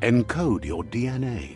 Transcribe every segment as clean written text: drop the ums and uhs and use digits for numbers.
Encode your DNA.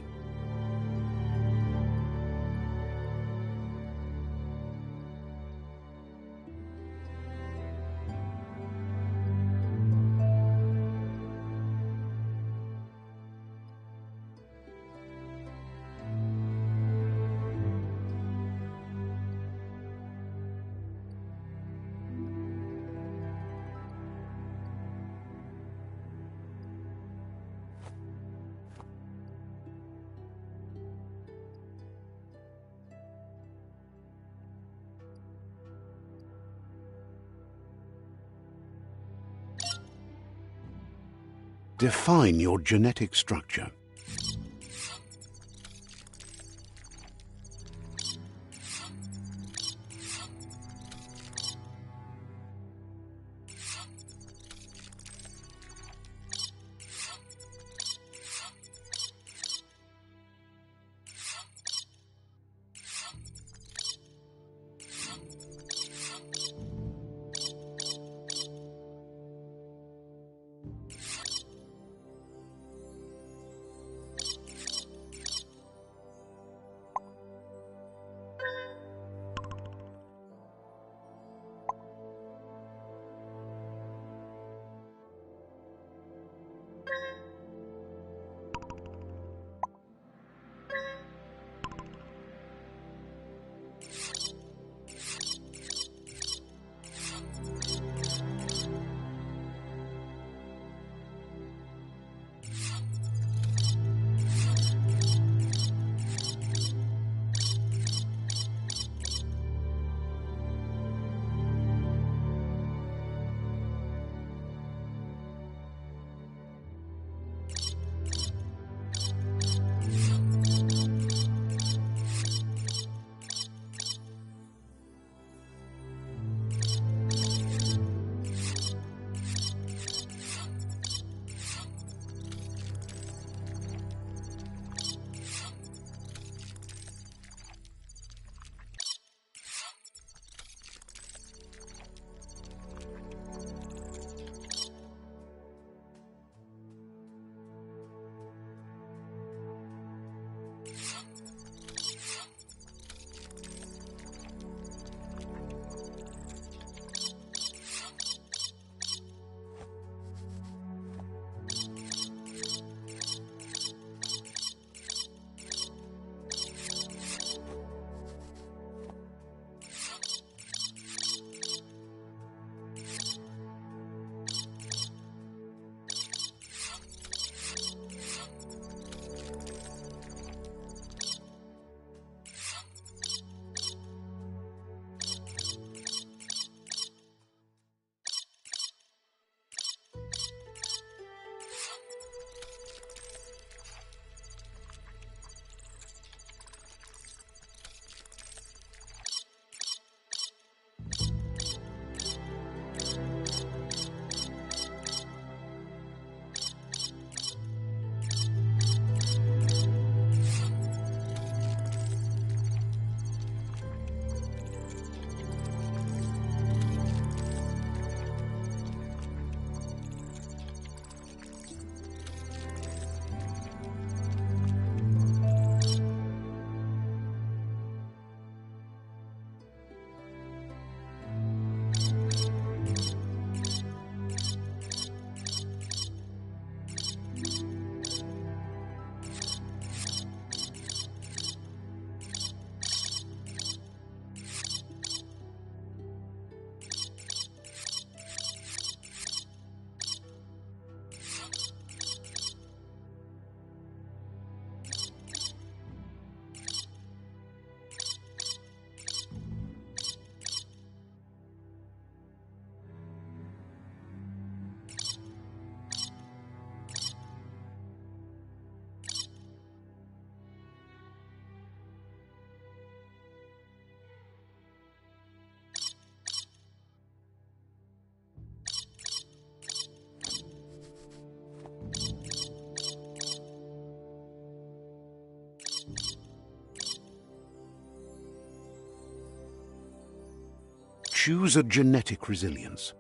Define your genetic structure. Choose a genetic resilience.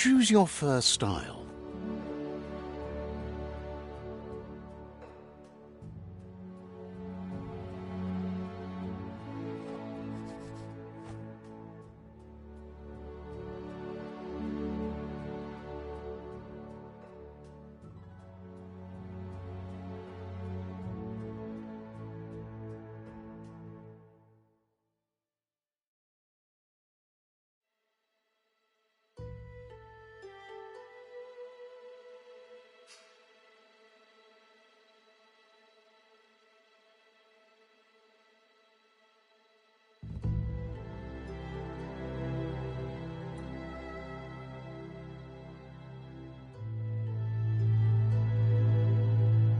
Choose your fur style.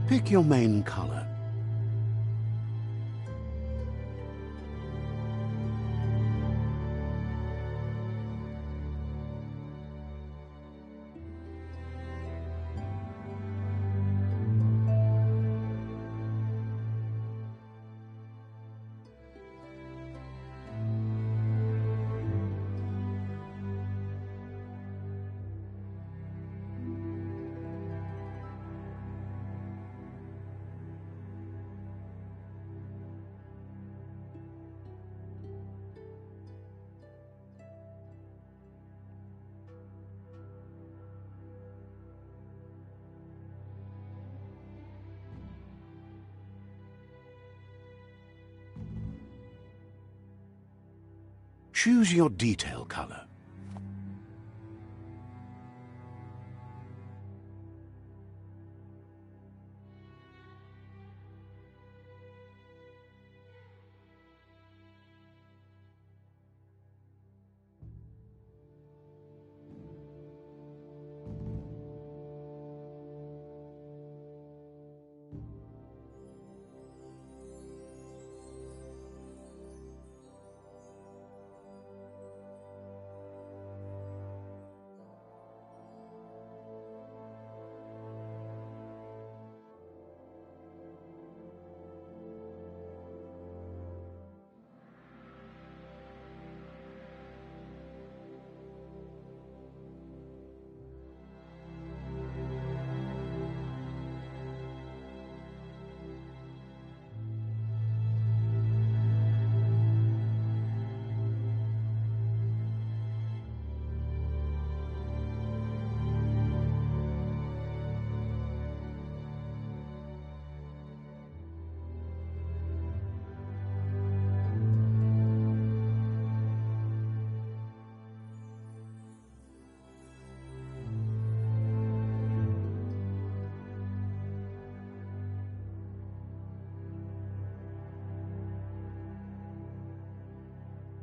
Pick your main color. Choose your detail color.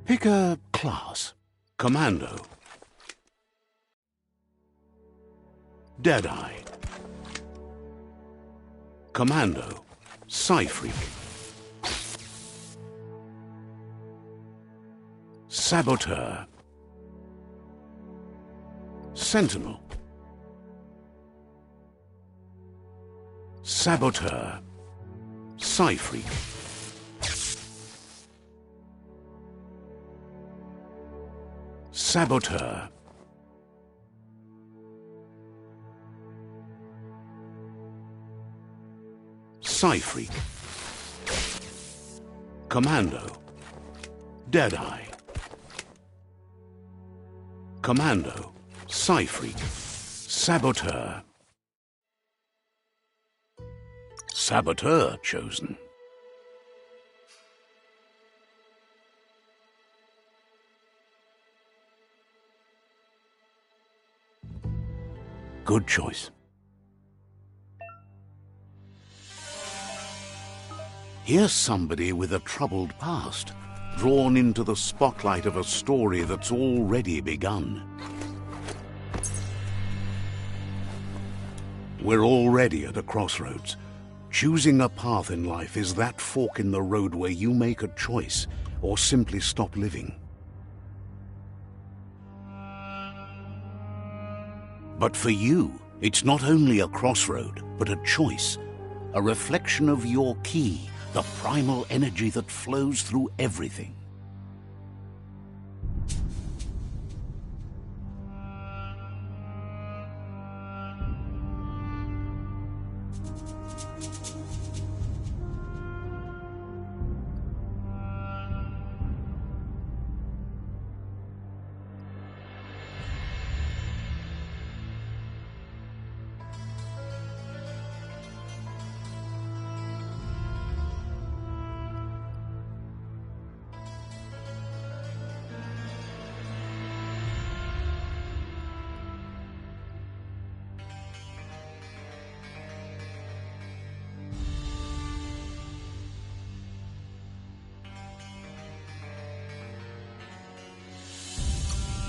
Pick a class. Commando. Deadeye. Commando. Psy-Freak. Saboteur. Sentinel. Saboteur. Psy-Freak. Saboteur. Psy-Freak. Commando. Deadeye. Commando. Psy-Freak. Saboteur. Saboteur chosen. Good choice. Here's somebody with a troubled past, drawn into the spotlight of a story that's already begun. We're already at a crossroads. Choosing a path in life is that fork in the road where you make a choice or simply stop living. But for you, it's not only a crossroad, but a choice, a reflection of your key, the primal energy that flows through everything.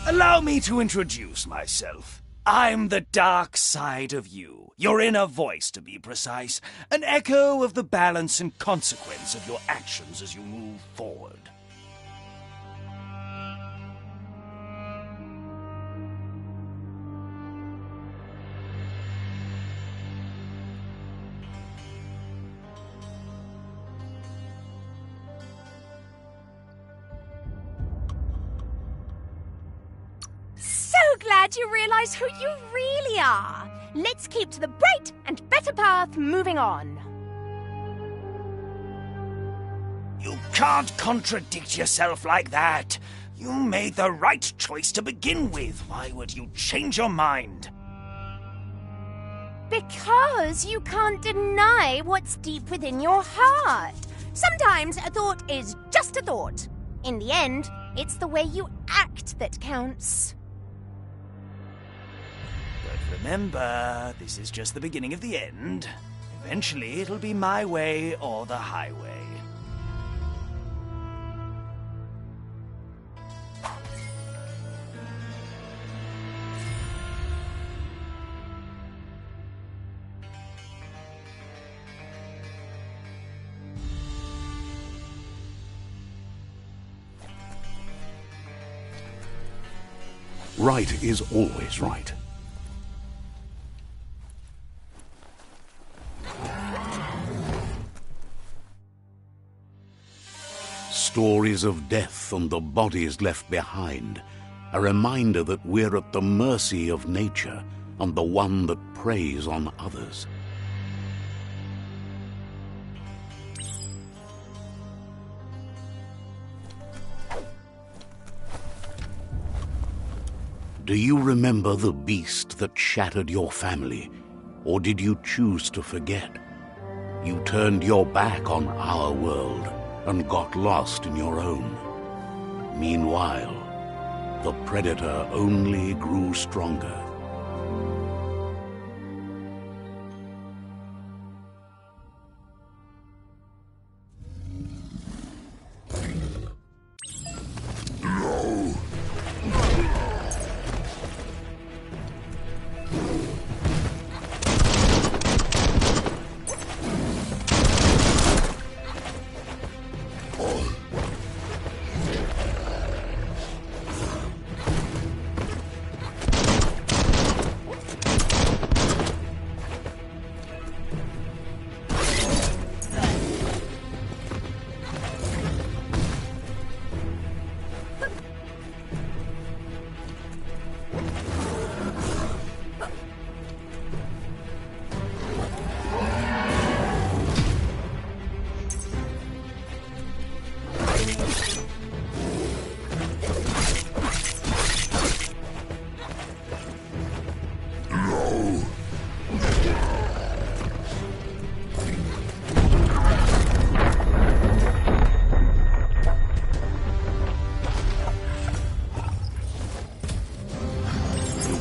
Allow me to introduce myself. I'm the dark side of you, your inner voice to be precise, an echo of the balance and consequence of your actions as you move forward. Glad you realize who you really are. Let's keep to the bright and better path moving on. You can't contradict yourself like that. You made the right choice to begin with. Why would you change your mind? Because you can't deny what's deep within your heart. Sometimes a thought is just a thought. In the end, it's the way you act that counts. Remember, this is just the beginning of the end. Eventually, it'll be my way or the highway. Right is always right. Stories of death and the bodies left behind, a reminder that we're at the mercy of nature and the one that preys on others. Do you remember the beast that shattered your family, or did you choose to forget? You turned your back on our world and got lost in your own. Meanwhile, the predator only grew stronger.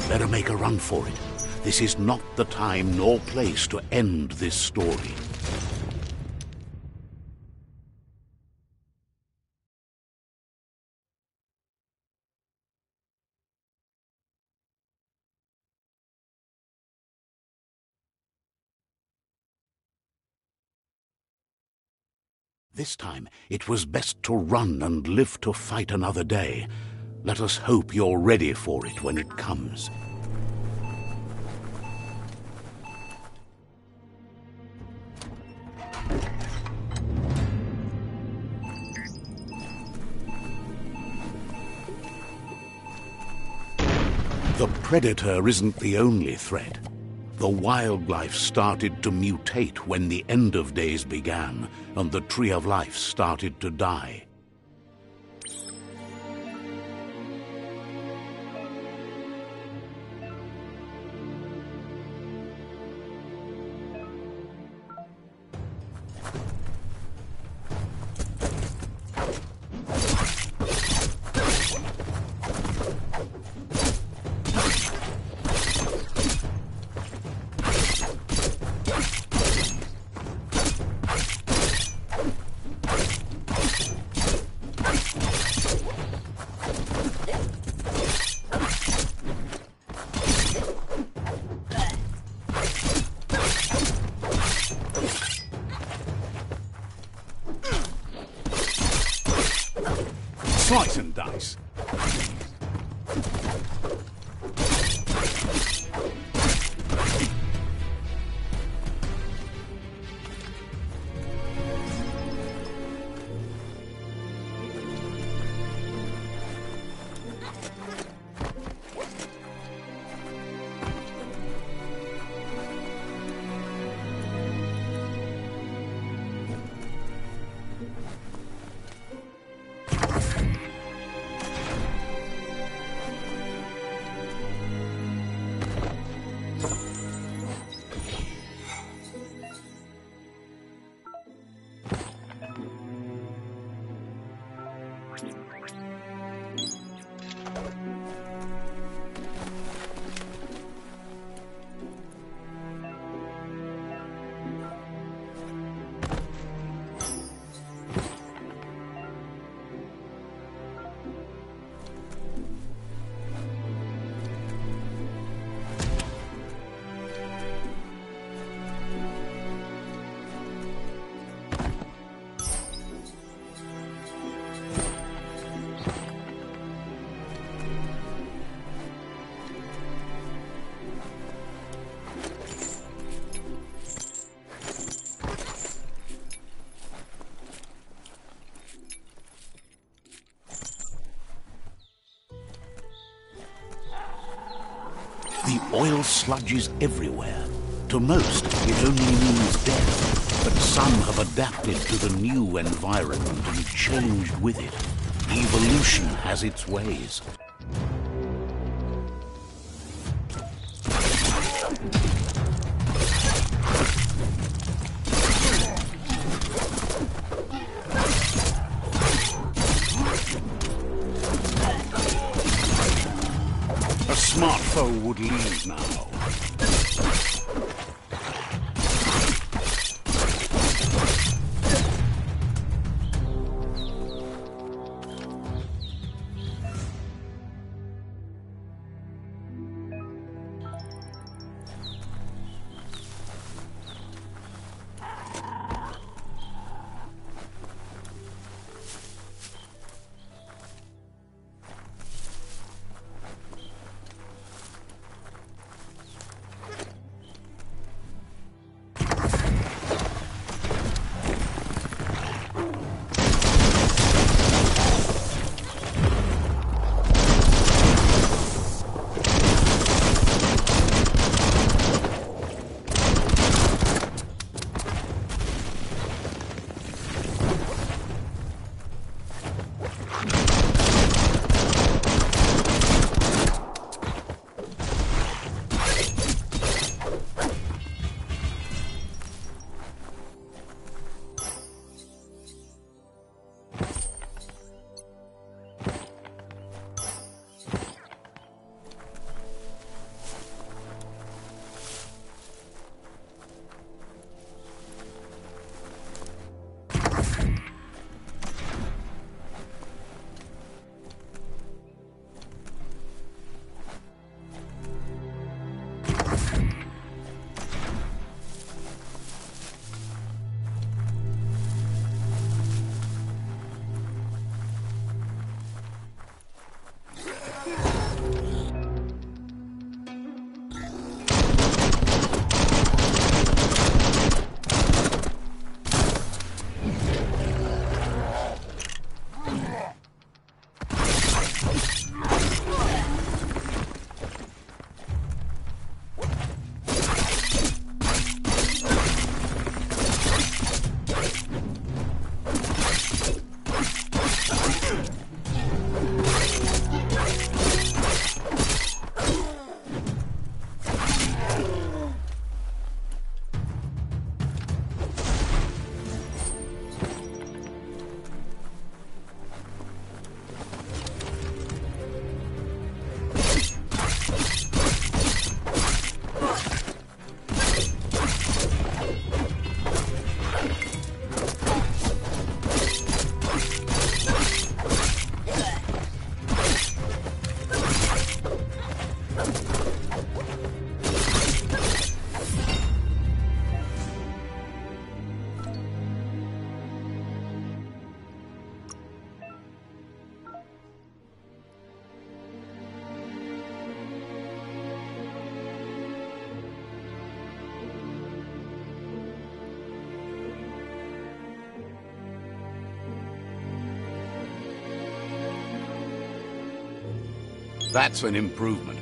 Better make a run for it. This is not the time nor place to end this story. This time, it was best to run and live to fight another day. Let us hope you're ready for it when it comes. The predator isn't the only threat. The wildlife started to mutate when the end of days began, and the tree of life started to die. Slice and dice. The oil sludges everywhere. To most, it only means death. But some have adapted to the new environment and changed with it. Evolution has its ways. A smart foe would leave now. That's an improvement.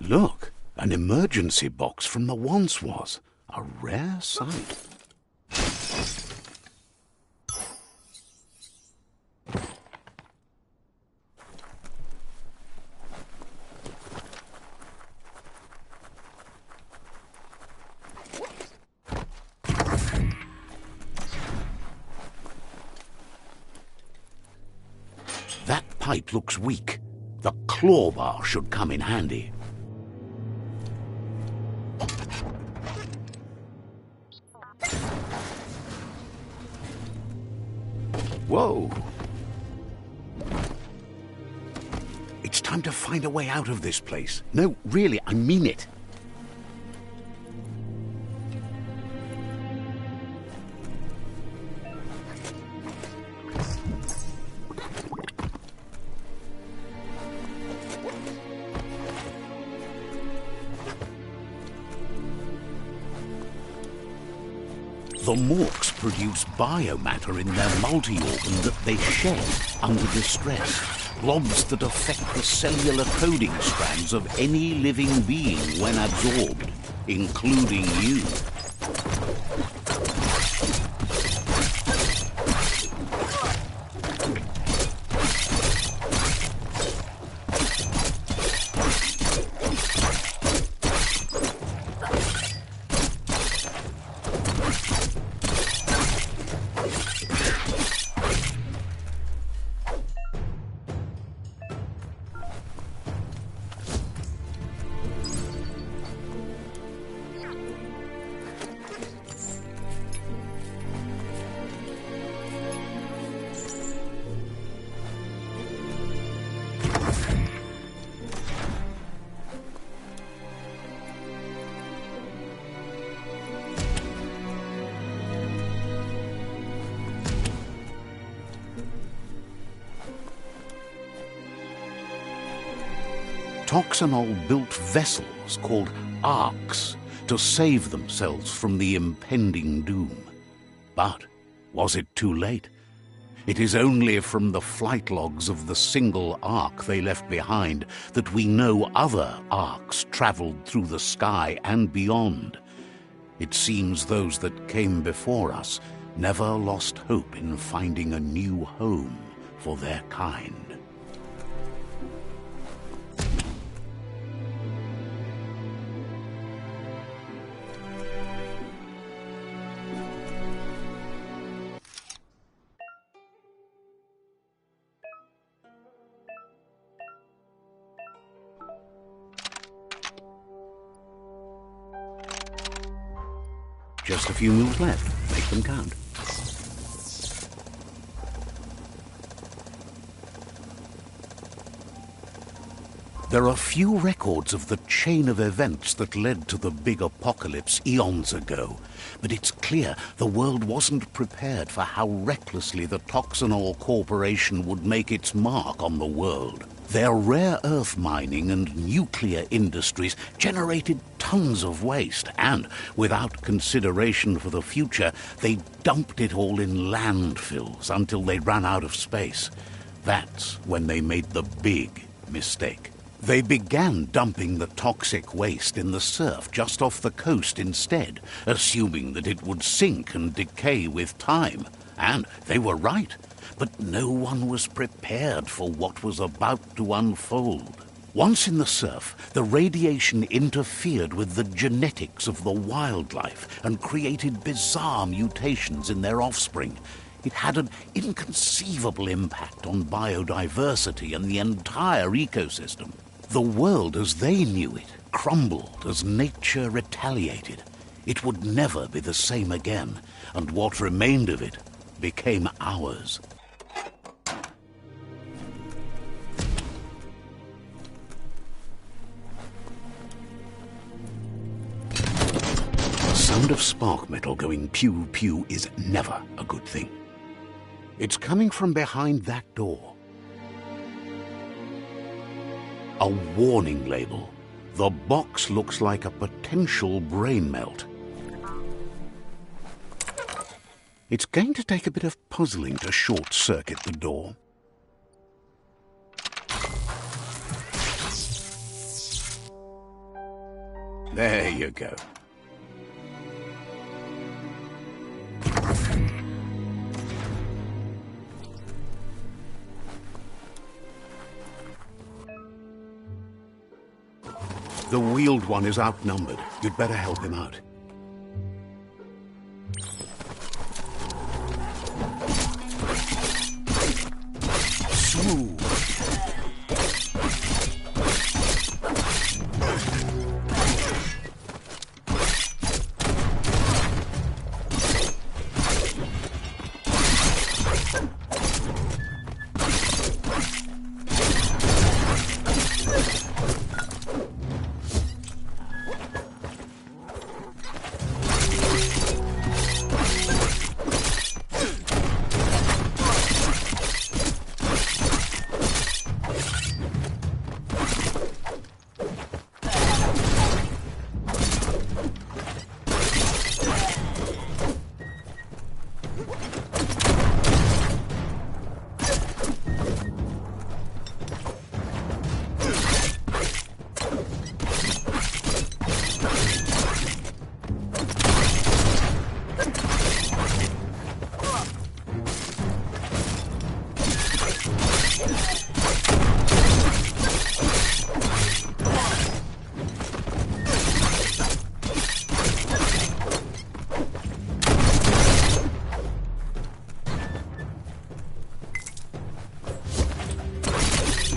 Look, an emergency box from the once was. A rare sight. That pipe looks weak. The claw bar should come in handy. Whoa! It's time to find a way out of this place. No, really, I mean it. The morks produce biomatter in their multi-organ that they shed under distress. Blobs that affect the cellular coding strands of any living being when absorbed, including you. Toxanol built vessels called arks to save themselves from the impending doom. But was it too late? It is only from the flight logs of the single ark they left behind that we know other arks traveled through the sky and beyond. It seems those that came before us never lost hope in finding a new home for their kind. Just a few moves left. Make them count. There are few records of the chain of events that led to the big apocalypse eons ago, but it's clear the world wasn't prepared for how recklessly the Toxanol Corporation would make its mark on the world. Their rare earth mining and nuclear industries generated tons of waste, and, without consideration for the future, they dumped it all in landfills until they ran out of space. That's when they made the big mistake. They began dumping the toxic waste in the surf just off the coast instead, assuming that it would sink and decay with time. And they were right. But no one was prepared for what was about to unfold. Once in the surf, the radiation interfered with the genetics of the wildlife and created bizarre mutations in their offspring. It had an inconceivable impact on biodiversity and the entire ecosystem. The world as they knew it crumbled as nature retaliated. It would never be the same again, and what remained of it became ours. The sound of spark metal going pew-pew is never a good thing. It's coming from behind that door. A warning label. The box looks like a potential brain melt. It's going to take a bit of puzzling to short-circuit the door. There you go. The wheeled one is outnumbered. You'd better help him out. Smooth.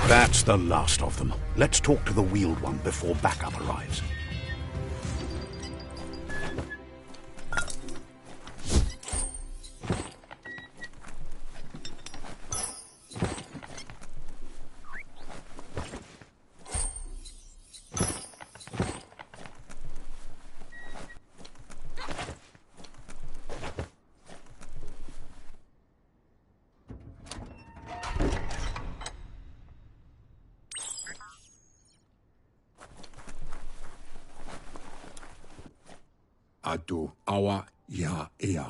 That's the last of them. Let's talk to the wheeled one before backup arrives.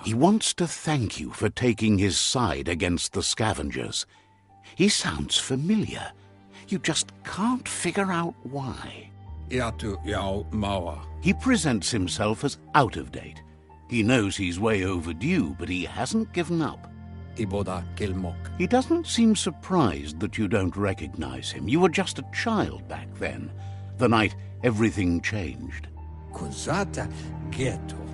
He wants to thank you for taking his side against the scavengers. He sounds familiar. You just can't figure out why. He presents himself as out of date. He knows he's way overdue, but he hasn't given up. He doesn't seem surprised that you don't recognize him. You were just a child back then, the night everything changed.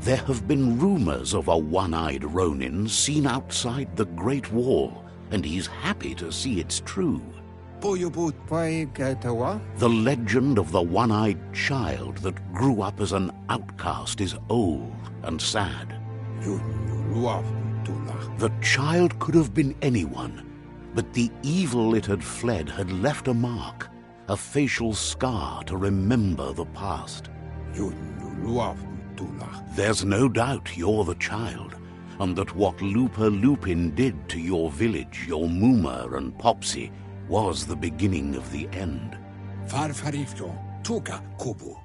There have been rumors of a one-eyed Ronin seen outside the Great Wall, and he's happy to see it's true. The legend of the one-eyed child that grew up as an outcast is old and sad. The child could have been anyone, but the evil it had fled had left a mark. a facial scar to remember the past. There's no doubt you're the child, and that what Lupa Lupin did to your village, your Muma and Popsy, was the beginning of the end.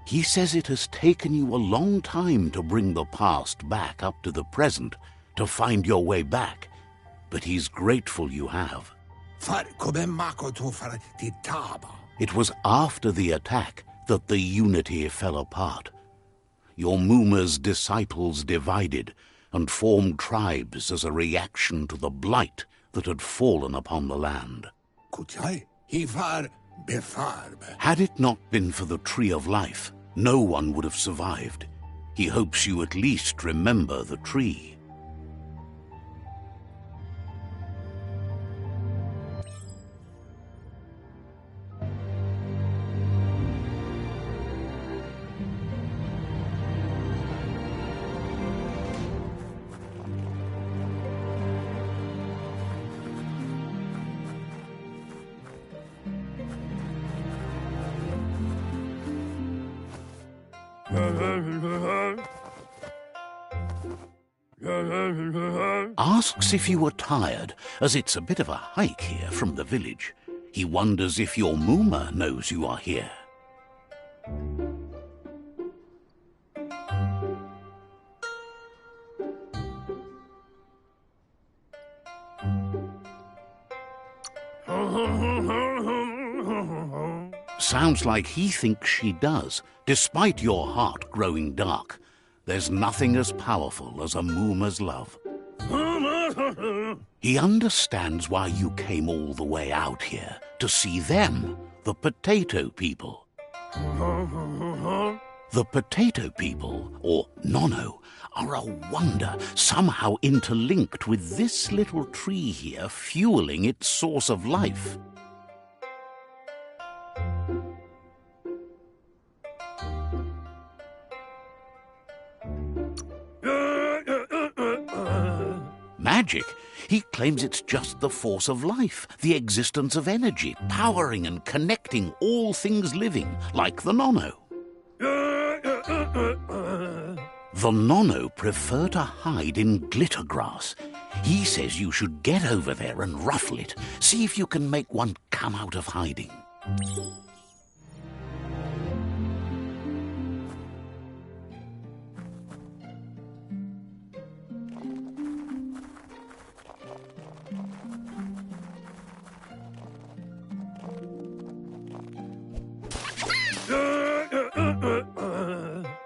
He says it has taken you a long time to bring the past back up to the present, to find your way back, but he's grateful you have. It was after the attack that the unity fell apart. Your Muma's disciples divided and formed tribes as a reaction to the blight that had fallen upon the land. Had it not been for the Tree of Life, no one would have survived. He hopes you at least remember the tree. Asks if you were tired, as it's a bit of a hike here from the village. He wonders if your Muma knows you are here. Sounds like he thinks she does, despite your heart growing dark. There's nothing as powerful as a Muma's love. He understands why you came all the way out here, to see them, the potato people. The potato people, or Nono, are a wonder, somehow interlinked with this little tree here fueling its source of life. Magic? He claims it's just the force of life, the existence of energy, powering and connecting all things living, like the Nono. The Nono prefer to hide in glitter grass. He says you should get over there and ruffle it. See if you can make one come out of hiding.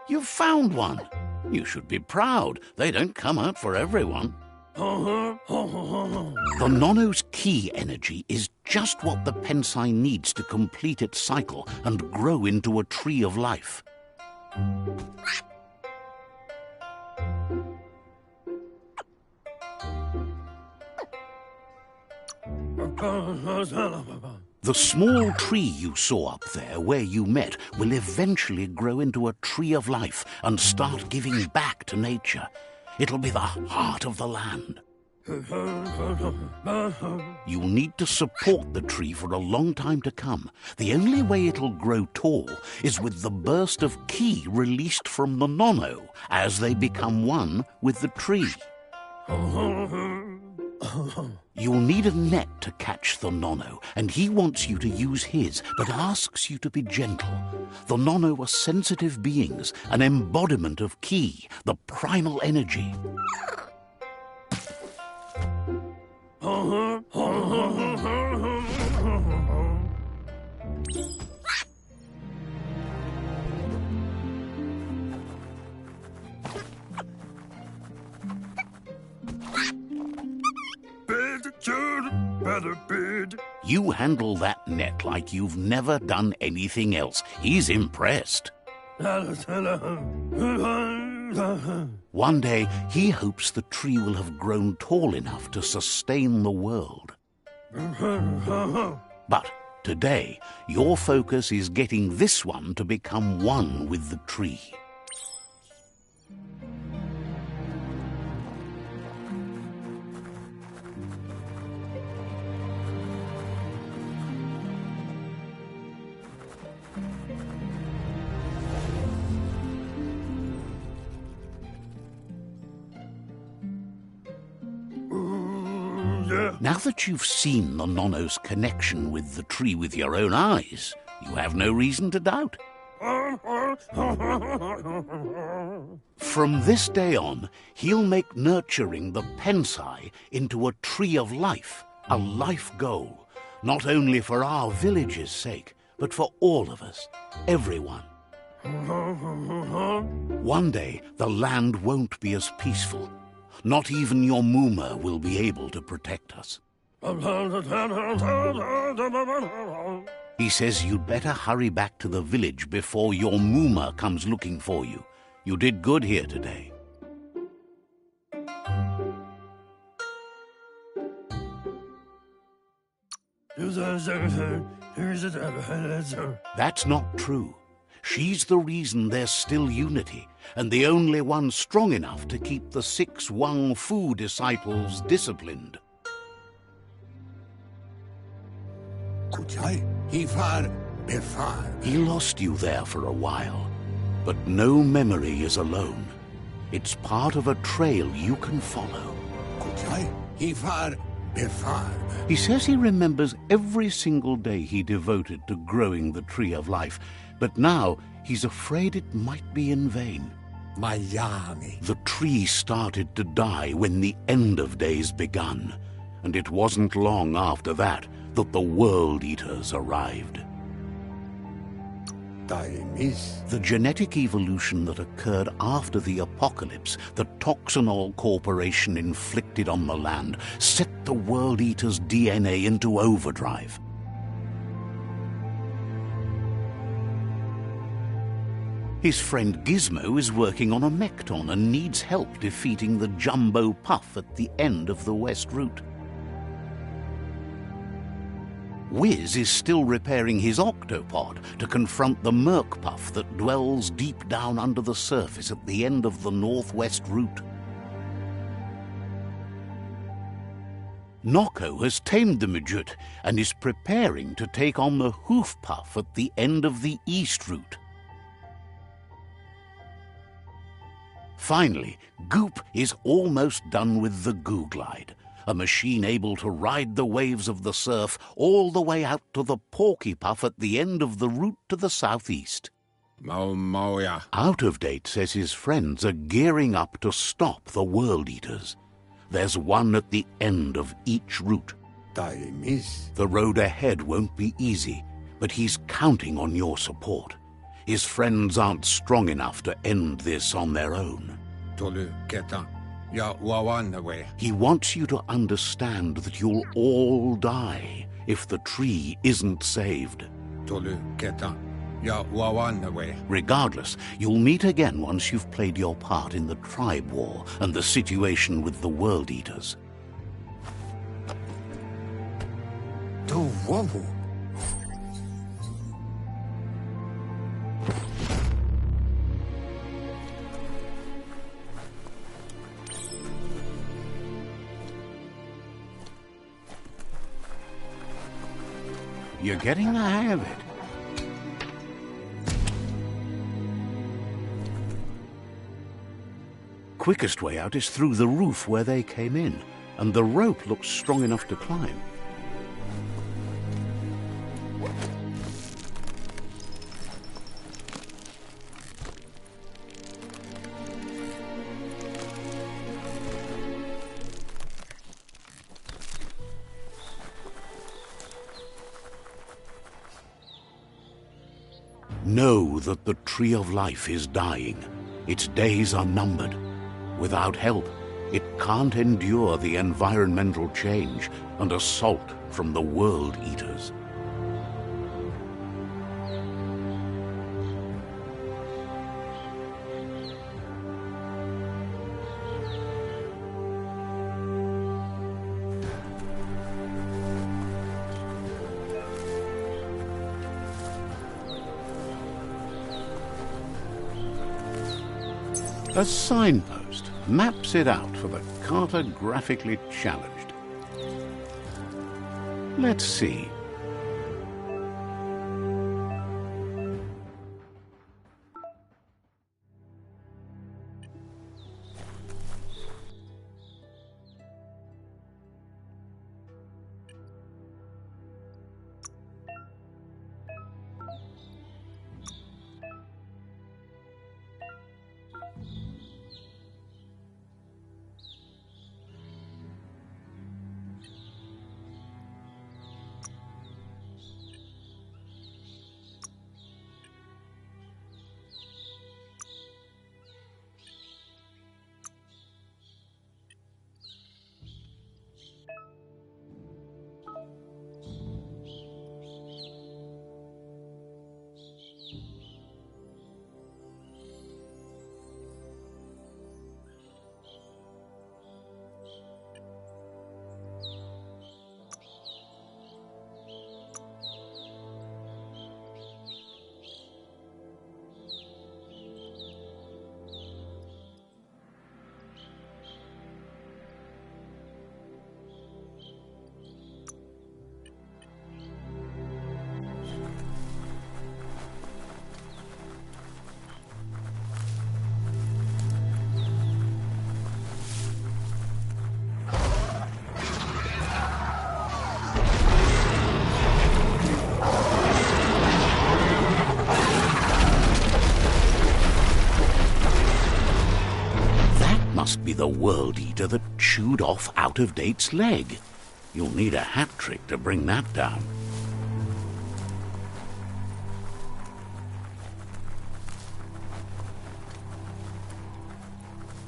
You've found one. You should be proud. They don't come out for everyone. The Nono's key energy is just what the Pensai needs to complete its cycle and grow into a tree of life. The small tree you saw up there where you met will eventually grow into a tree of life and start giving back to nature. It'll be the heart of the land. You'll need to support the tree for a long time to come. The only way it'll grow tall is with the burst of ki released from the Nono as they become one with the tree. You'll need a net to catch the Nono, and he wants you to use his, but asks you to be gentle. The Nono are sensitive beings, an embodiment of ki, the primal energy. You handle that net like you've never done anything else. He's impressed. One day, he hopes the tree will have grown tall enough to sustain the world. But today, your focus is getting this one to become one with the tree. Now that you've seen the Nonno's connection with the tree with your own eyes, you have no reason to doubt. From this day on, he'll make nurturing the Ps5 into a tree of life, a life goal, not only for our village's sake, but for all of us, everyone. One day, the land won't be as peaceful. Not even your Mooma will be able to protect us. He says you'd better hurry back to the village before your Mooma comes looking for you. You did good here today. That's not true. She's the reason there's still unity, and the only one strong enough to keep the 6 Wang Fu disciples disciplined. He lost you there for a while, but no memory is alone. It's part of a trail you can follow. He says he remembers every single day he devoted to growing the tree of life, but now he's afraid it might be in vain. The tree started to die when the end of days begun, and it wasn't long after that that the World Eaters arrived. The genetic evolution that occurred after the apocalypse that Toxanol Corporation inflicted on the land set the World Eaters' DNA into overdrive. His friend Gizmo is working on a Mekton and needs help defeating the Jumbo Puff at the end of the West Route. Wiz is still repairing his octopod to confront the Merc Puff that dwells deep down under the surface at the end of the Northwest Route. Noko has tamed the Midget and is preparing to take on the Hoof Puff at the end of the East Route. Finally, Goop is almost done with the Goo Glide, a machine able to ride the waves of the surf all the way out to the Porky Puff at the end of the route to the southeast. Out of Date says his friends are gearing up to stop the World Eaters. There's one at the end of each route. The road ahead won't be easy, but he's counting on your support. His friends aren't strong enough to end this on their own. He wants you to understand that you'll all die if the tree isn't saved. Regardless, you'll meet again once you've played your part in the tribe war and the situation with the World Eaters. You're getting the hang of it. Quickest way out is through the roof where they came in, and the rope looks strong enough to climb. Know that the Tree of Life is dying. Its days are numbered. Without help, it can't endure the environmental change and assault from the World Eaters. A signpost maps it out for the cartographically challenged. Let's see. be the World Eater that chewed off Out-of-Date's leg. You'll need a hat trick to bring that down.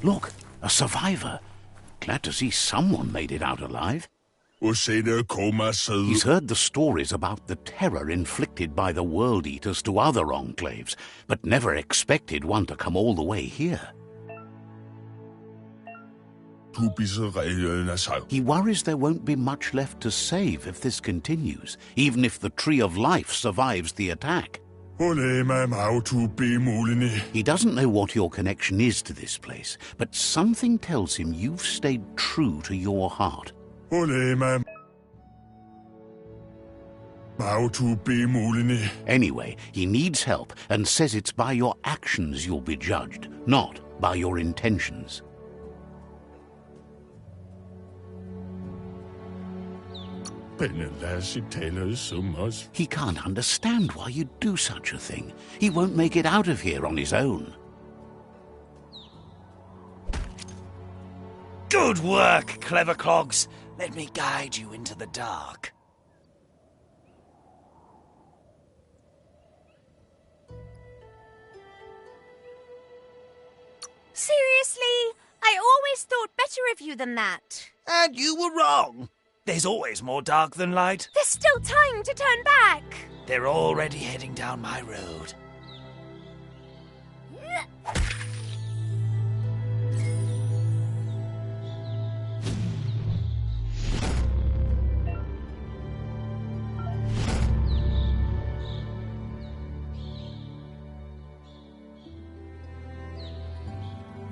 Look, a survivor. Glad to see someone made it out alive. He's heard the stories about the terror inflicted by the World Eaters to other enclaves, but never expected one to come all the way here. He worries there won't be much left to save if this continues, even if the Tree of Life survives the attack. He doesn't know what your connection is to this place, but something tells him you've stayed true to your heart. Anyway, he needs help and says it's by your actions you'll be judged, not by your intentions. He can't understand why you'd do such a thing. He won't make it out of here on his own. Good work, clever clogs. Let me guide you into the dark. Seriously? I always thought better of you than that. And you were wrong. There's always more dark than light. There's still time to turn back. They're already heading down my road.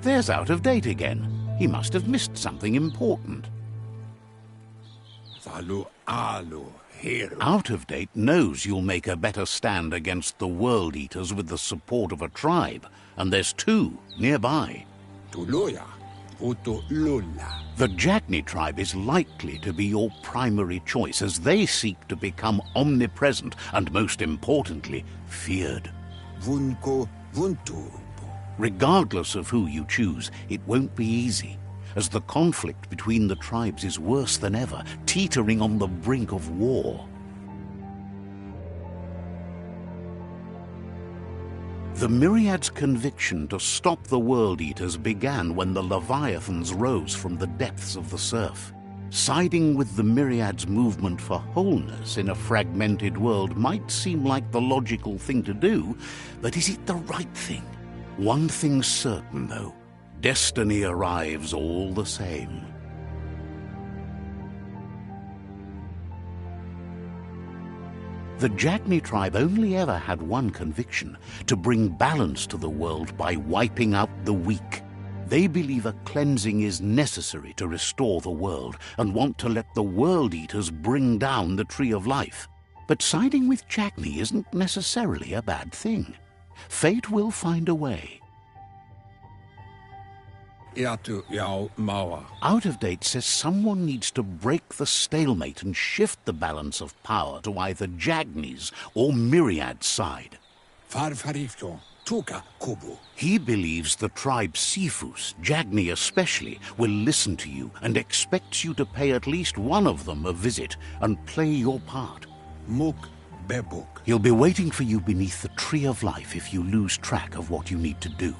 There's Out-of-Date again. He must have missed something important. Out-of-Date knows you'll make a better stand against the World Eaters with the support of a tribe, and there's two nearby. The Jagni tribe is likely to be your primary choice as they seek to become omnipresent and, most importantly, feared. Regardless of who you choose, it won't be easy, as the conflict between the tribes is worse than ever, teetering on the brink of war. The Myriad's conviction to stop the World Eaters began when the Leviathans rose from the depths of the surf. Siding with the Myriad's movement for wholeness in a fragmented world might seem like the logical thing to do, but is it the right thing? One thing's certain, though. Destiny arrives all the same. The Jagni tribe only ever had one conviction: to bring balance to the world by wiping out the weak. They believe a cleansing is necessary to restore the world and want to let the World Eaters bring down the Tree of Life. But siding with Jagni isn't necessarily a bad thing. Fate will find a way. Out-of-Date says someone needs to break the stalemate and shift the balance of power to either Jagni's or Myriad's side. He believes the tribe Sifus, Jagni especially, will listen to you and expects you to pay at least one of them a visit and play your part. He'll be waiting for you beneath the Tree of Life if you lose track of what you need to do.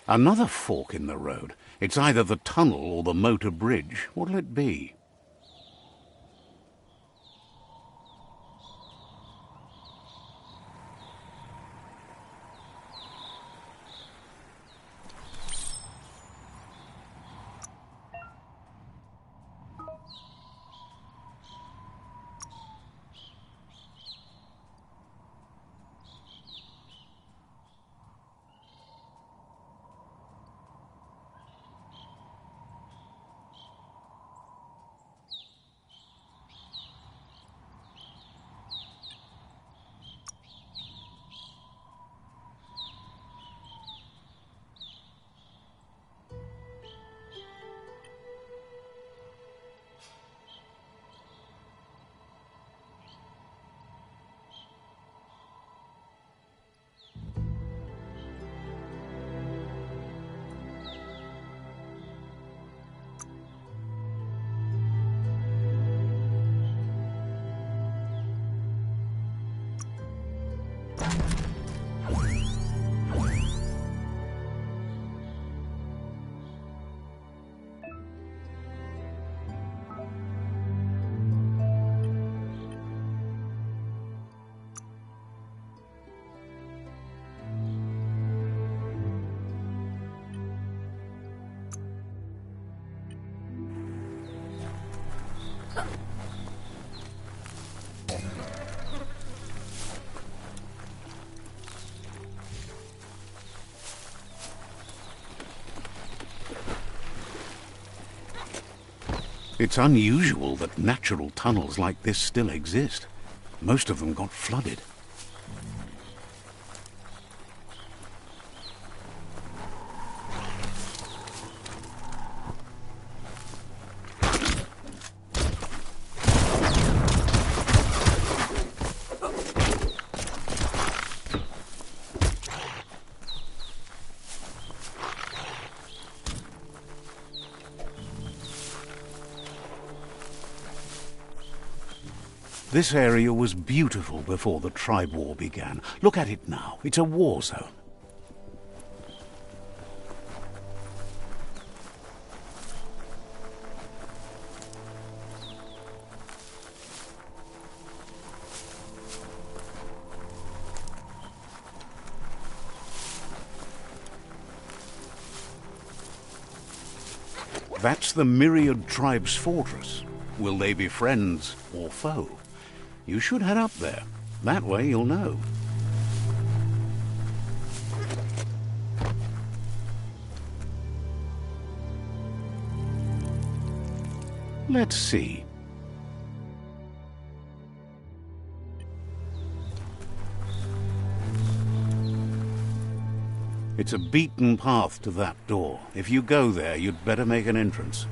Another fork in the road. It's either the tunnel or the motor bridge. What'll it be? It's unusual that natural tunnels like this still exist. Most of them got flooded. This area was beautiful before the tribe war began. Look at it now. It's a war zone. That's the Myriad Tribe's fortress. Will they be friends or foe? You should head up there. That way you'll know. Let's see. It's a beaten path to that door. If you go there, you'd better make an entrance.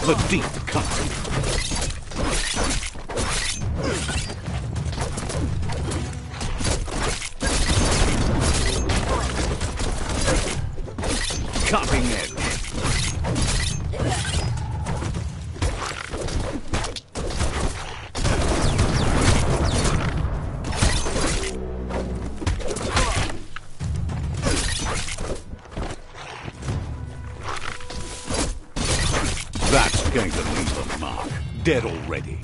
The deep cut. Cutting edge. That's going to leave a mark. Dead already.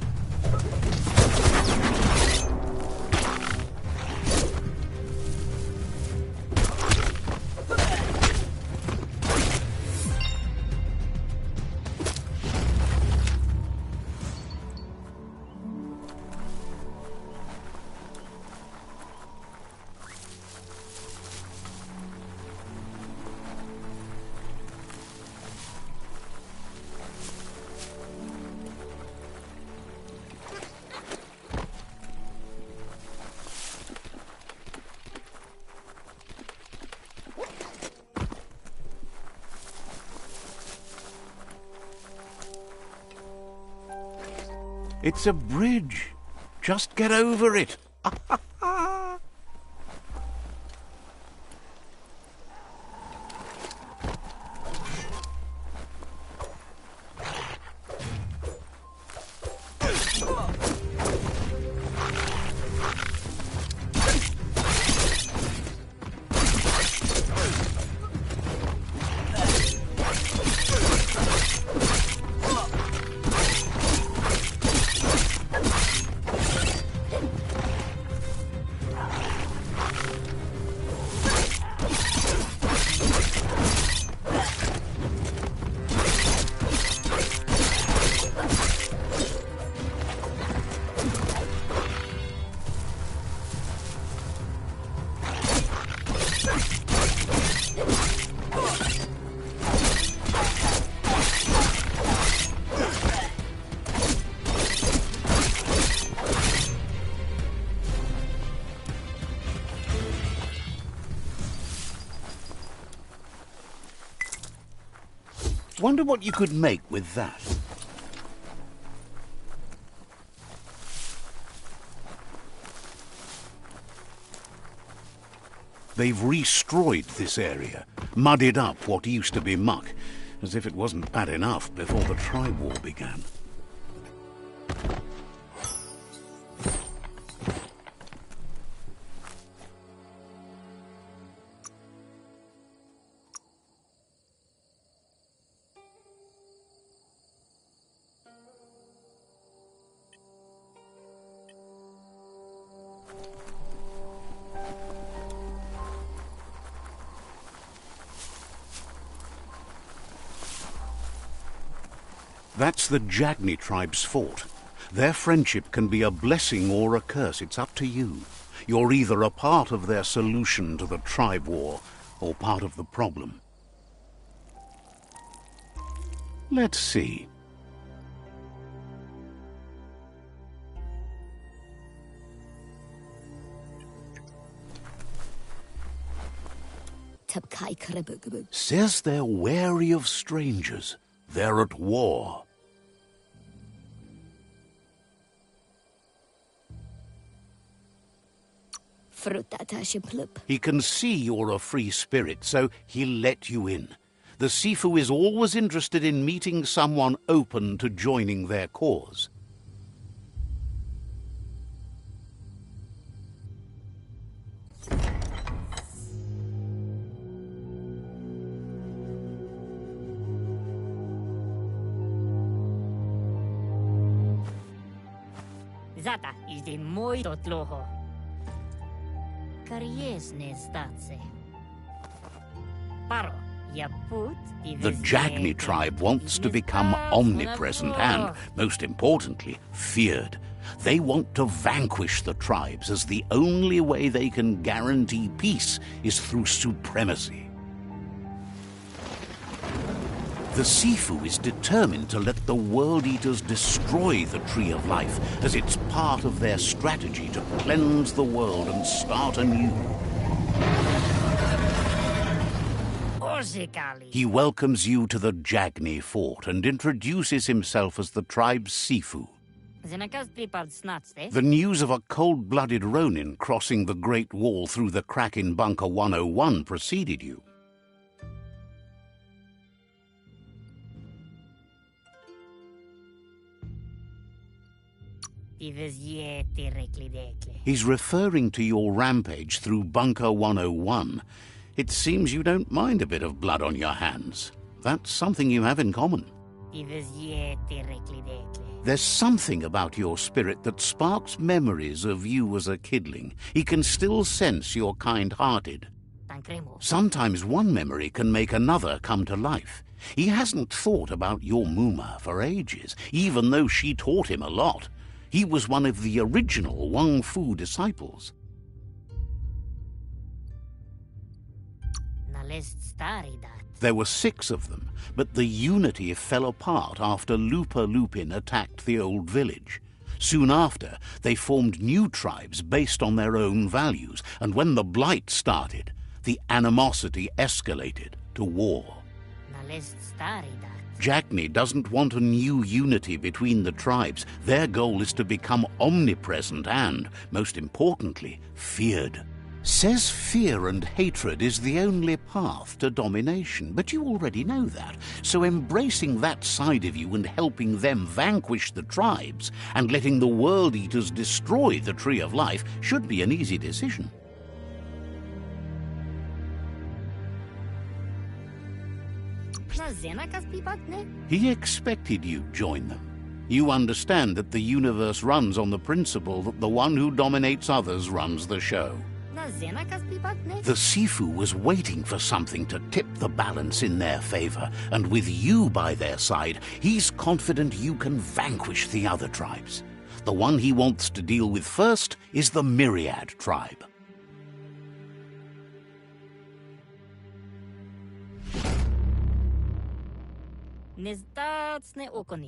It's a bridge. Just get over it. Wonder what you could make with that. They've restroyed this area, muddied up what used to be muck, as if it wasn't bad enough before the tribe war began. That's the Jagni tribe's fort. Their friendship can be a blessing or a curse. It's up to you. You're either a part of their solution to the tribe war or part of the problem. Let's see. Says they're wary of strangers. They're at war. He can see you're a free spirit, so he'll let you in. The Sifu is always interested in meeting someone open to joining their cause. Zata is the muito tloho. Kariesne statse. Paro, ya put The Jagni tribe wants to become omnipresent and, most importantly, feared. They want to vanquish the tribes, as the only way they can guarantee peace is through supremacy. The Sifu is determined to let the World Eaters destroy the Tree of Life, as it's part of their strategy to cleanse the world and start anew. He welcomes you to the Jagni fort and introduces himself as the tribe's Sifu. The news of a cold-blooded Ronin crossing the Great Wall through the crack in Bunker 101 preceded you. He's referring to your rampage through Bunker 101. It seems you don't mind a bit of blood on your hands. That's something you have in common. There's something about your spirit that sparks memories of you as a kidling. He can still sense you're kind-hearted. Sometimes one memory can make another come to life. He hasn't thought about your Muma for ages, even though she taught him a lot. He was one of the original Wang Fu disciples. There were 6 of them, but the unity fell apart after Lupa Lupin attacked the old village. Soon after, they formed new tribes based on their own values, and when the Blight started, the animosity escalated to war. Jackney doesn't want a new unity between the tribes. Their goal is to become omnipresent and, most importantly, feared. Says fear and hatred is the only path to domination, but you already know that. So embracing that side of you and helping them vanquish the tribes and letting the World Eaters destroy the Tree of Life should be an easy decision. He expected you'd join them. You understand that the universe runs on the principle that the one who dominates others runs the show. The Sifu was waiting for something to tip the balance in their favor, and with you by their side, he's confident you can vanquish the other tribes. The one he wants to deal with first is the Myriad tribe.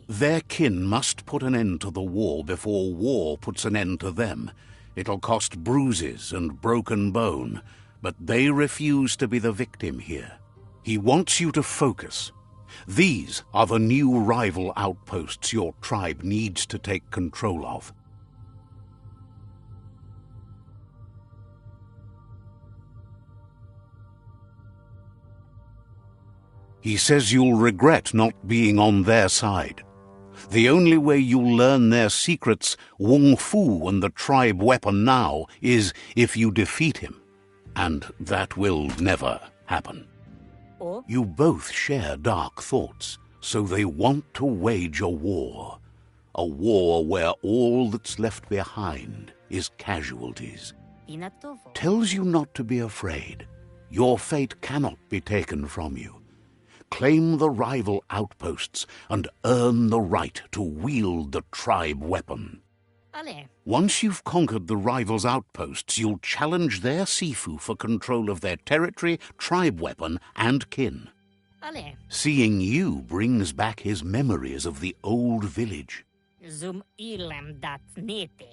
Their kin must put an end to the war before war puts an end to them. It'll cost bruises and broken bone, but they refuse to be the victim here. He wants you to focus. These are the new rival outposts your tribe needs to take control of. He says you'll regret not being on their side. The only way you'll learn their secrets, Wung Fu and the tribe weapon now, is if you defeat him. And that will never happen. You both share dark thoughts, so they want to wage a war. A war where all that's left behind is casualties. Tells you not to be afraid. Your fate cannot be taken from you. Claim the rival outposts and earn the right to wield the tribe weapon. Once you've conquered the rivals' outposts, you'll challenge their Sifu for control of their territory, tribe weapon, and kin. Seeing you brings back his memories of the old village.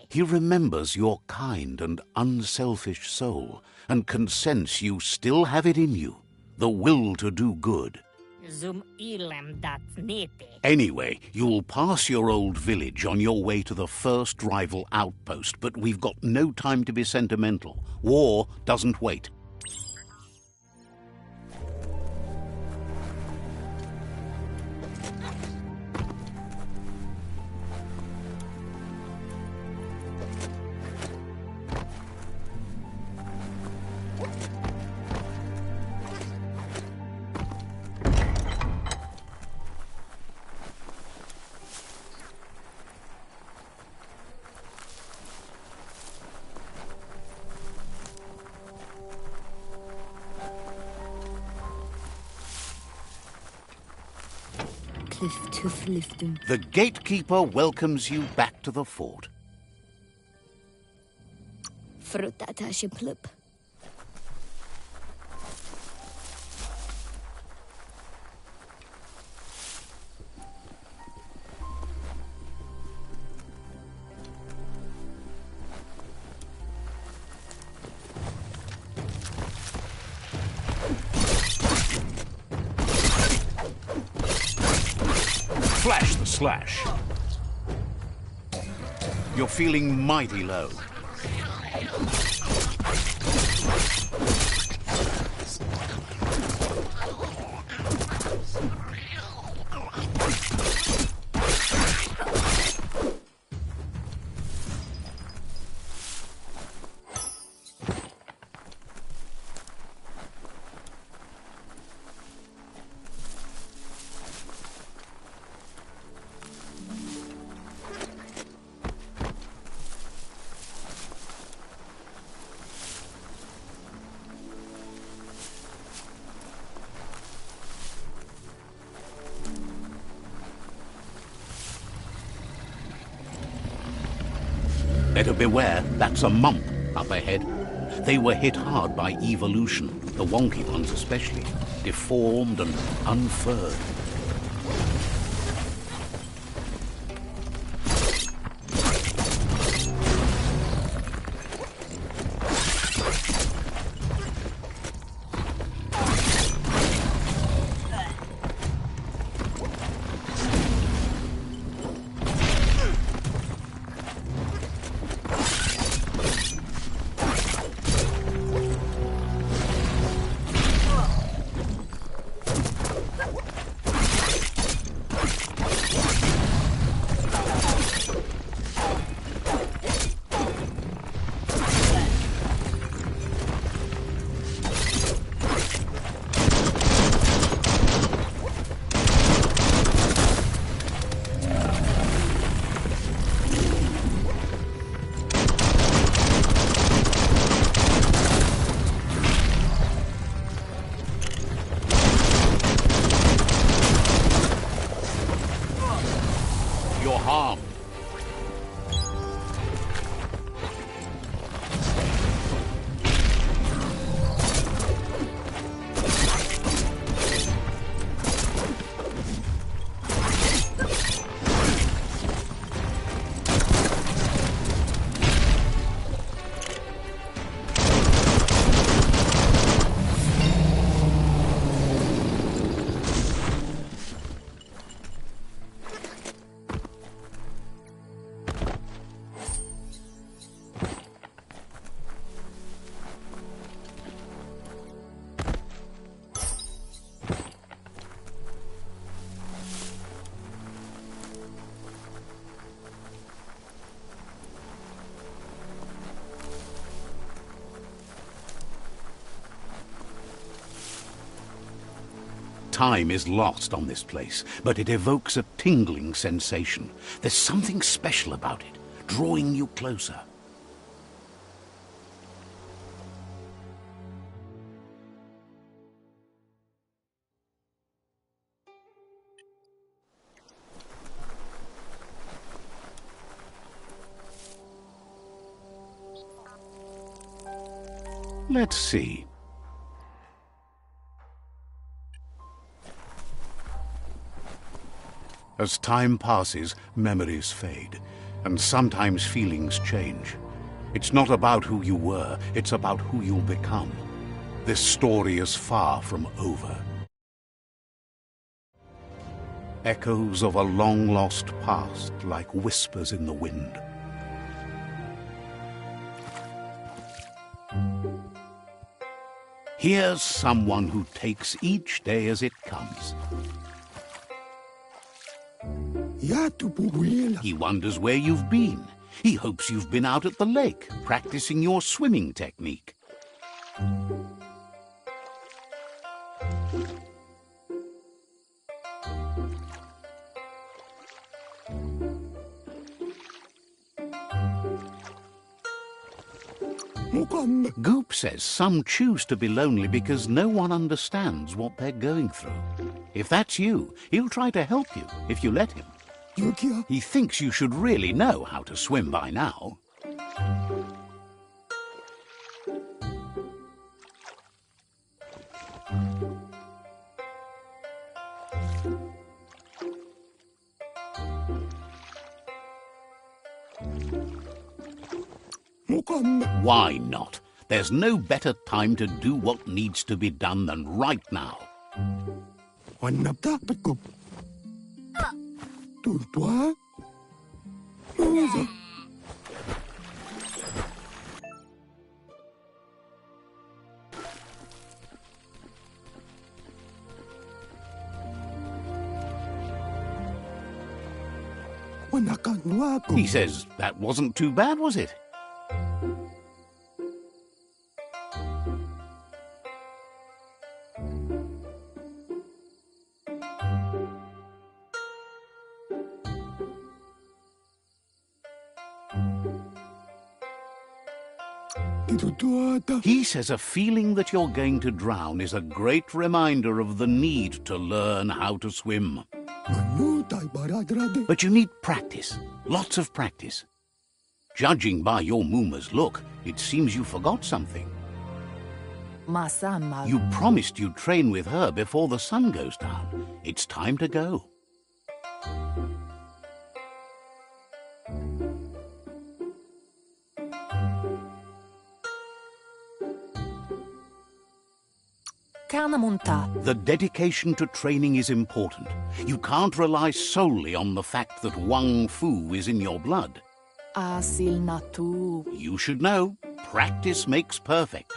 He remembers your kind and unselfish soul, and can sense you still have it in you, the will to do good. Anyway, you'll pass your old village on your way to the first rival outpost, but we've got no time to be sentimental. War doesn't wait. The gatekeeper welcomes you back to the fort. Flash the slash. You're feeling mighty low. Better beware, that's a mump up ahead. They were hit hard by evolution, the wonky ones especially, deformed and unfurred. you're harmed. Time is lost on this place, but it evokes a tingling sensation. There's something special about it, drawing you closer. Let's see. As time passes, memories fade, and sometimes feelings change. It's not about who you were, it's about who you'll become. This story is far from over. Echoes of a long-lost past, like whispers in the wind. Here's someone who takes each day as it comes. He wonders where you've been. He hopes you've been out at the lake, practicing your swimming technique. Goop says some choose to be lonely because no one understands what they're going through. If that's you, he'll try to help you if you let him. He thinks you should really know how to swim by now. Why not? There's no better time to do what needs to be done than right now. He says that wasn't too bad, was it? He says a feeling that you're going to drown is a great reminder of the need to learn how to swim. But you need practice, lots of practice. Judging by your Muma's look, it seems you forgot something. You promised you'd train with her before the sun goes down. It's time to go. The dedication to training is important. You can't rely solely on the fact that Wang Fu is in your blood. You should know, practice makes perfect.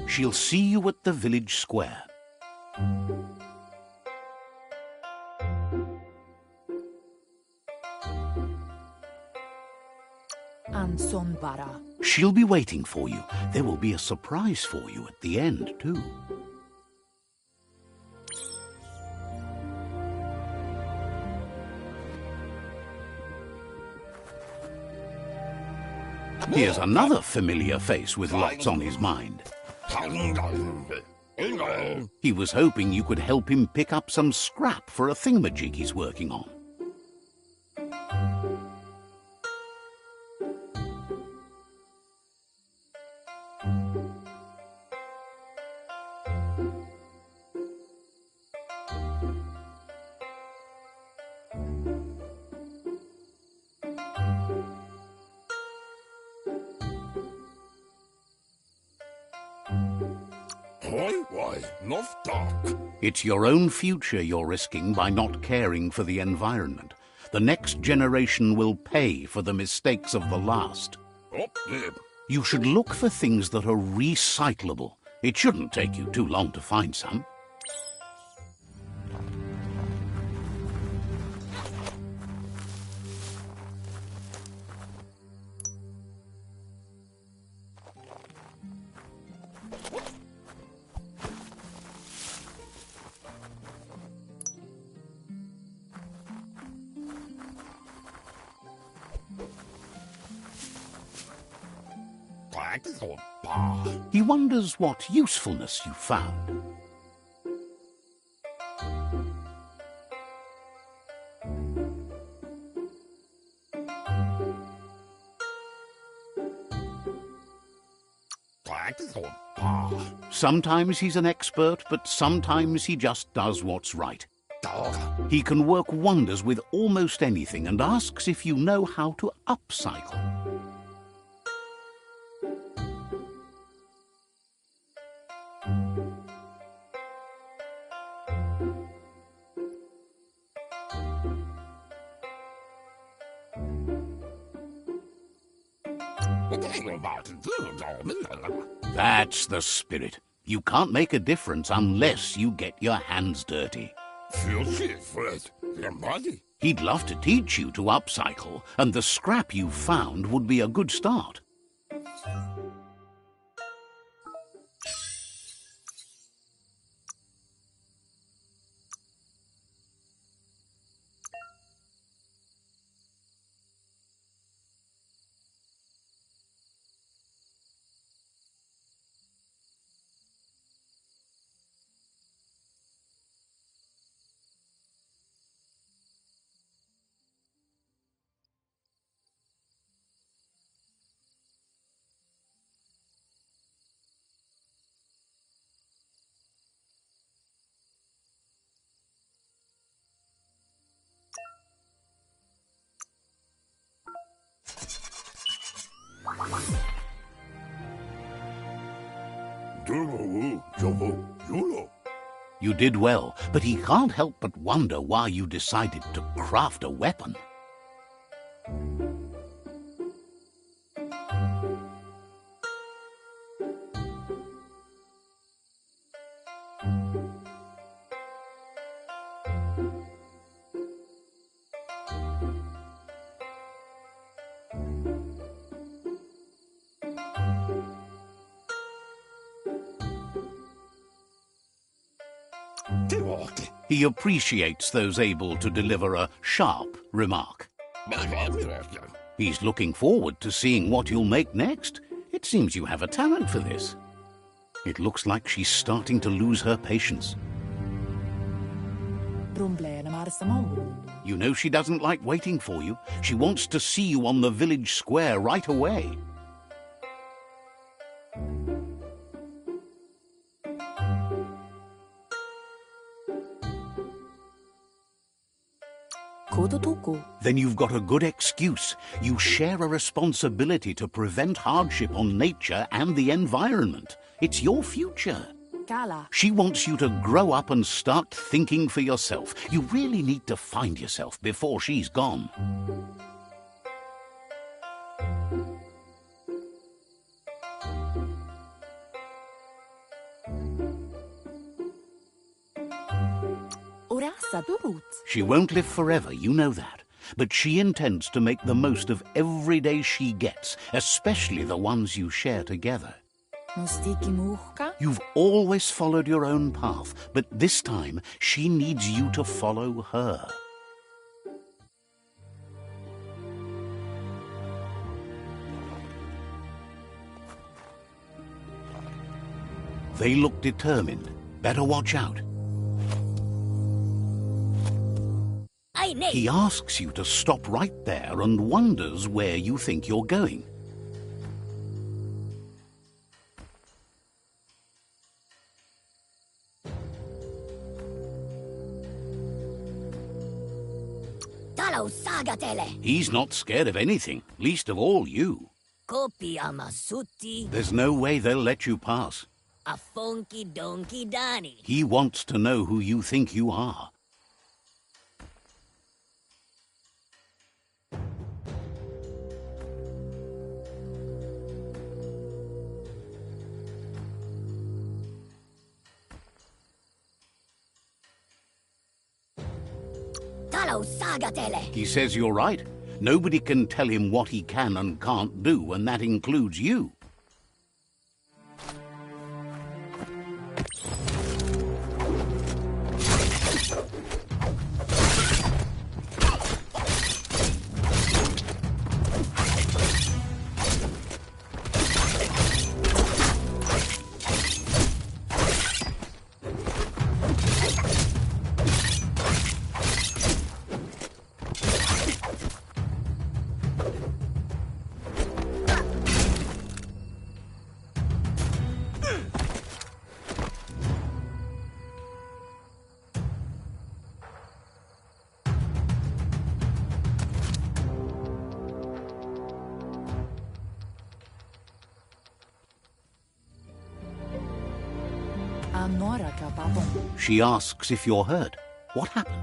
She'll see you at the village square. She'll be waiting for you. There will be a surprise for you at the end, too. Here's another familiar face with lots on his mind. He was hoping you could help him pick up some scrap for a thingamajig he's working on. Why, not dark. It's your own future you're risking by not caring for the environment. The next generation will pay for the mistakes of the last. Up there. You should look for things that are recyclable. It shouldn't take you too long to find some. He wonders what usefulness you found. Sometimes he's an expert, but sometimes he just does what's right. He can work wonders with almost anything and asks if you know how to upcycle. That's the spirit. You can't make a difference unless you get your hands dirty. He'd love to teach you to upcycle, and the scrap you found would be a good start. You did well, but he can't help but wonder why you decided to craft a weapon. He appreciates those able to deliver a sharp remark. He's looking forward to seeing what you'll make next. It seems you have a talent for this. It looks like she's starting to lose her patience. You know she doesn't like waiting for you. She wants to see you on the village square right away. Then you've got a good excuse. You share a responsibility to prevent hardship on nature and the environment. It's your future. She wants you to grow up and start thinking for yourself. You really need to find yourself before she's gone. She won't live forever, you know that. But she intends to make the most of every day she gets, especially the ones you share together. You've always followed your own path, but this time she needs you to follow her. They look determined. Better watch out. He asks you to stop right there and wonders where you think you're going. Talo sagatele. He's not scared of anything, least of all you. Kopi amasuti. There's no way they'll let you pass. A funky donkey Danny. He wants to know who you think you are. Talo sagatele. He says you're right. Nobody can tell him what he can and can't do, and that includes you. She asks if you're hurt. What happened?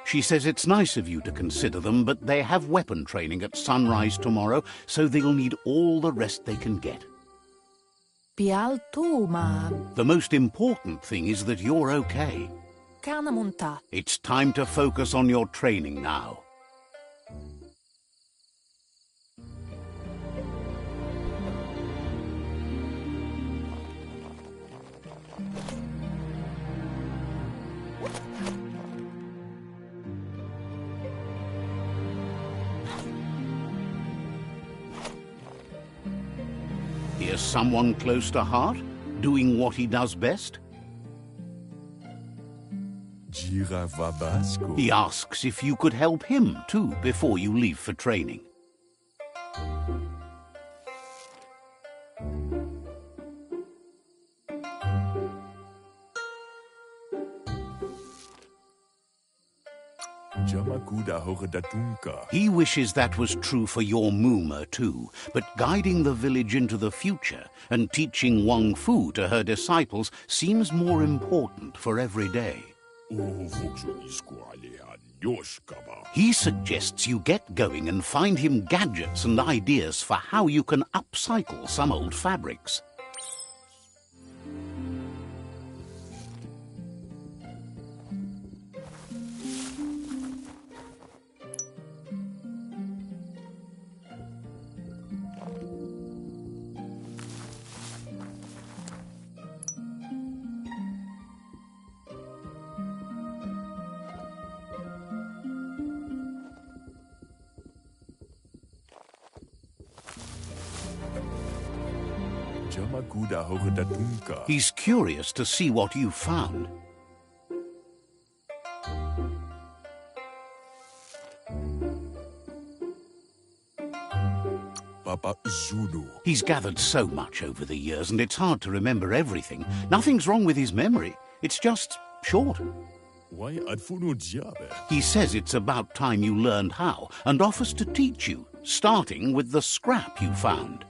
She says it's nice of you to consider them, but they have weapon training at sunrise tomorrow, so they'll need all the rest they can get. The most important thing is that you're okay. It's time to focus on your training now. Here's someone close to heart, doing what he does best. He asks if you could help him too before you leave for training. He wishes that was true for your Mooma too, but guiding the village into the future and teaching Wang Fu to her disciples seems more important for every day. He suggests you get going and find him gadgets and ideas for how you can upcycle some old fabrics. He's curious to see what you found. He's gathered so much over the years, and it's hard to remember everything. Nothing's wrong with his memory. It's just short. He says it's about time you learned how, and offers to teach you, starting with the scrap you found.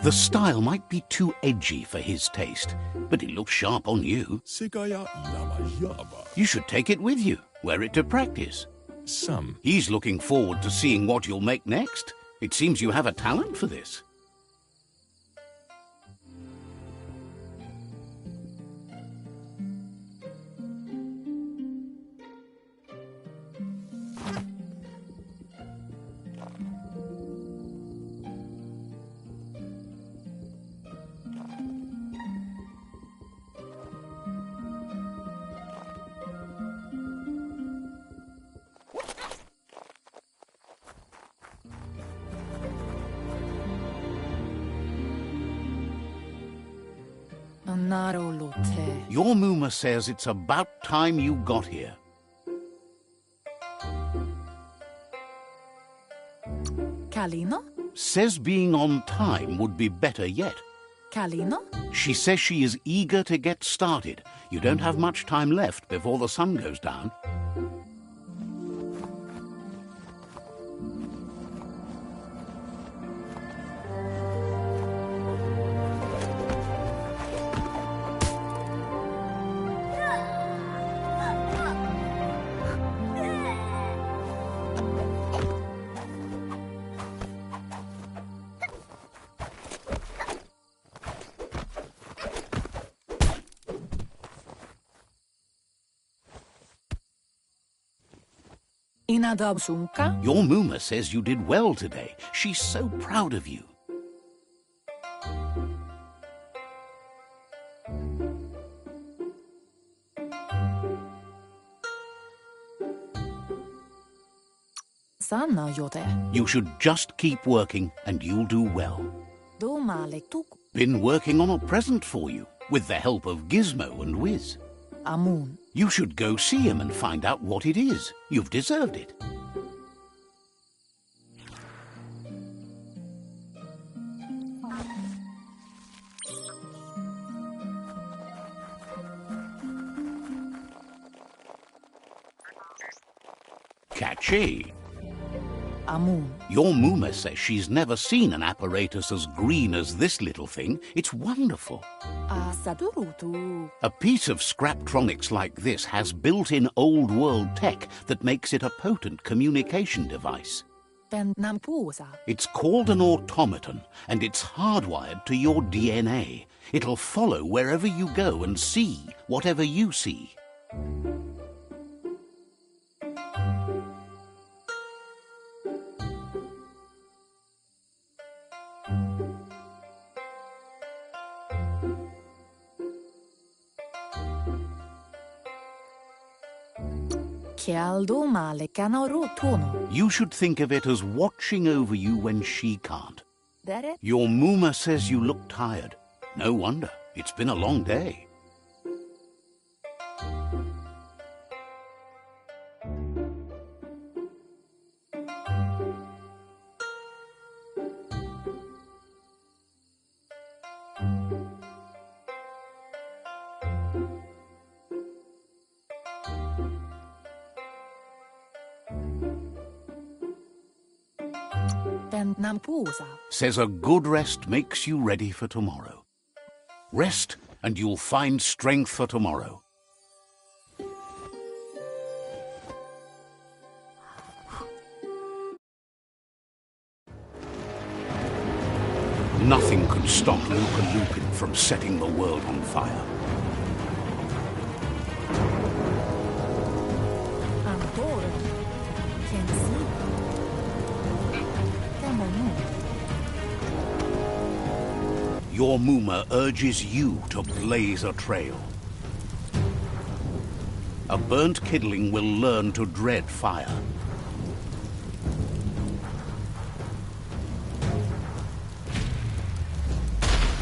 The style might be too edgy for his taste, but it looks sharp on you. Sigaya lama yaba. You should take it with you, wear it to practice. Some. He's looking forward to seeing what you'll make next. It seems you have a talent for this. Your Muma says it's about time you got here. Kalino? Says being on time would be better yet. Kalino? She says she is eager to get started. You don't have much time left before the sun goes down. Your Muma says you did well today. She's so proud of you. You should just keep working and you'll do well. Been working on a present for you, with the help of Gizmo and Wiz. You should go see him and find out what it is. You've deserved it. Catchy. Your Muma says she's never seen an apparatus as green as this little thing. It's wonderful. A piece of Scraptronics like this has built-in old-world tech that makes it a potent communication device. It's called an automaton, and it's hardwired to your DNA. It'll follow wherever you go and see whatever you see. You should think of it as watching over you when she can't. Your Muma says you look tired. No wonder. It's been a long day. Says a good rest makes you ready for tomorrow. Rest and you'll find strength for tomorrow. Nothing can stop Luka Lupin from setting the world on fire. Your Muma urges you to blaze a trail. A burnt kidling will learn to dread fire.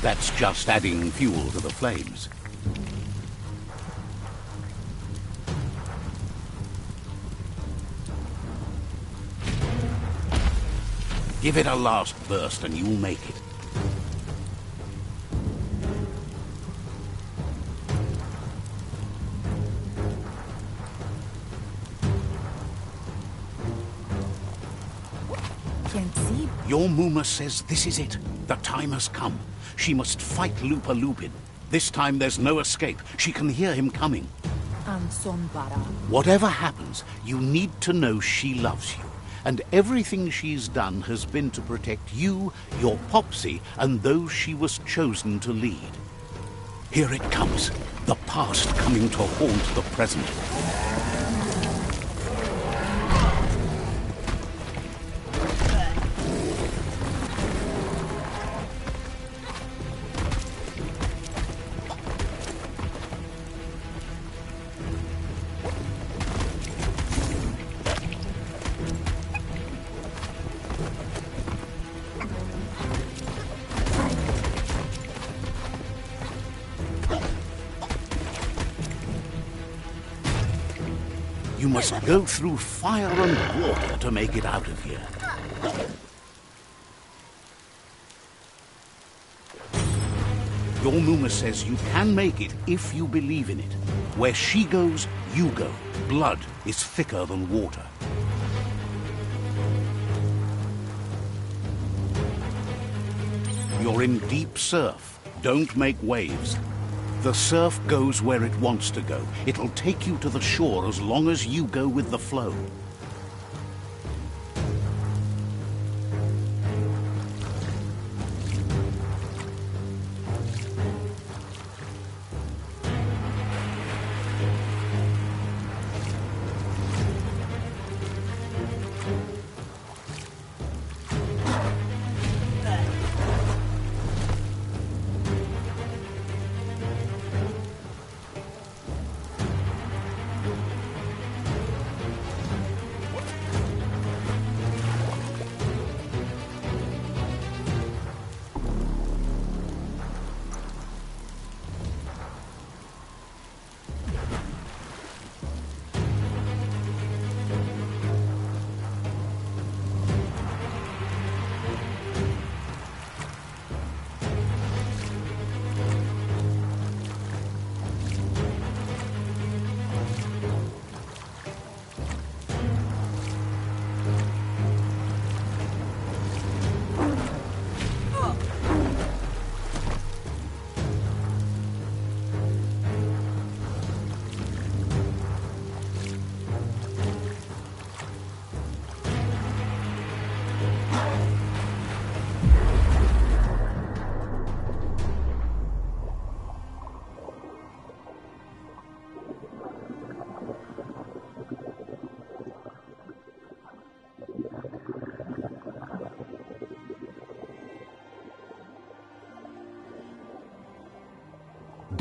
That's just adding fuel to the flames. Give it a last burst and you'll make it. Sensible. Your Muma says this is it. The time has come. She must fight Lupa Lupin. This time there's no escape. She can hear him coming. Anson Bara. Whatever happens, you need to know she loves you. And everything she's done has been to protect you, your Popsy, and those she was chosen to lead. Here it comes. The past coming to haunt the present. You must go through fire and water to make it out of here. Your Muma says you can make it if you believe in it. Where she goes, you go. Blood is thicker than water. You're in deep surf. Don't make waves. The surf goes where it wants to go. It'll take you to the shore as long as you go with the flow.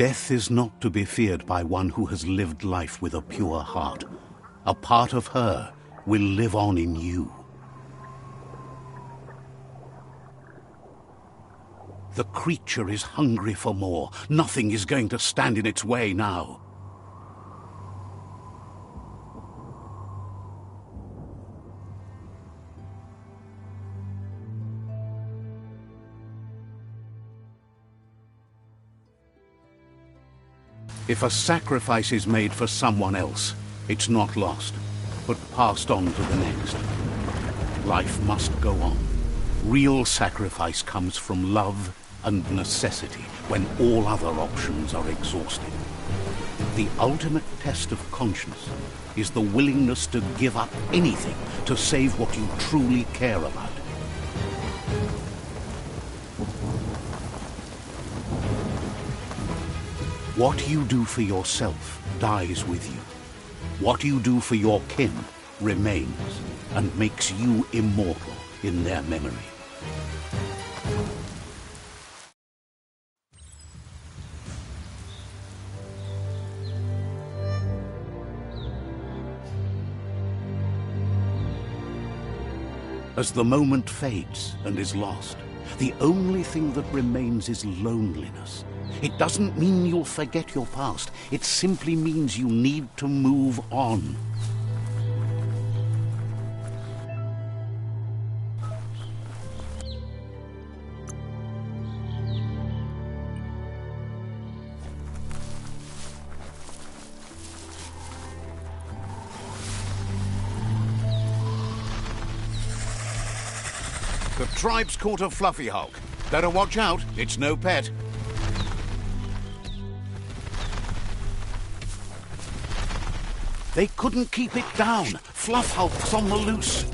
Death is not to be feared by one who has lived life with a pure heart. A part of her will live on in you. The creature is hungry for more. Nothing is going to stand in its way now. If a sacrifice is made for someone else, it's not lost, but passed on to the next. Life must go on. Real sacrifice comes from love and necessity when all other options are exhausted. The ultimate test of conscience is the willingness to give up anything to save what you truly care about. What you do for yourself dies with you. What you do for your kin remains and makes you immortal in their memory. As the moment fades and is lost, the only thing that remains is loneliness. It doesn't mean you'll forget your past. It simply means you need to move on. The tribe's caught a fluffy hulk. Better watch out, it's no pet. They couldn't keep it down. Fluff hulk's on the loose.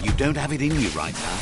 You don't have it in you right now.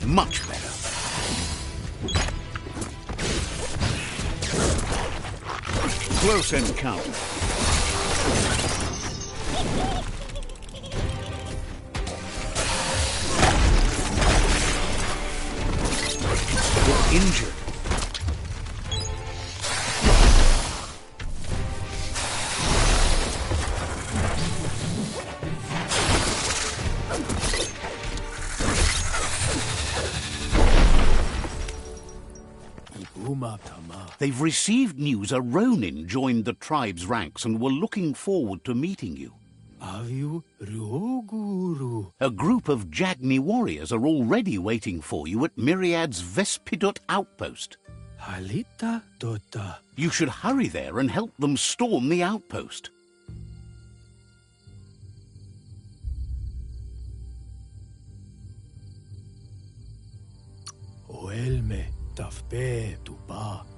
Much better. Close encounter. You're injured. They've received news a Ronin joined the tribe's ranks and were looking forward to meeting you. A group of Jagni warriors are already waiting for you at Myriad's Vespidut outpost. You should hurry there and help them storm the outpost.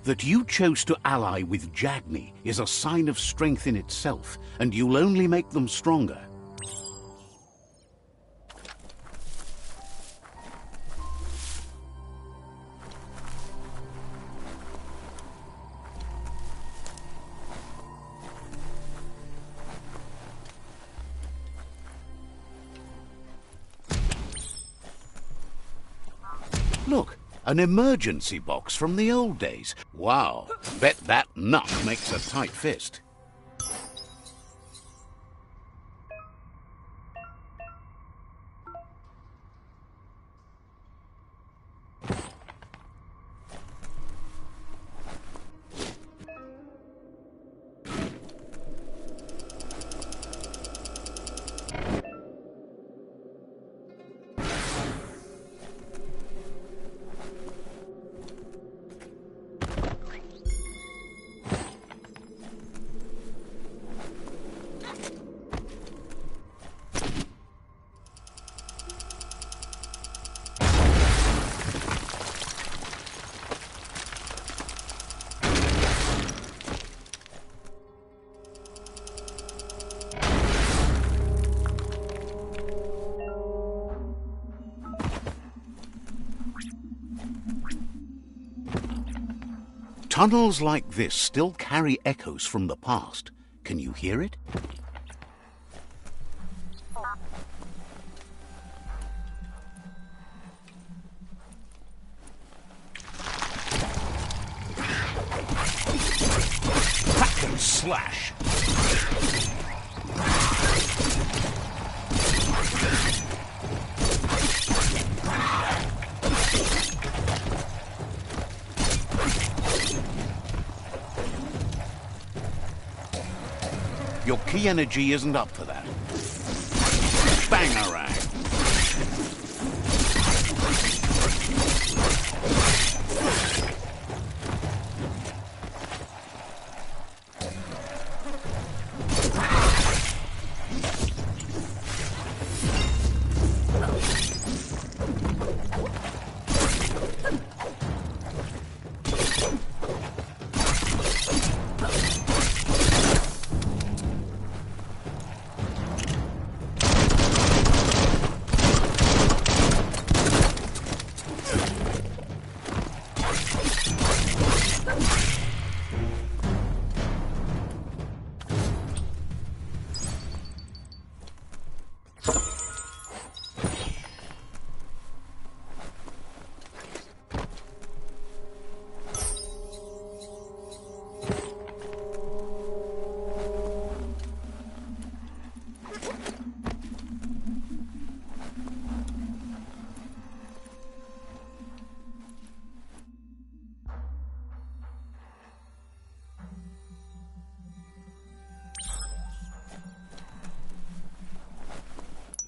That you chose to ally with Jagni is a sign of strength in itself, and you'll only make them stronger. Look. An emergency box from the old days. Wow, bet that nut makes a tight fist. Tunnels like this still carry echoes from the past. Can you hear it? Hack and slash. Your key energy isn't up for that. Bangarang.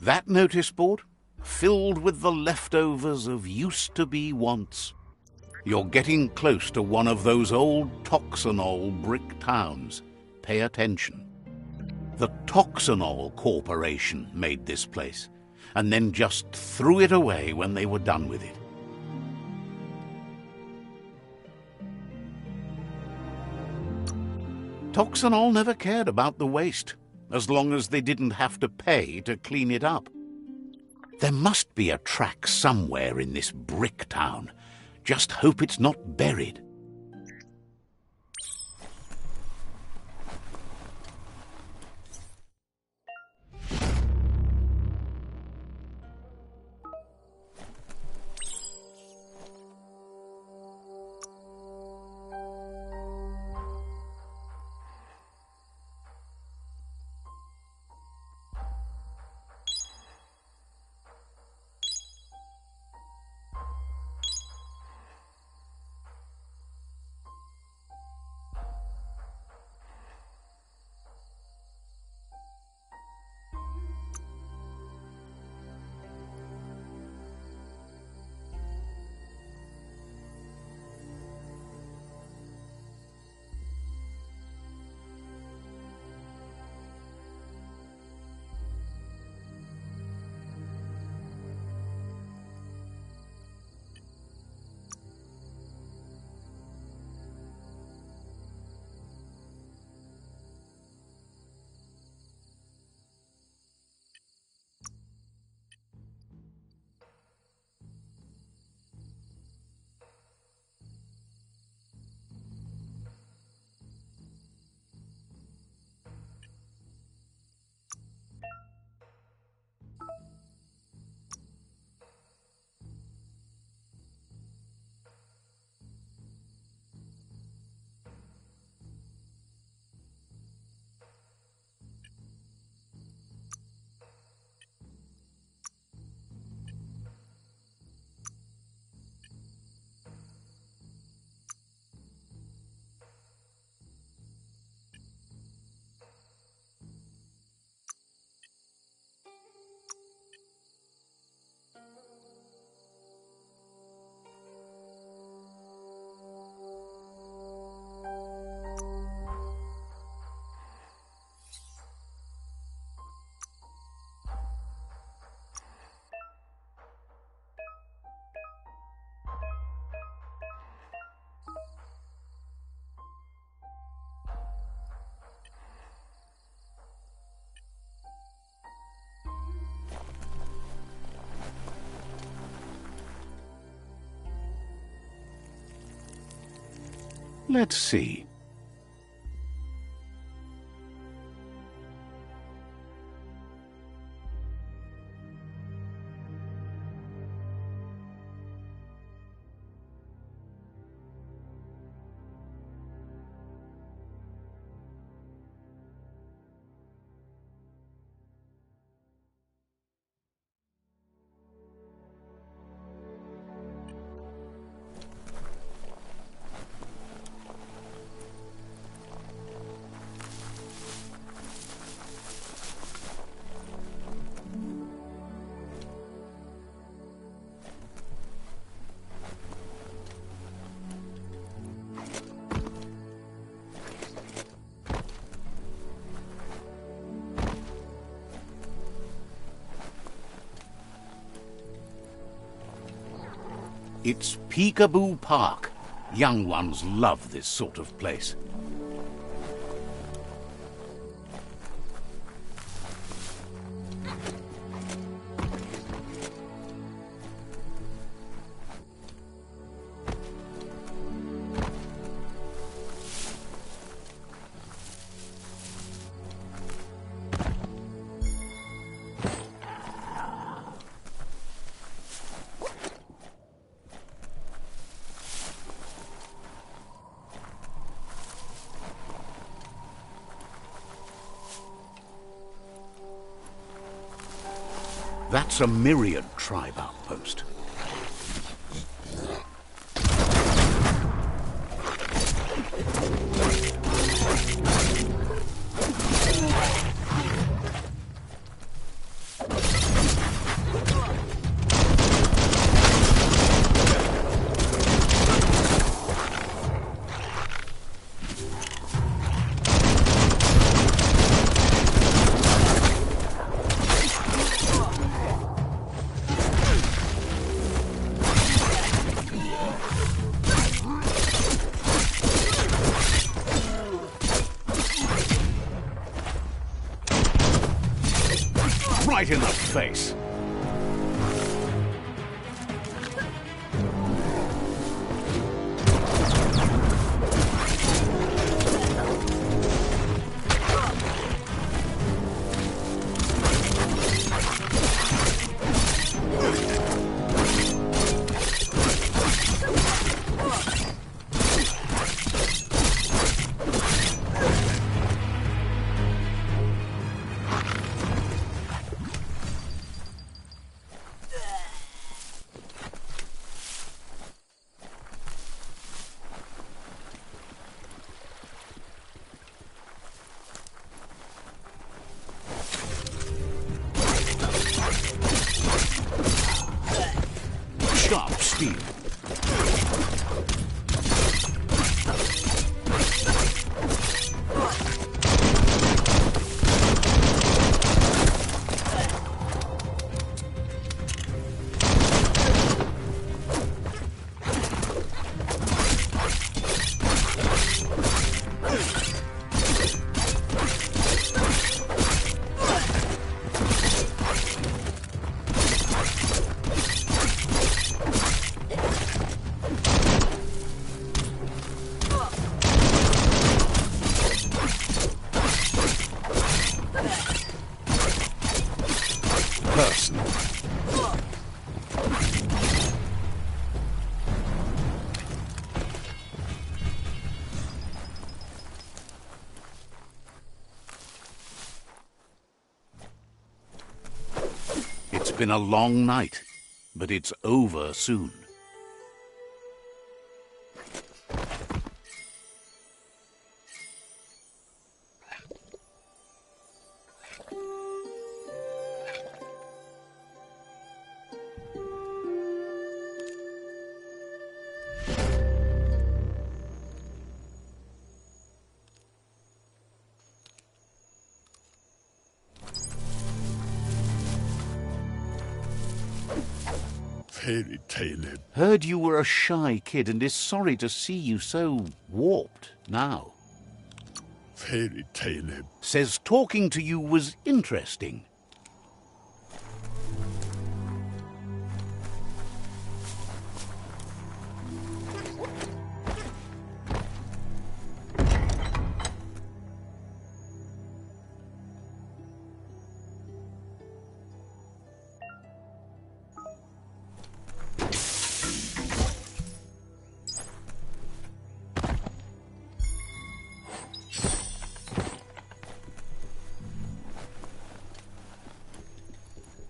That notice board, filled with the leftovers of used-to-be wants. You're getting close to one of those old Toxanol brick towns. Pay attention. The Toxanol Corporation made this place, and then just threw it away when they were done with it. Toxanol never cared about the waste, as long as they didn't have to pay to clean it up. There must be a track somewhere in this brick town. Just hope it's not buried. Let's see. It's Peekaboo Park. Young ones love this sort of place. That's a Myriad tribe outpost. Right in the face. Sharp steel. Person. It's been a long night, but it's over soon. Fairy tale. Heard you were a shy kid and is sorry to see you so warped now. Fairy tale. Says talking to you was interesting.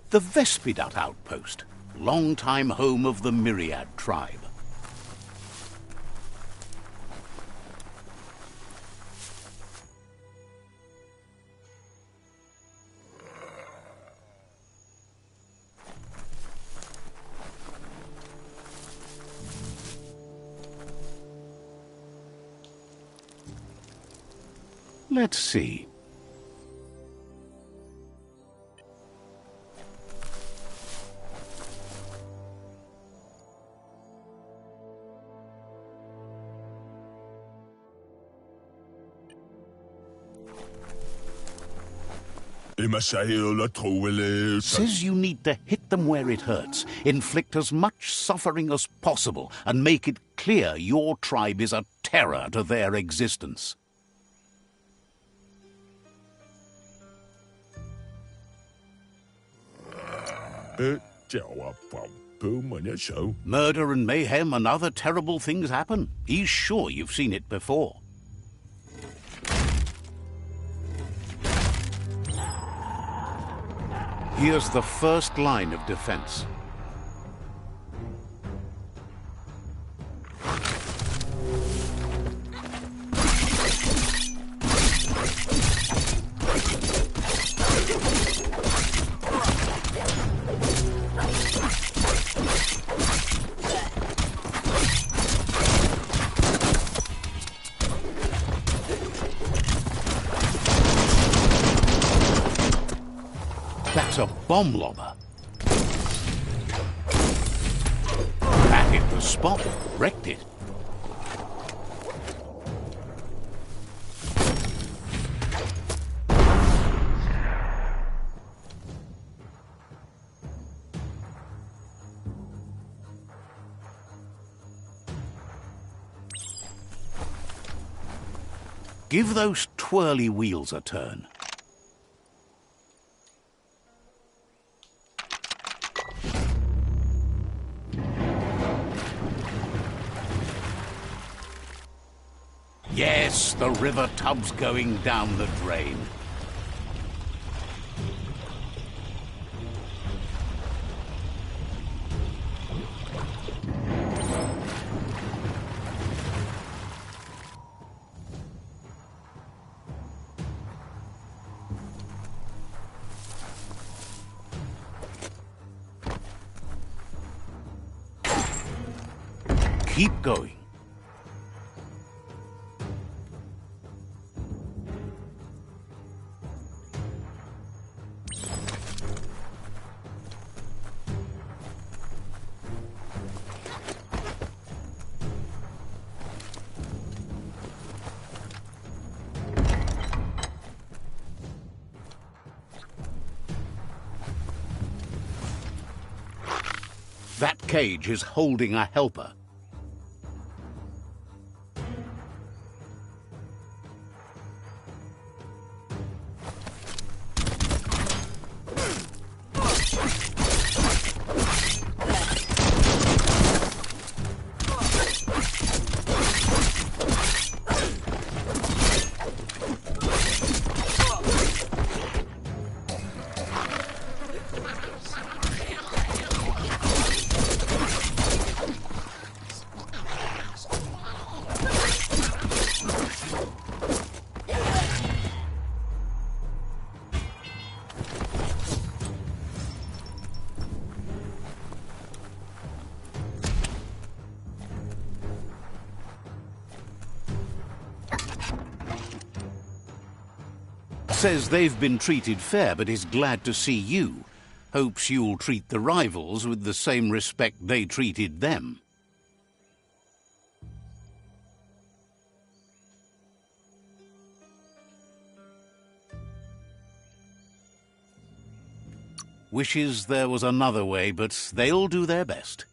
The Vespidat outpost, long-time home of the Myriad tribe. Let's see. Says you need to hit them where it hurts, inflict as much suffering as possible, and make it clear your tribe is a terror to their existence. Murder and mayhem and other terrible things happen. He's sure you've seen it before. Here's the first line of defense. That's a bomb lobber. That hit the spot, wrecked it. Give those twirly wheels a turn. Yes, the river tub's going down the drain. Keep going. That cage is holding a helper. Says they've been treated fair, but is glad to see you. Hopes you'll treat the rivals with the same respect they treated them. Wishes there was another way, but they'll do their best.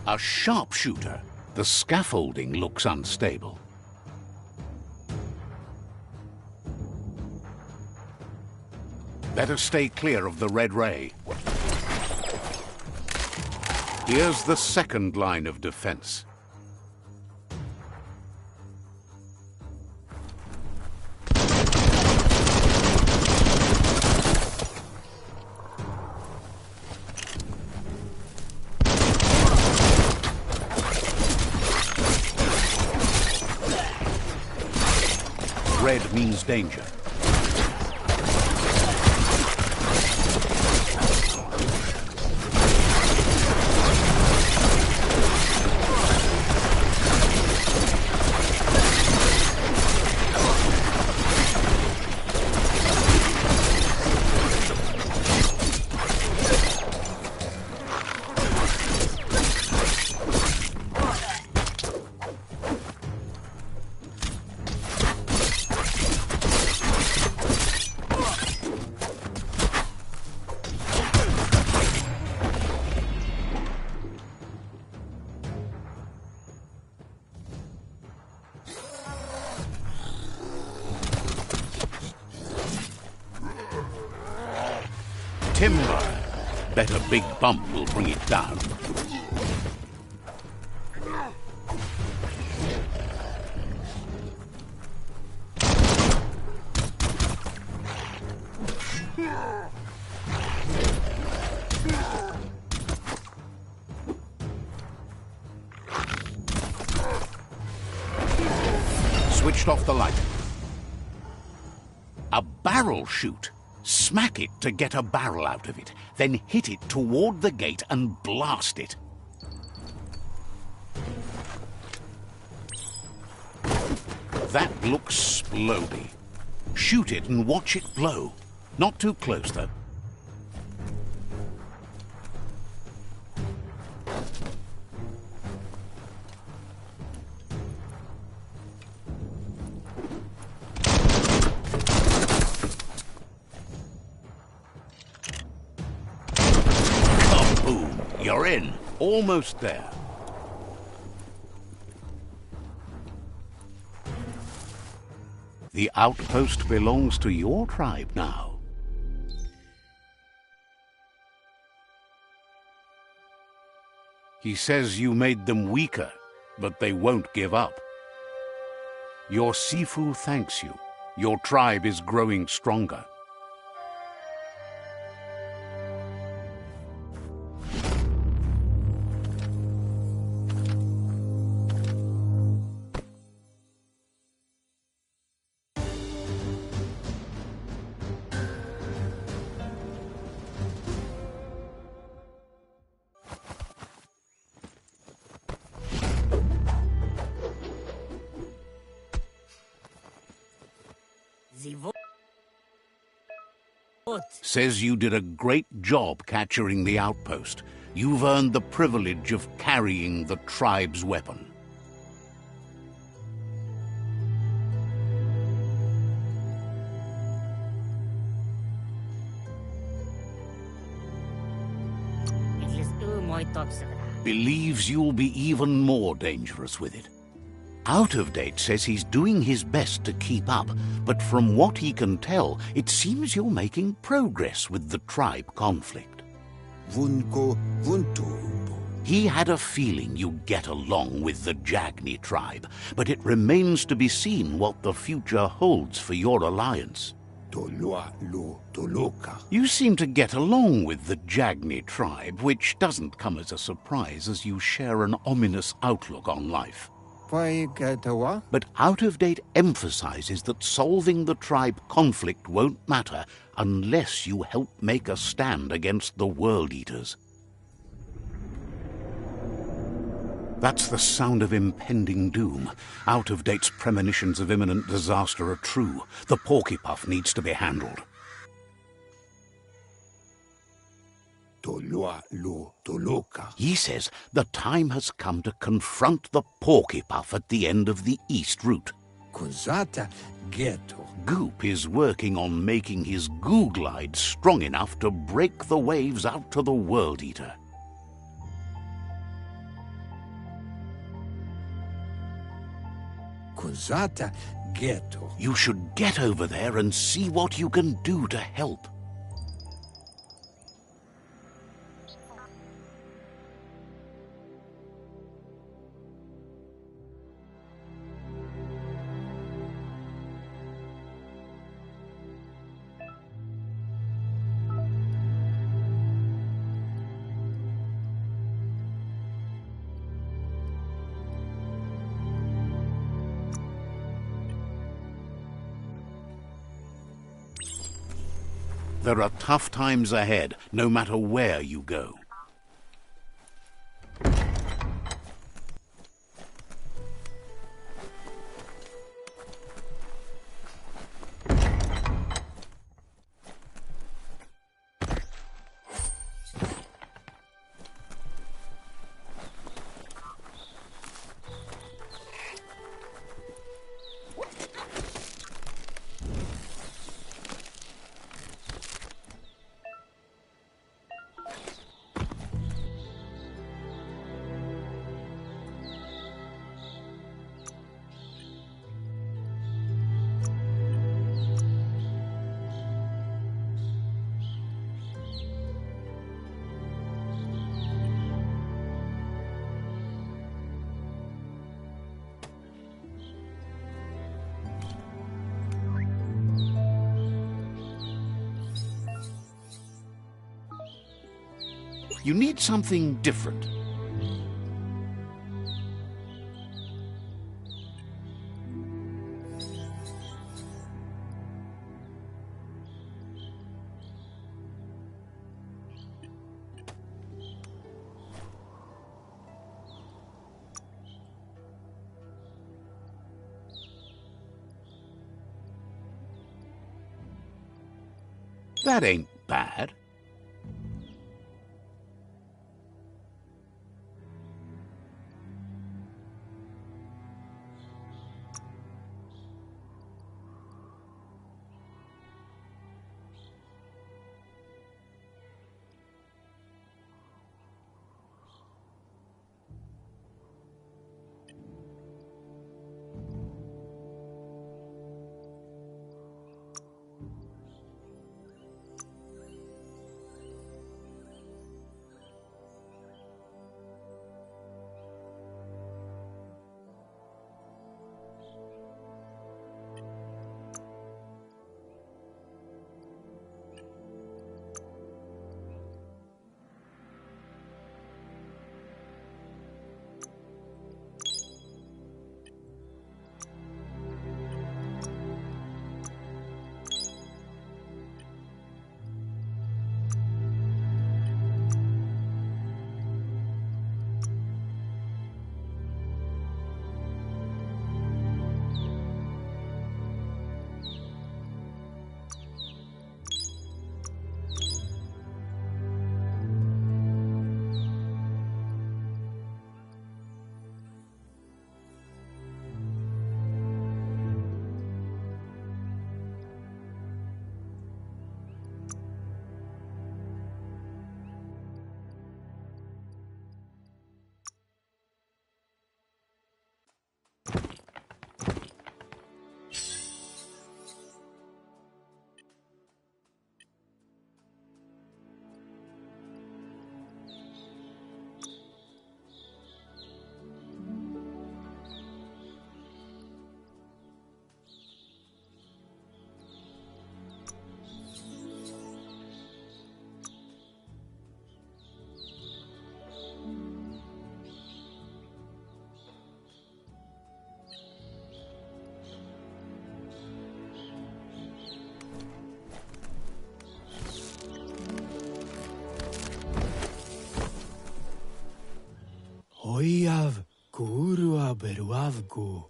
A sharpshooter. The scaffolding looks unstable. Better stay clear of the red ray. Here's the second line of defense. Red means danger. Timber! Bet a big bump will bring it down. Switched off the light. A barrel shoot. Smack it to get a barrel out of it, then hit it toward the gate and blast it. That looks splody. Shoot it and watch it blow. Not too close, though. You're in. Almost there. The outpost belongs to your tribe now. He says you made them weaker, but they won't give up. Your Sifu thanks you. Your tribe is growing stronger. Says you did a great job capturing the outpost. You've earned the privilege of carrying the tribe's weapon. Believes you'll be even more dangerous with it. Out of Date says he's doing his best to keep up, but from what he can tell, it seems you're making progress with the tribe conflict. He had a feeling you'd get along with the Jagni tribe, but it remains to be seen what the future holds for your alliance. You seem to get along with the Jagni tribe, which doesn't come as a surprise as you share an ominous outlook on life. But Out of Date emphasizes that solving the tribe conflict won't matter unless you help make a stand against the World Eaters. That's the sound of impending doom. Out of Date's premonitions of imminent disaster are true. The Porcupine needs to be handled. He says the time has come to confront the Porcupine at the end of the East Route. Goop is working on making his goo glide strong enough to break the waves out to the World Eater. You should get over there and see what you can do to help. There are tough times ahead, no matter where you go. You need something different. That ain't bad.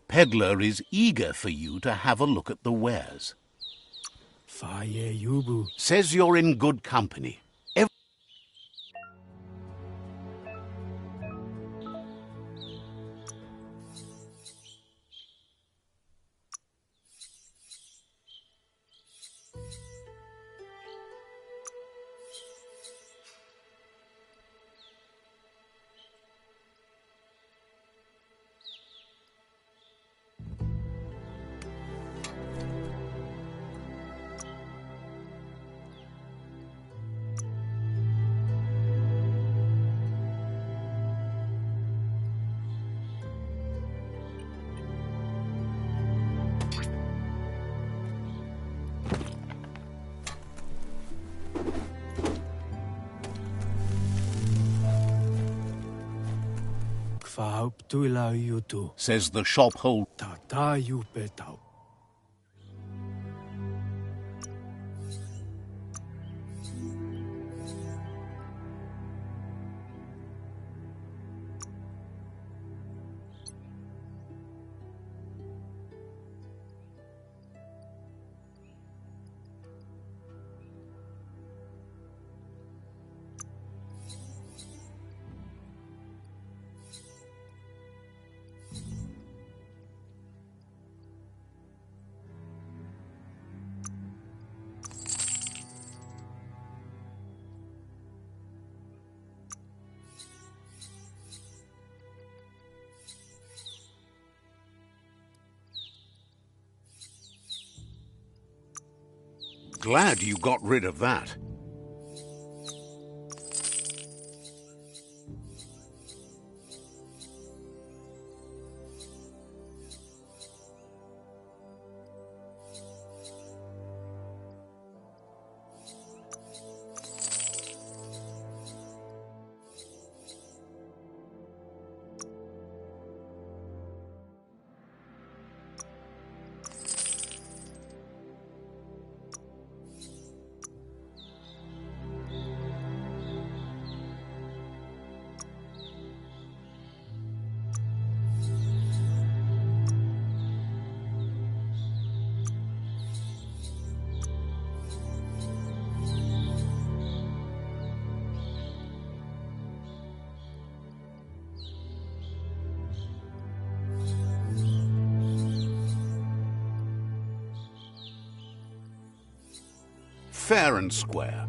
Peddler is eager for you to have a look at the wares. Says you're in good company. Says the shop hold. Glad you got rid of that. Fair and square.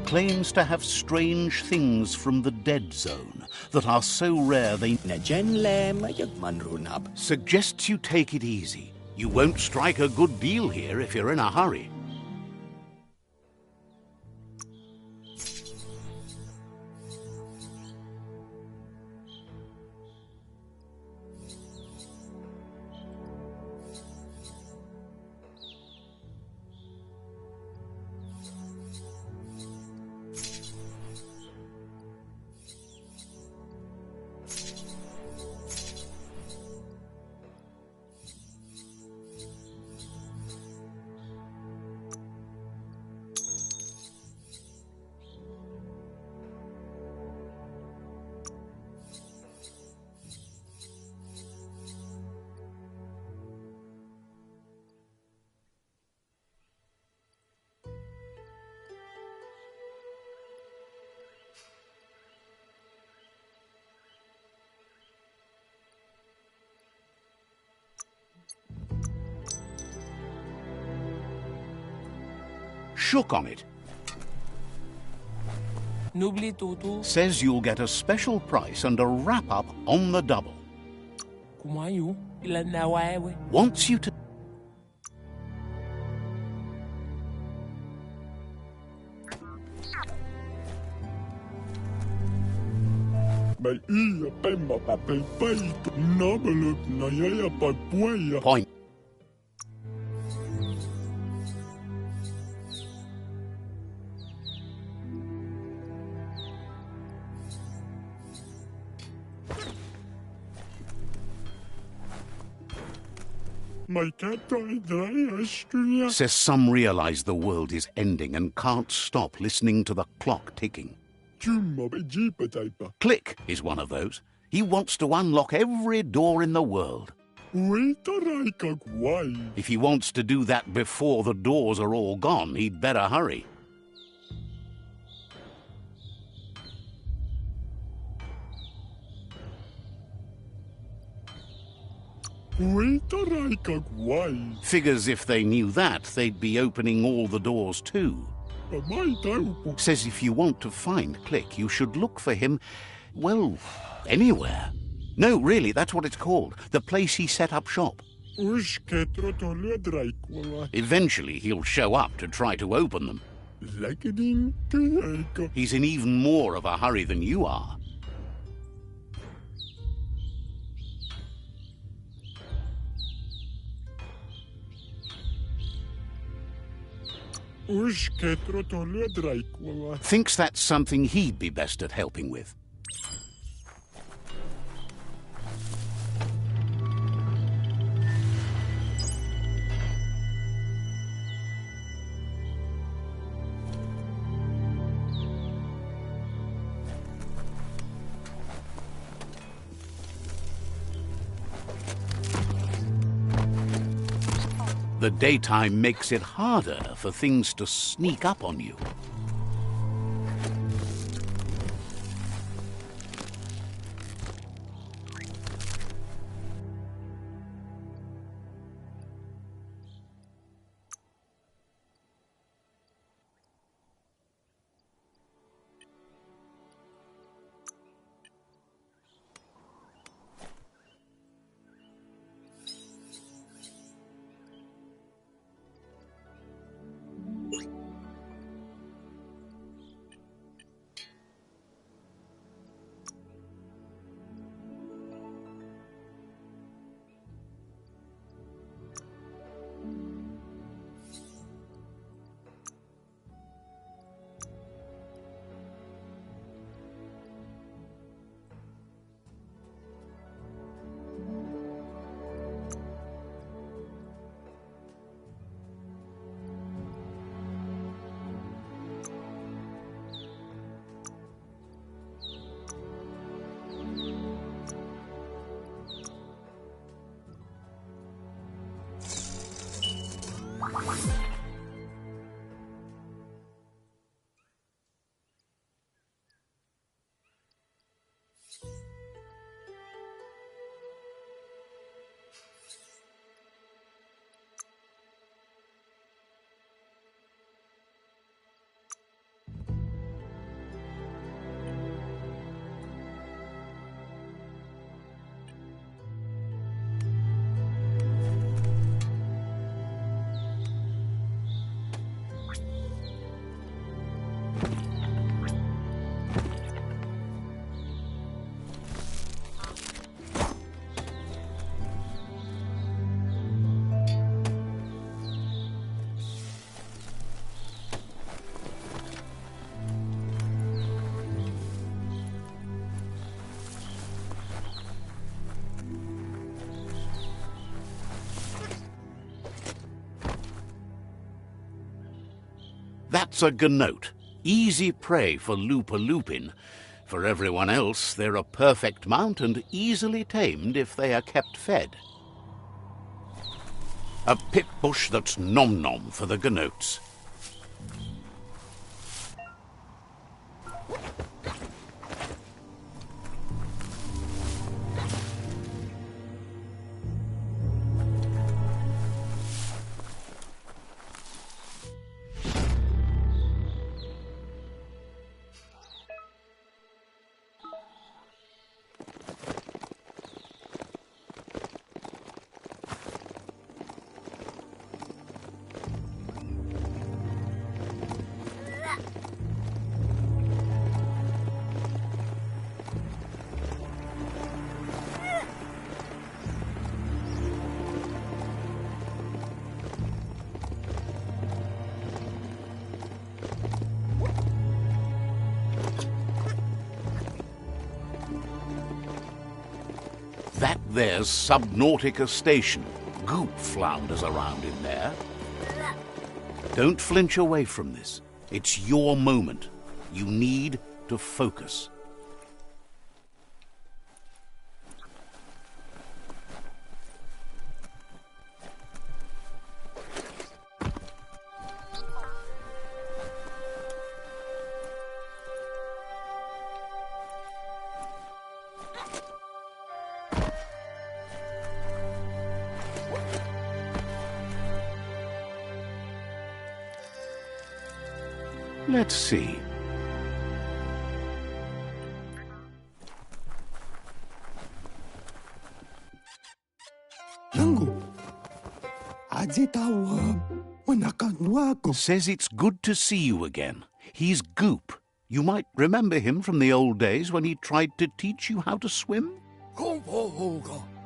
Claims to have strange things from the dead zone that are so rare they suggests you take it easy. You won't strike a good deal here if you're in a hurry. Shook on it. Says you'll get a special price and a wrap-up on the double. Wants you to... Point. Says some realize the world is ending and can't stop listening to the clock ticking. Click is one of those. He wants to unlock every door in the world. If he wants to do that before the doors are all gone, he'd better hurry. Figures if they knew that, they'd be opening all the doors too. Says if you want to find Click, you should look for him, well, anywhere. No, really, that's what it's called. The place he set up shop. Eventually, he'll show up to try to open them. He's in even more of a hurry than you are. Thinks that's something he'd be best at helping with. The daytime makes it harder for things to sneak up on you. That's a gnote. Easy prey for Lupin. For everyone else, they're a perfect mount and easily tamed if they are kept fed. A pit bush that's nom-nom for the gnotes. That there's Subnautica Station. Goop flounders around in there. Don't flinch away from this. It's your moment. You need to focus. Let's see. Says it's good to see you again. He's Goop. You might remember him from the old days when he tried to teach you how to swim.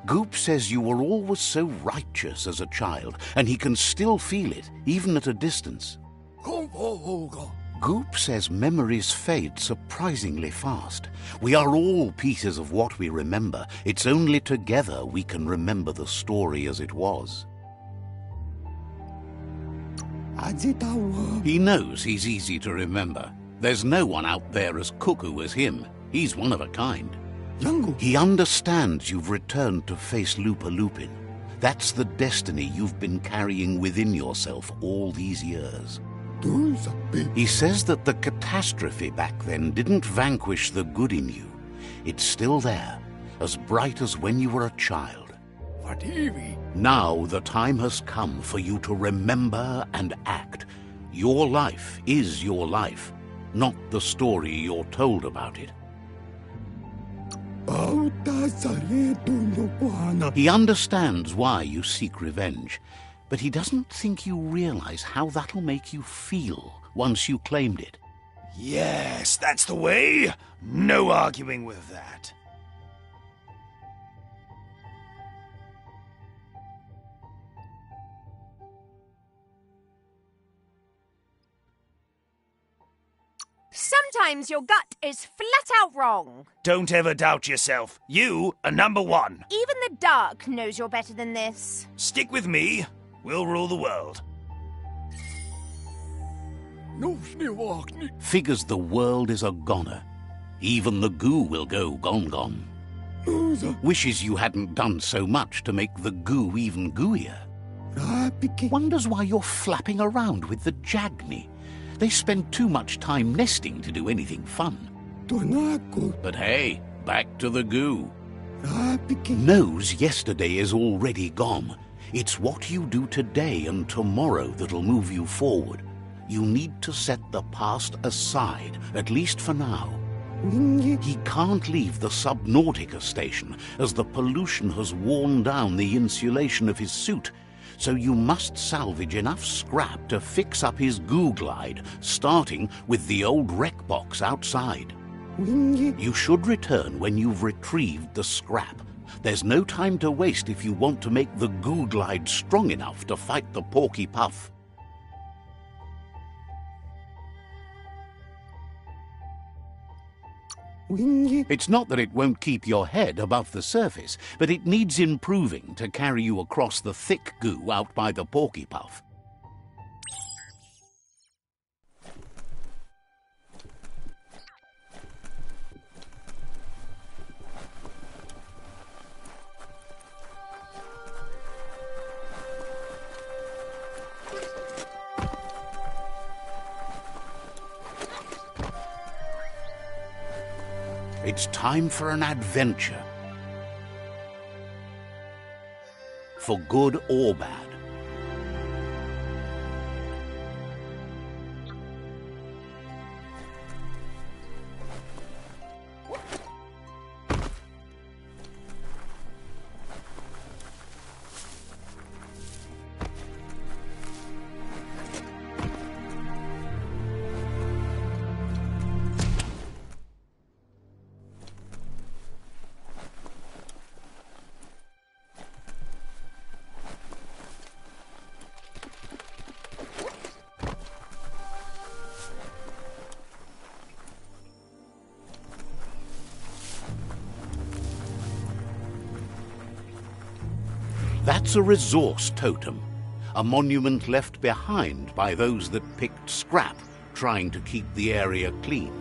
Goop says you were always so righteous as a child, and he can still feel it, even at a distance. Goop says memories fade surprisingly fast. We are all pieces of what we remember. It's only together we can remember the story as it was. He knows he's easy to remember. There's no one out there as cuckoo as him. He's one of a kind. He understands you've returned to face Lupin. That's the destiny you've been carrying within yourself all these years. He says that the catastrophe back then didn't vanquish the good in you. It's still there, as bright as when you were a child. Now the time has come for you to remember and act. Your life is your life, not the story you're told about it. He understands why you seek revenge, but he doesn't think you realize how that'll make you feel once you claimed it. Yes, that's the way. No arguing with that. Sometimes your gut is flat out wrong. Don't ever doubt yourself. You are number one. Even the dark knows you're better than this. Stick with me. We'll rule the world. Figures the world is a goner. Even the goo will go gone. Wishes you hadn't done so much to make the goo even gooier. Wonders why you're flapping around with the Jagni. They spend too much time nesting to do anything fun. But hey, back to the goo. Knows yesterday is already gone. It's what you do today and tomorrow that'll move you forward. You need to set the past aside, at least for now. He can't leave the Subnautica Station, as the pollution has worn down the insulation of his suit. So you must salvage enough scrap to fix up his goo glide, starting with the old wreck box outside. You should return when you've retrieved the scrap. There's no time to waste if you want to make the goo glide strong enough to fight the Porky Puff. It's not that it won't keep your head above the surface, but it needs improving to carry you across the thick goo out by the Porky Puff. It's time for an adventure. For good or bad. That's a resource totem, a monument left behind by those that picked scrap, trying to keep the area clean.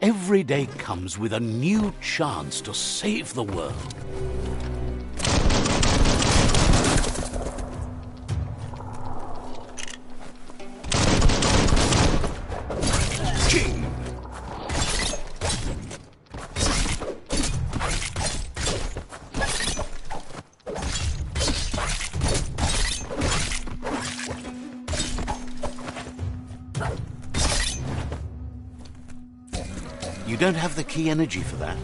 Every day comes with a new chance to save the world. You don't have the key energy for that.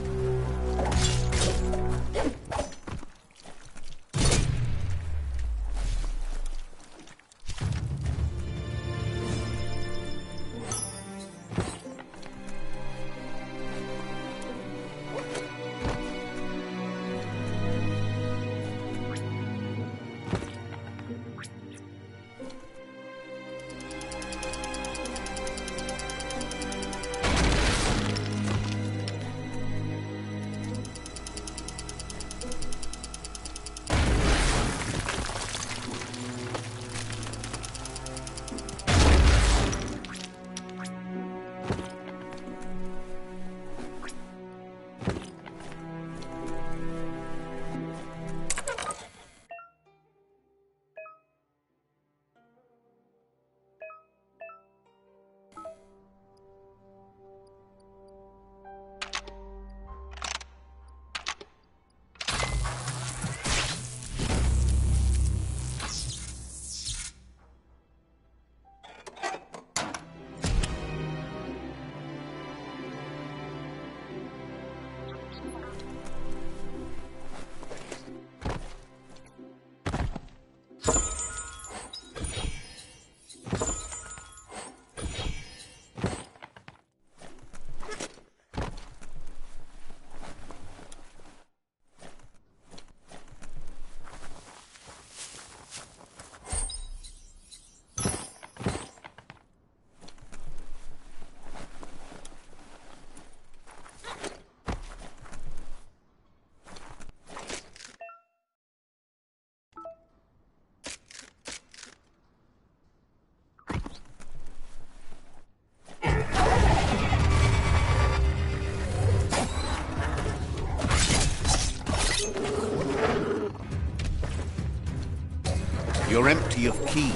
You're empty of ki.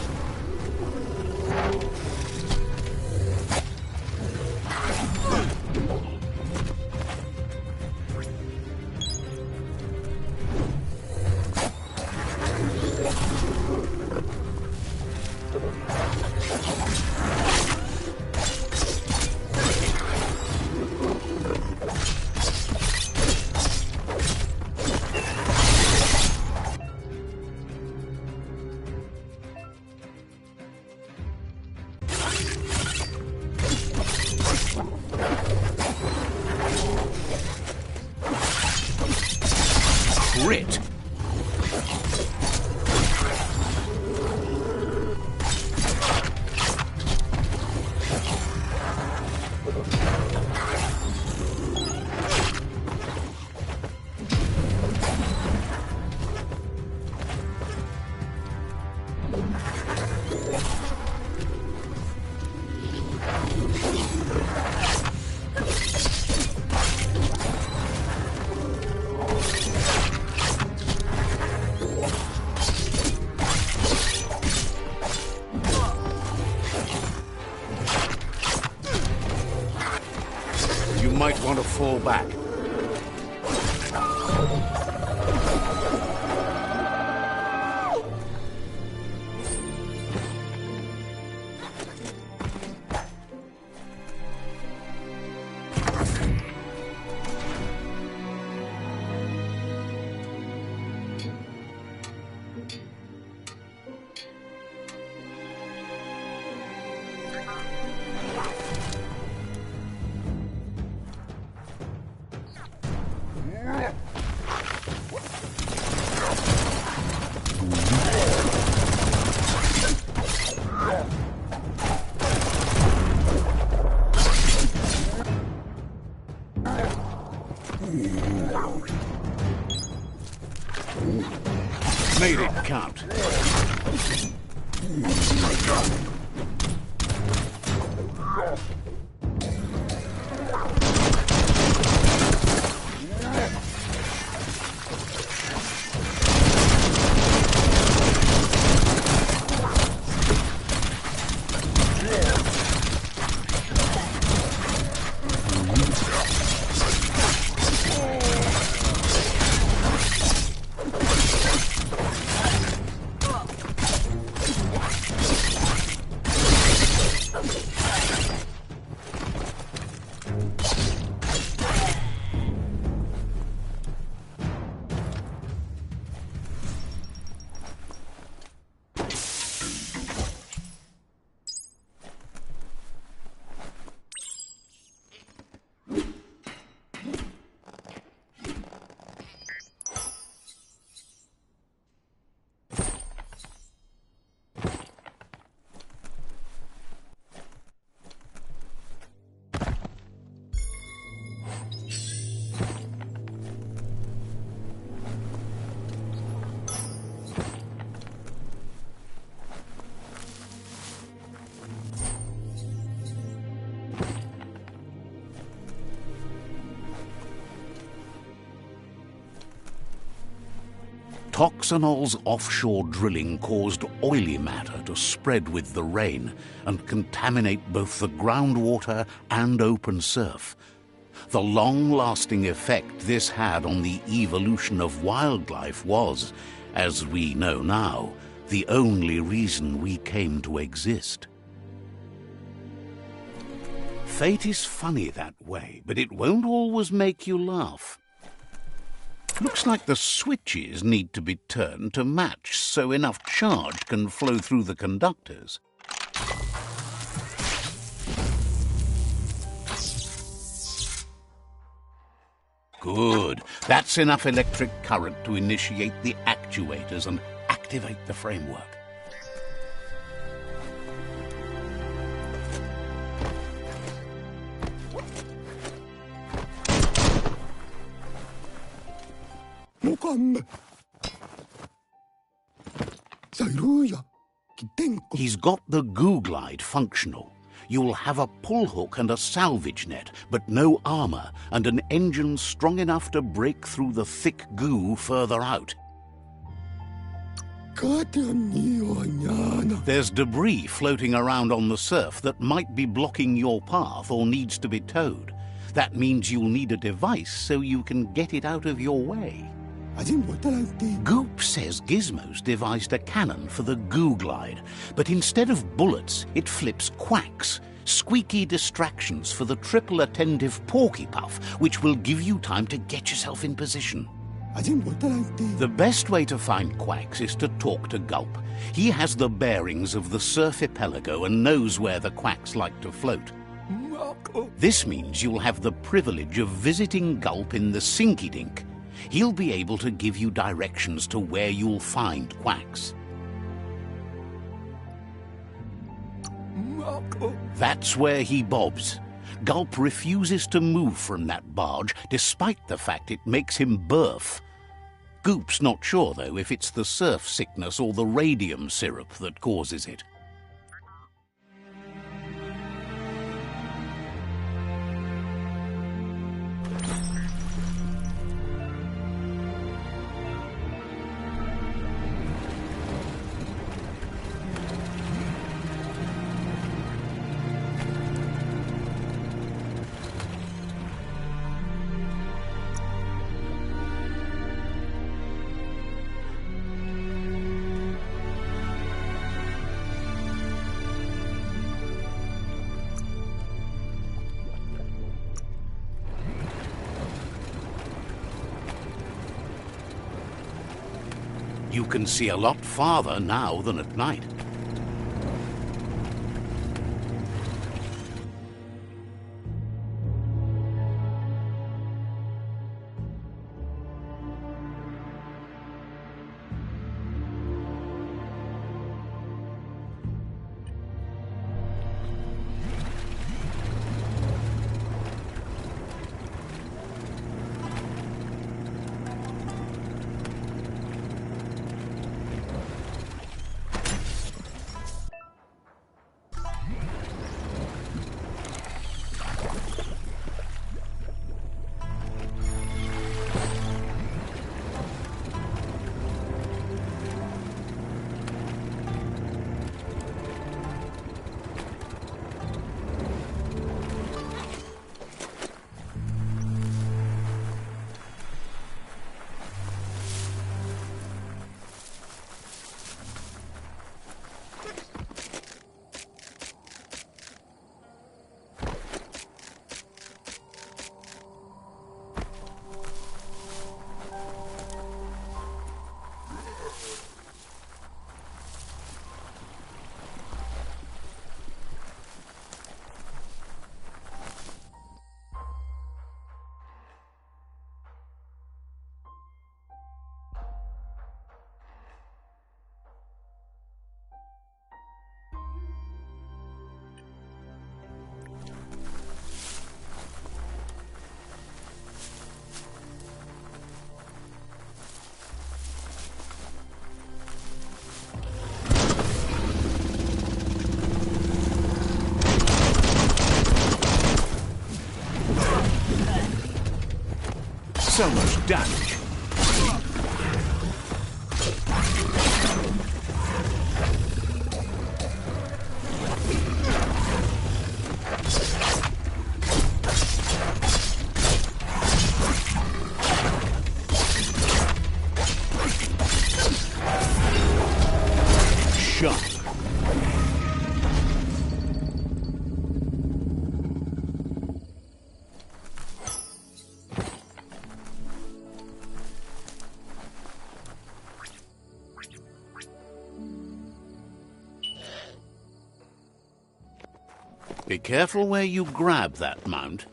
grit. You might want to fall back. Made it count. Toxanol's offshore drilling caused oily matter to spread with the rain and contaminate both the groundwater and open surf. The long-lasting effect this had on the evolution of wildlife was, as we know now, the only reason we came to exist. Fate is funny that way, but it won't always make you laugh. Looks like the switches need to be turned to match so enough charge can flow through the conductors. Good. That's enough electric current to initiate the actuators and activate the framework. He's got the goo glide functional. You'll have a pull hook and a salvage net, but no armor, and an engine strong enough to break through the thick goo further out. There's debris floating around on the surf that might be blocking your path or needs to be towed. That means you'll need a device so you can get it out of your way. Goop says Gizmo's devised a cannon for the goo glide, but instead of bullets, it flips quacks, squeaky distractions for the triple attentive porky puff, which will give you time to get yourself in position. The best way to find quacks is to talk to Gulp. He has the bearings of the surf archipelago and knows where the quacks like to float. This means you'll have the privilege of visiting Gulp in the Sinky Dink. He'll be able to give you directions to where you'll find quacks. That's where he bobs. Gulp refuses to move from that barge, despite the fact it makes him burf. Goop's not sure, though, if it's the surf sickness or the radium syrup that causes it. You can see a lot farther now than at night. So much damage. Shot. Be careful where you grab that mount.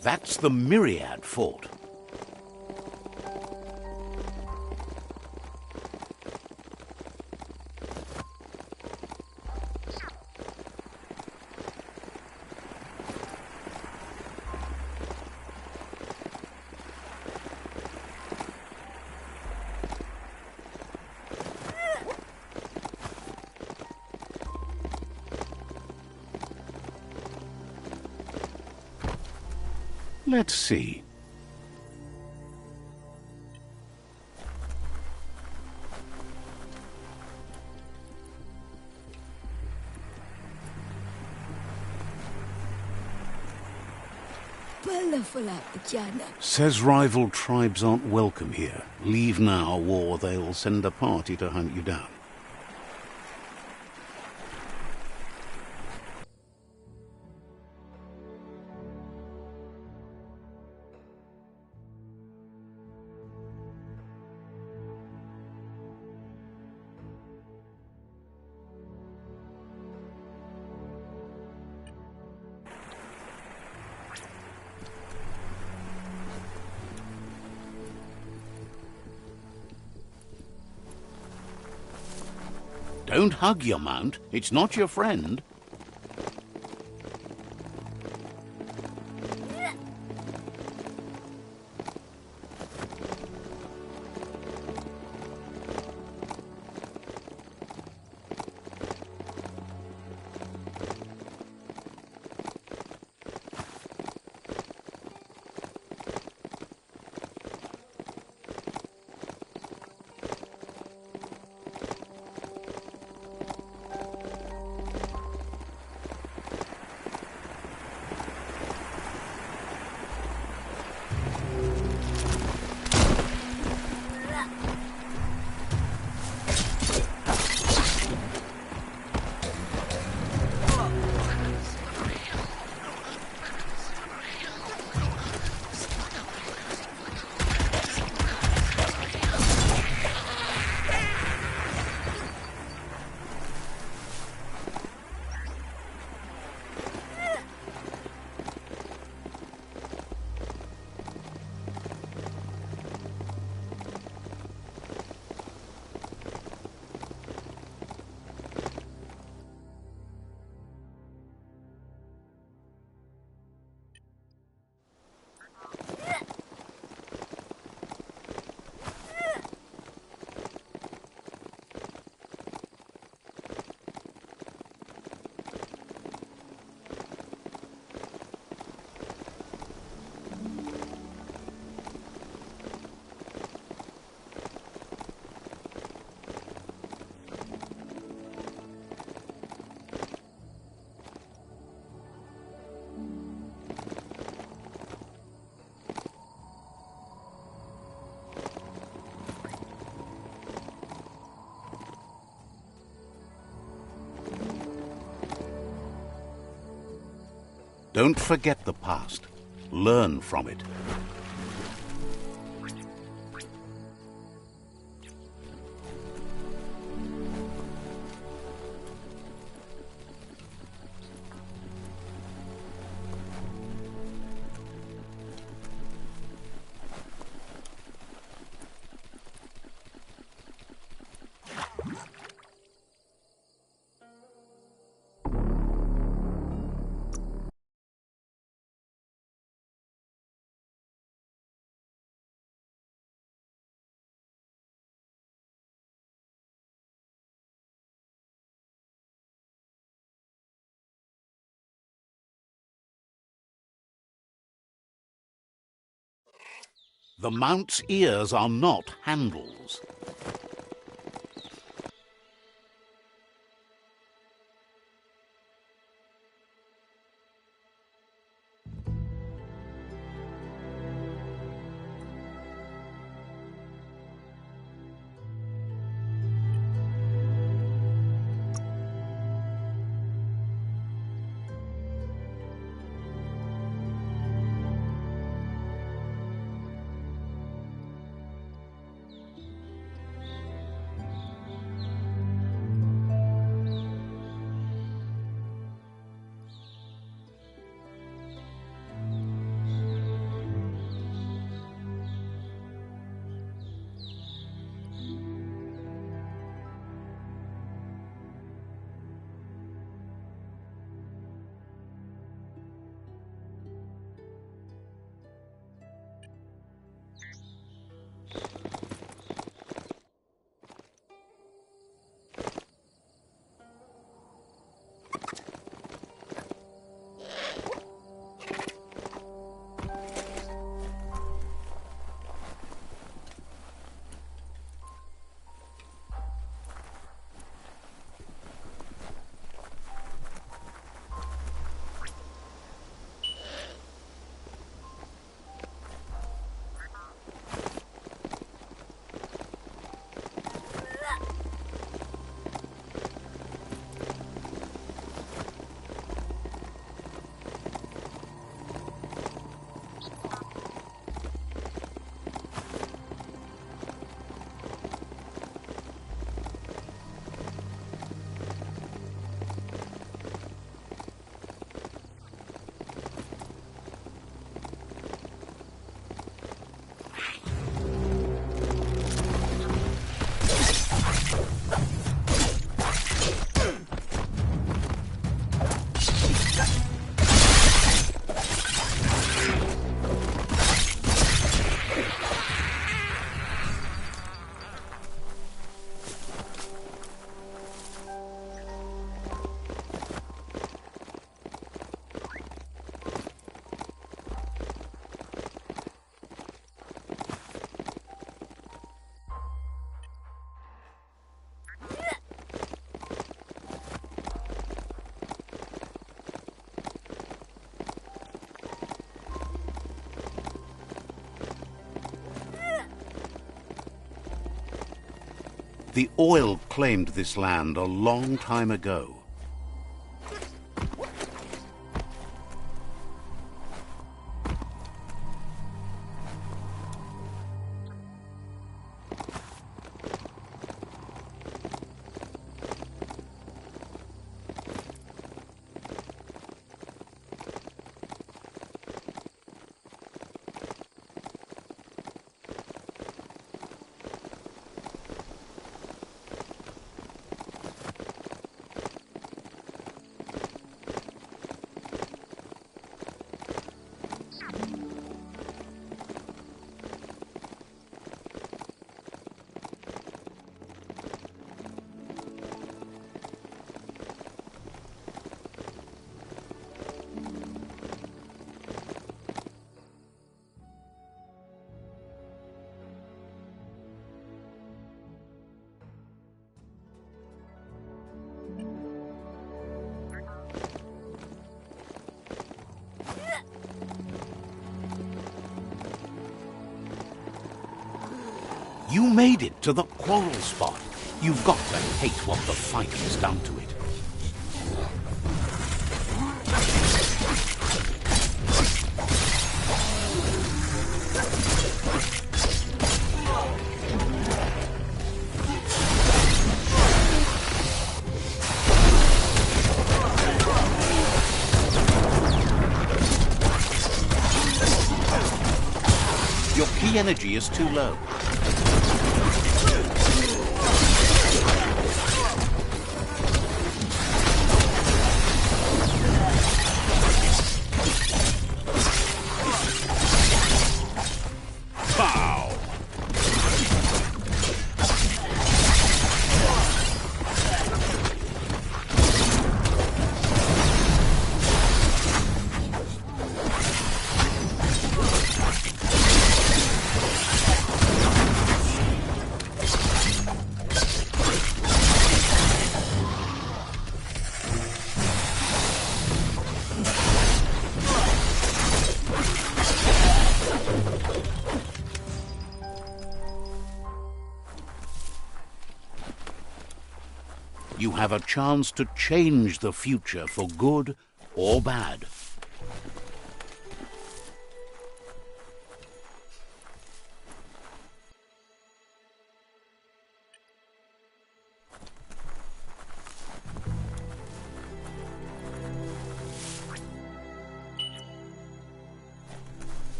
That's the Myriad Fort. Let's see. Says rival tribes aren't welcome here. Leave now, or they'll send a party to hunt you down. Don't hug your mount. It's not your friend. Don't forget the past. Learn from it. The mount's ears are not handles. The oil claimed this land a long time ago. You made it to the quarrel spot. You've got to hate what the fight has done to it. Your key energy is too low. You have a chance to change the future for good or bad.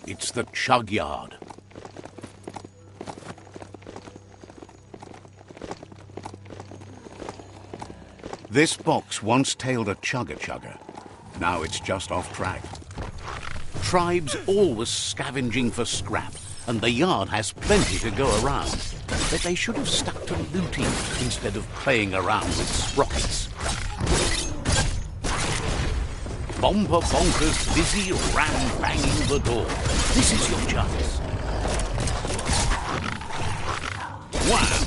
It's the chug yard. This box once tailed a chugger. Now it's just off track. Tribes always scavenging for scrap, and the yard has plenty to go around. But they should have stuck to looting instead of playing around with sprockets. Bomber bonkers busy ram-banging the door. This is your chance. Wham!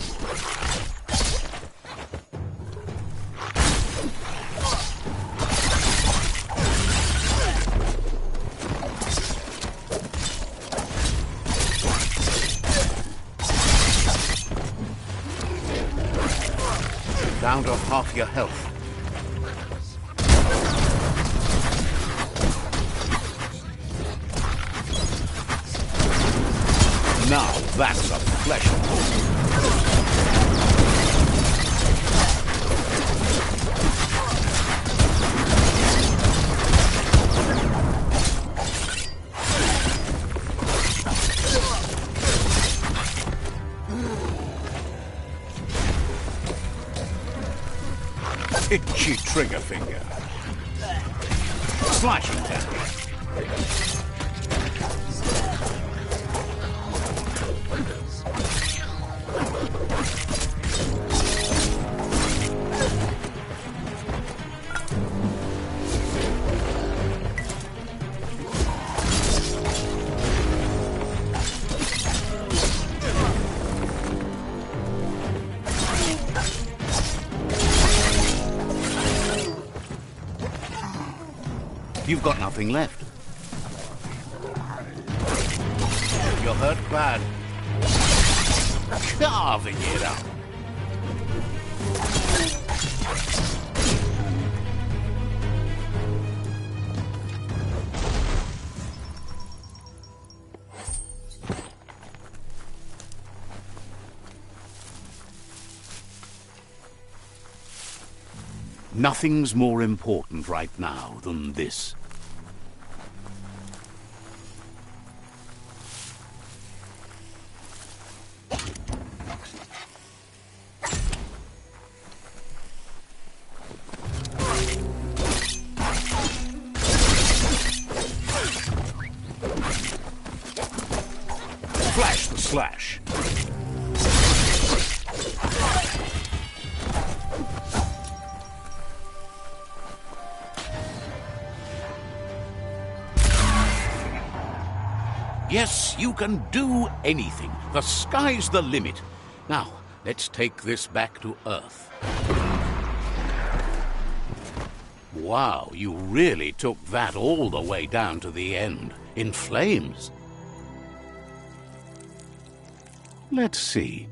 Down to half your health. Now that's a pleasure. Itchy trigger finger. Slashing damage. You've got nothing left. You're hurt bad. Carving it up. Nothing's more important right now than this. Flash the slash. Yes, you can do anything. The sky's the limit. Now, let's take this back to Earth. Wow, you really took that all the way down to the end, in flames. Let's see.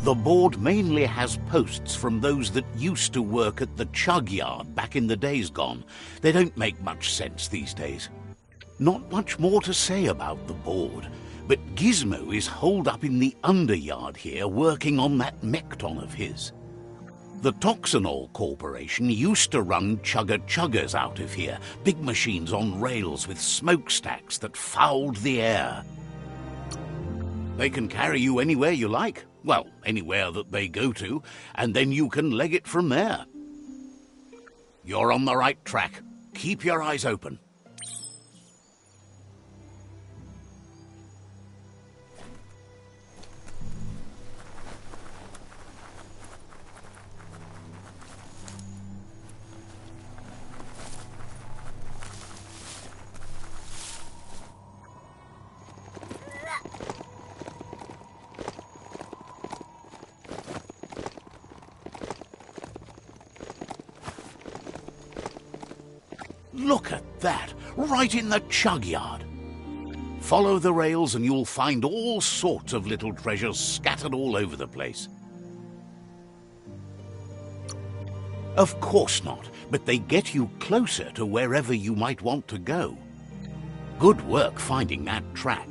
The board mainly has posts from those that used to work at the chug yard back in the days gone. They don't make much sense these days. Not much more to say about the board, but Gizmo is holed up in the underyard here working on that Mekton of his. The Toxanol Corporation used to run chugger-chuggers out of here, big machines on rails with smokestacks that fouled the air. They can carry you anywhere you like. Well, anywhere that they go to, and then you can leg it from there. You're on the right track. Keep your eyes open. Look at that, right in the chug yard. Follow the rails and you'll find all sorts of little treasures scattered all over the place. Of course not, but they get you closer to wherever you might want to go. Good work finding that track.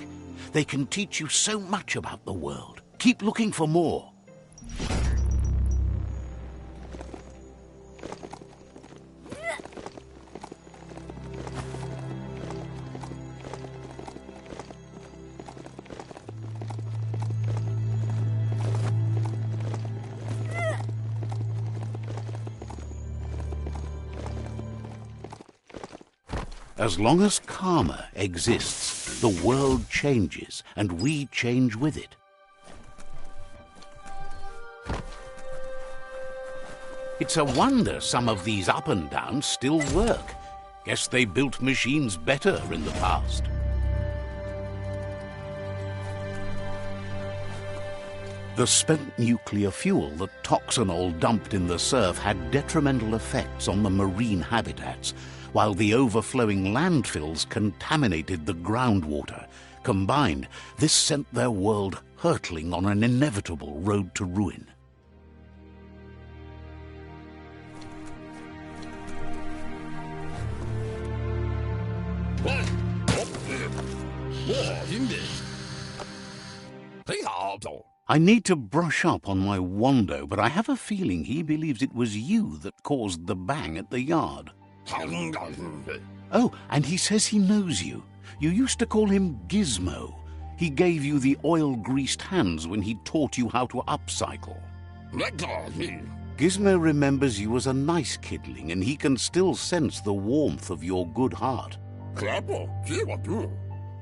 They can teach you so much about the world. Keep looking for more. As long as karma exists, the world changes, and we change with it. It's a wonder some of these up and downs still work. Guess they built machines better in the past. The spent nuclear fuel, the toxinol dumped in the surf, had detrimental effects on the marine habitats, while the overflowing landfills contaminated the groundwater. Combined, this sent their world hurtling on an inevitable road to ruin. I need to brush up on my Wando, but I have a feeling he believes it was you that caused the bang at the yard. Oh, and he says he knows you. You used to call him Gizmo. He gave you the oil-greased hands when he taught you how to upcycle. Gizmo remembers you as a nice kidling, and he can still sense the warmth of your good heart.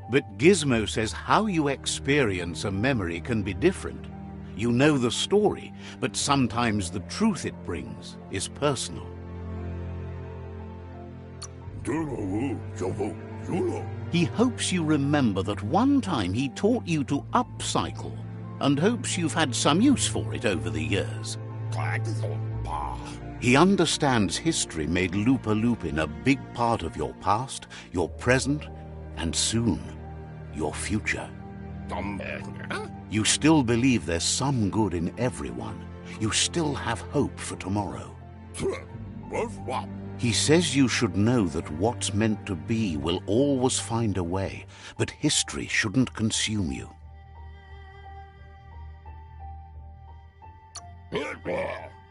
But Gizmo says how you experience a memory can be different. You know the story, but sometimes the truth it brings is personal. He hopes you remember that one time he taught you to upcycle, and hopes you've had some use for it over the years. He understands history made Lupa Lupin a big part of your past, your present, and soon, your future. You still believe there's some good in everyone. You still have hope for tomorrow. He says you should know that what's meant to be will always find a way, but history shouldn't consume you.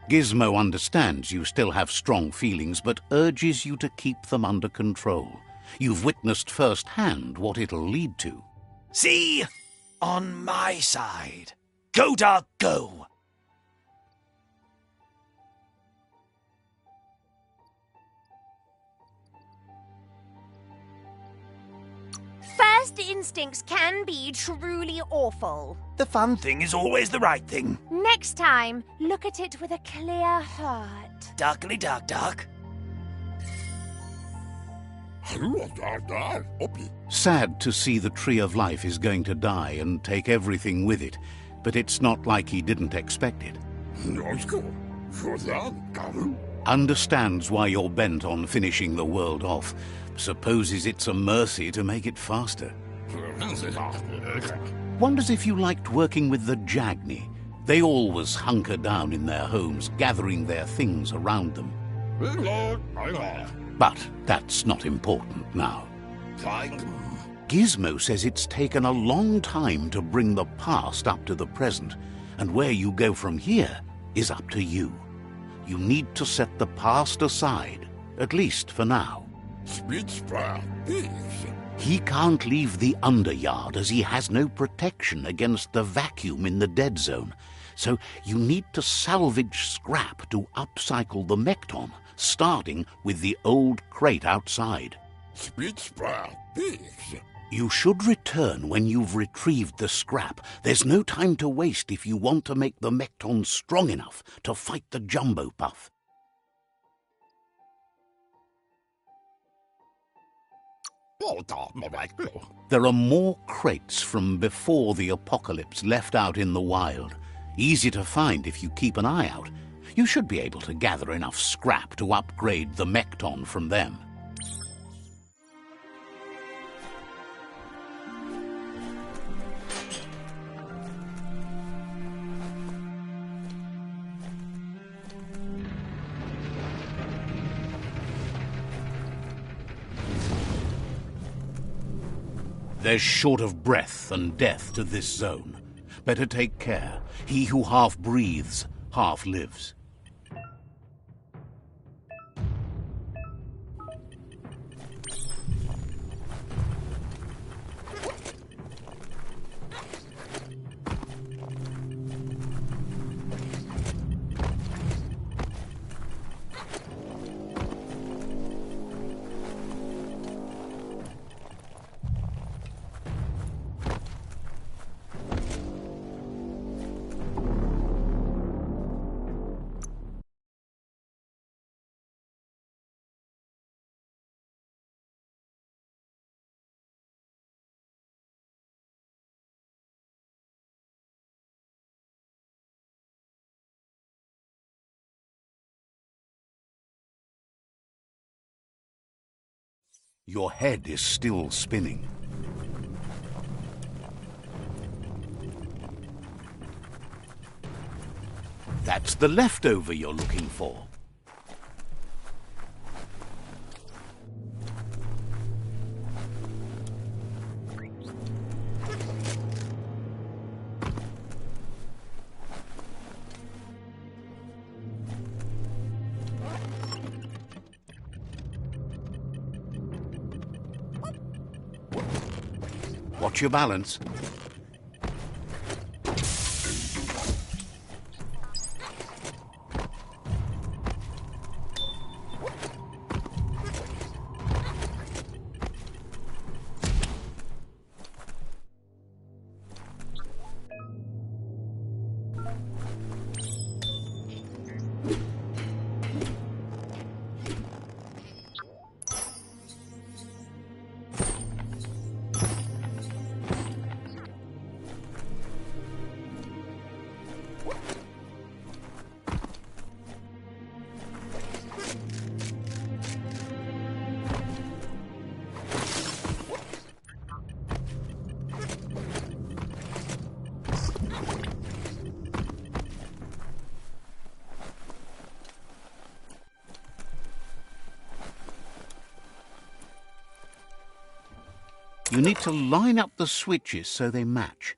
Gizmo understands you still have strong feelings, but urges you to keep them under control. You've witnessed firsthand what it'll lead to. See? On my side. Go, Dark, go! First instincts can be truly awful. The fun thing is always the right thing. Next time, look at it with a clear heart. Darkly dark, dark. Sad to see the Tree of Life is going to die and take everything with it, but it's not like he didn't expect it. Understands why you're bent on finishing the world off. Supposes it's a mercy to make it faster. Wonders if you liked working with the Jagni. They always hunker down in their homes, gathering their things around them. But that's not important now. Gizmo says it's taken a long time to bring the past up to the present, and where you go from here is up to you. You need to set the past aside, at least for now. He can't leave the underyard as he has no protection against the vacuum in the dead zone, so you need to salvage scrap to upcycle the Mekton, starting with the old crate outside. You should return when you've retrieved the scrap. There's no time to waste if you want to make the Mekton strong enough to fight the Jumbo Puff. There are more crates from before the apocalypse left out in the wild. Easy to find if you keep an eye out. You should be able to gather enough scrap to upgrade the Mekton from them. There's short of breath and death to this zone. Better take care. He who half breathes, half lives. Your head is still spinning. That's the leftover you're looking for. Watch your balance. You need to line up the switches so they match.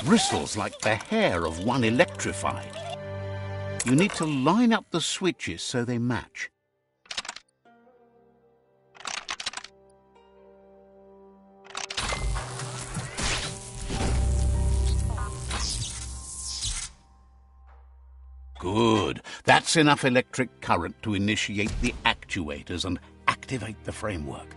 Bristles like the hair of one electrified. You need to line up the switches so they match. Good. That's enough electric current to initiate the actuators and activate the framework.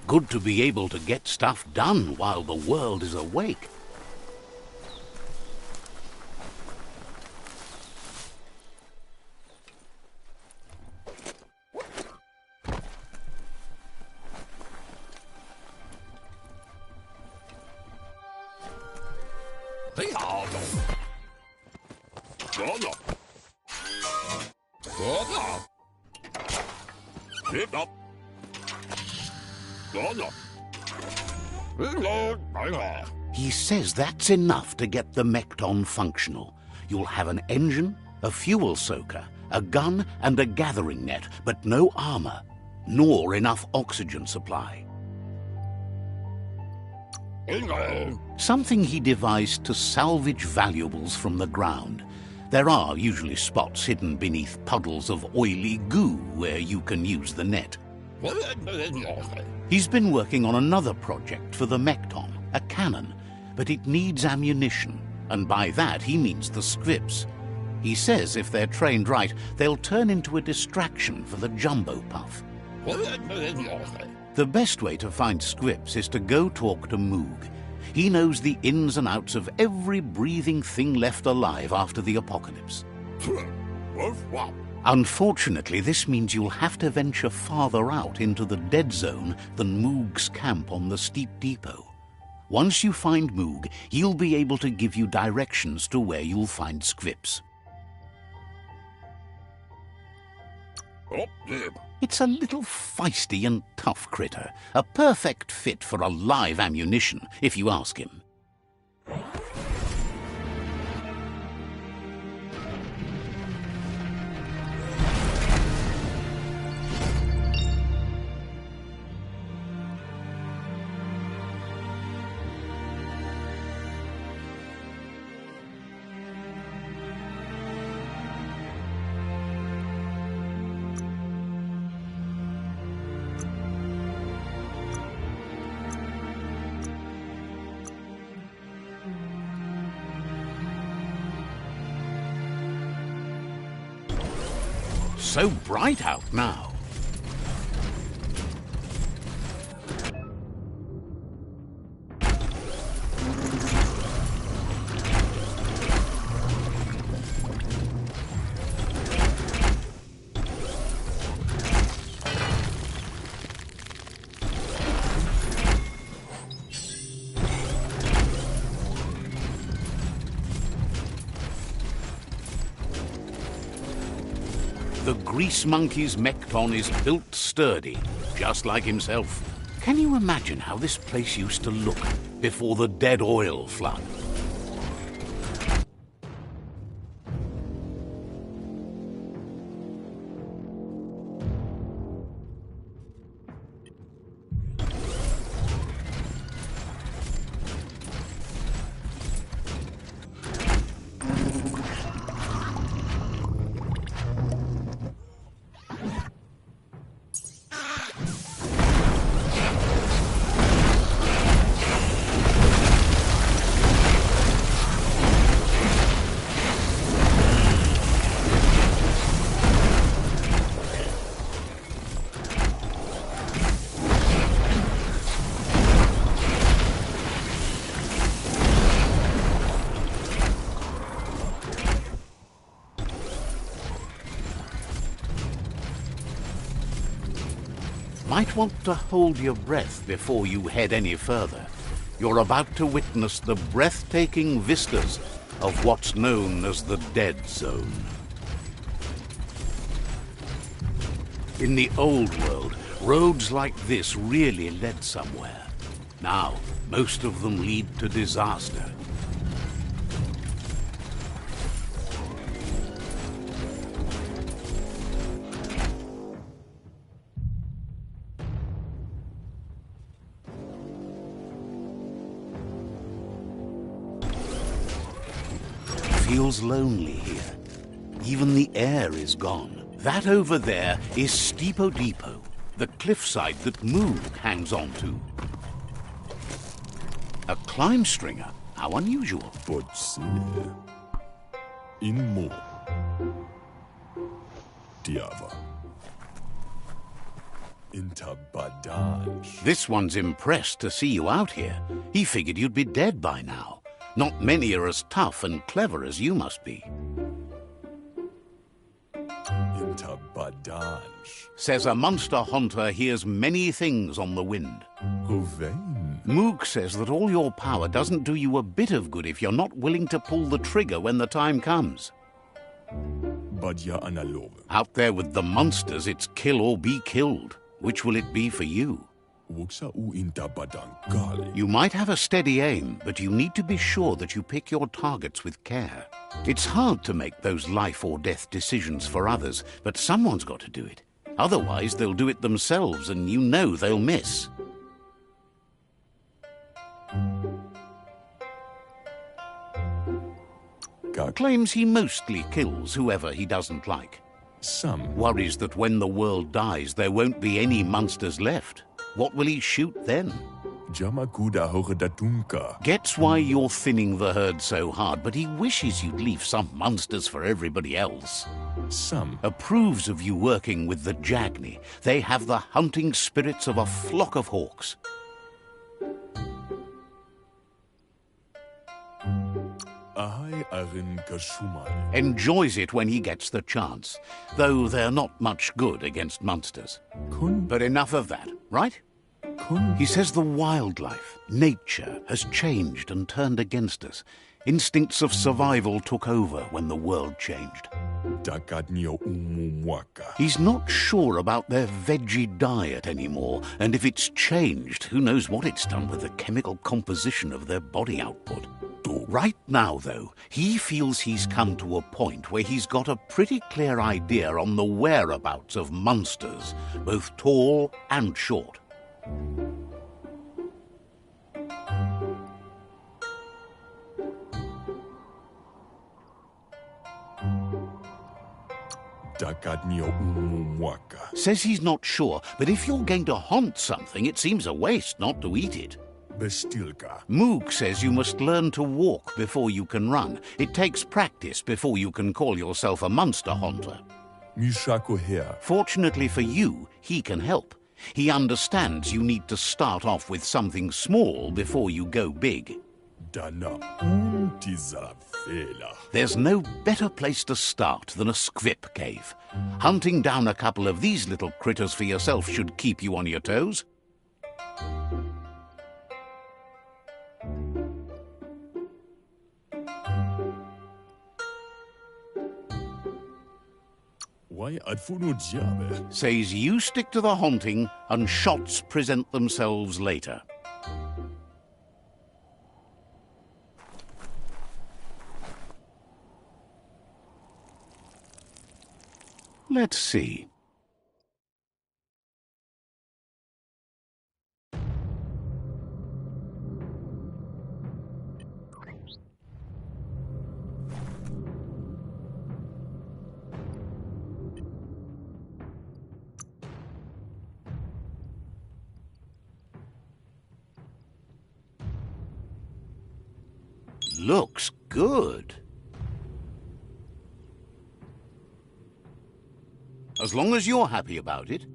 Good to be able to get stuff done while the world is awake. He says that's enough to get the Mekton functional. You'll have an engine, a fuel soaker, a gun and a gathering net, but no armor, nor enough oxygen supply. Something he devised to salvage valuables from the ground. There are usually spots hidden beneath puddles of oily goo where you can use the net. He's been working on another project for the Mekton, a cannon, but it needs ammunition, and by that he means the scripts. He says if they're trained right, they'll turn into a distraction for the jumbo puff. The best way to find scripts is to go talk to Moog. He knows the ins and outs of every breathing thing left alive after the apocalypse. Unfortunately, this means you'll have to venture farther out into the dead zone than Moog's camp on the steep depot. Once you find Moog, he'll be able to give you directions to where you'll find scripts. It's a little feisty and tough critter, a perfect fit for a live ammunition, if you ask him. So bright out now. The grease monkey's mekton is built sturdy, just like himself. Can you imagine how this place used to look before the dead oil flood? Might want to hold your breath before you head any further. You're about to witness the breathtaking vistas of what's known as the Dead Zone. In the old world, roads like this really led somewhere. Now, most of them lead to disaster. Feels lonely here. Even the air is gone. That over there is Steepo Depot, the cliffside that Moog hangs on to. A climb stringer? How unusual. Potse. In mo. Diava. Inta badaj. This one's impressed to see you out here. He figured you'd be dead by now. Not many are as tough and clever as you must be. Inta badaj. Says a monster hunter hears many things on the wind. Govein. Moog says that all your power doesn't do you a bit of good if you're not willing to pull the trigger when the time comes. Badja analove. Out there with the monsters, it's kill or be killed. Which will it be for you? Wuksa u inta badankali. You might have a steady aim, but you need to be sure that you pick your targets with care. It's hard to make those life or death decisions for others, but someone's got to do it. Otherwise, they'll do it themselves, and you know they'll miss. Claims he mostly kills whoever he doesn't like. Some. Worries that when the world dies, there won't be any monsters left. What will he shoot then? Jamakuda horedatunka. Gets why you're thinning the herd so hard, but he wishes you'd leave some monsters for everybody else. Some. Approves of you working with the Jagni. They have the hunting spirits of a flock of hawks. Ahai arin kashumal. Enjoys it when he gets the chance, though they're not much good against monsters. Kun. But enough of that, right? Kun. He says the wildlife, nature, has changed and turned against us. Instincts of survival took over when the world changed. Dakadnio umumwaka. He's not sure about their veggie diet anymore, and if it's changed, who knows what it's done with the chemical composition of their body output. Right now, though, he feels he's come to a point where he's got a pretty clear idea on the whereabouts of monsters, both tall and short. Dakadnio umumwaka. Says he's not sure, but if you're going to hunt something, it seems a waste not to eat it. Bestilka. Moog says you must learn to walk before you can run. It takes practice before you can call yourself a monster hunter. Mishako here. Fortunately for you, he can help. He understands you need to start off with something small before you go big. Dana untizavela. There's no better place to start than a squip cave. Hunting down a couple of these little critters for yourself should keep you on your toes. Why adfuno diabe? Says you stick to the haunting and shots present themselves later. Let's see. Looks good. As long as you're happy about it.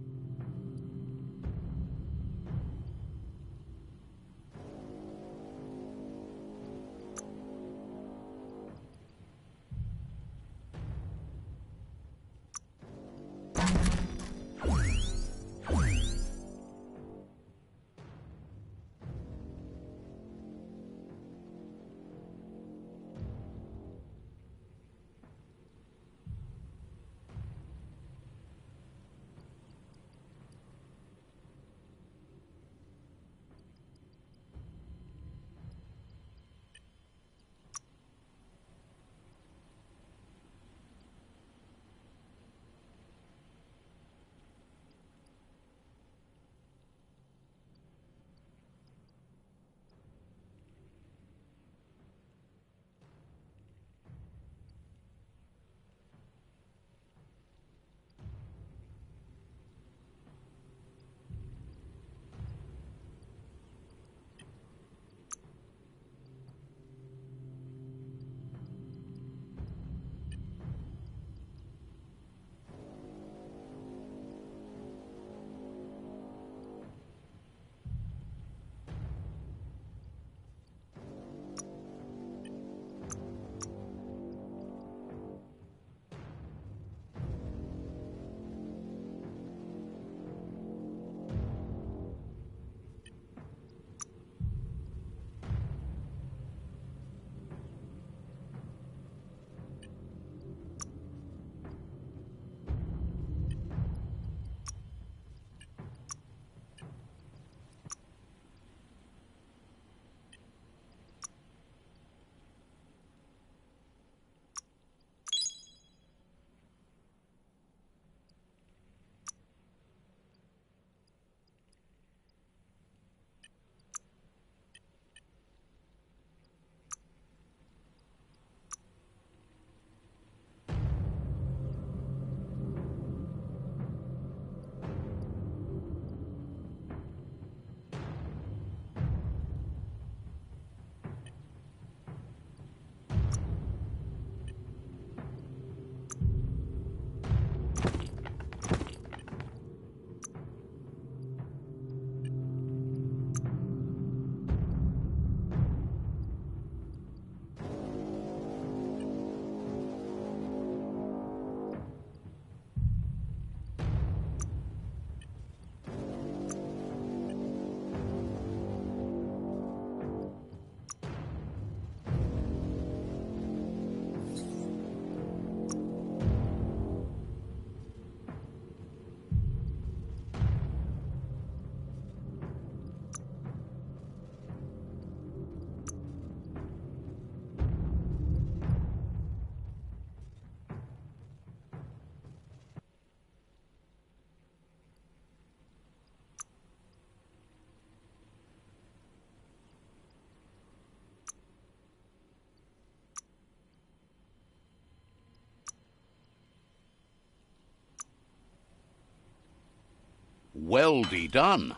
Well done.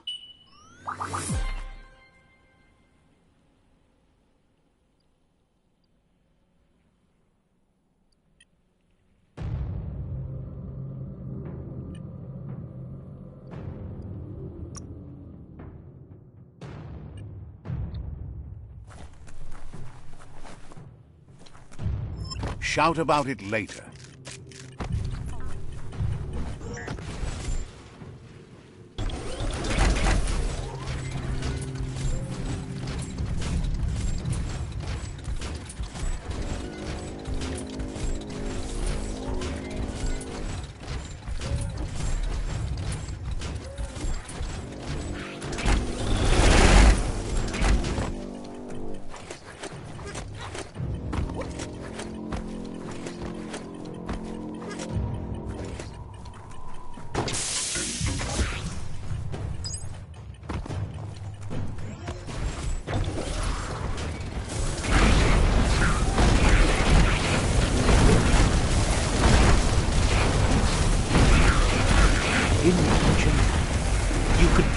Shout about it later.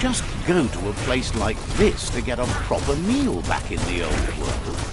Just go to a place like this to get a proper meal back in the old world.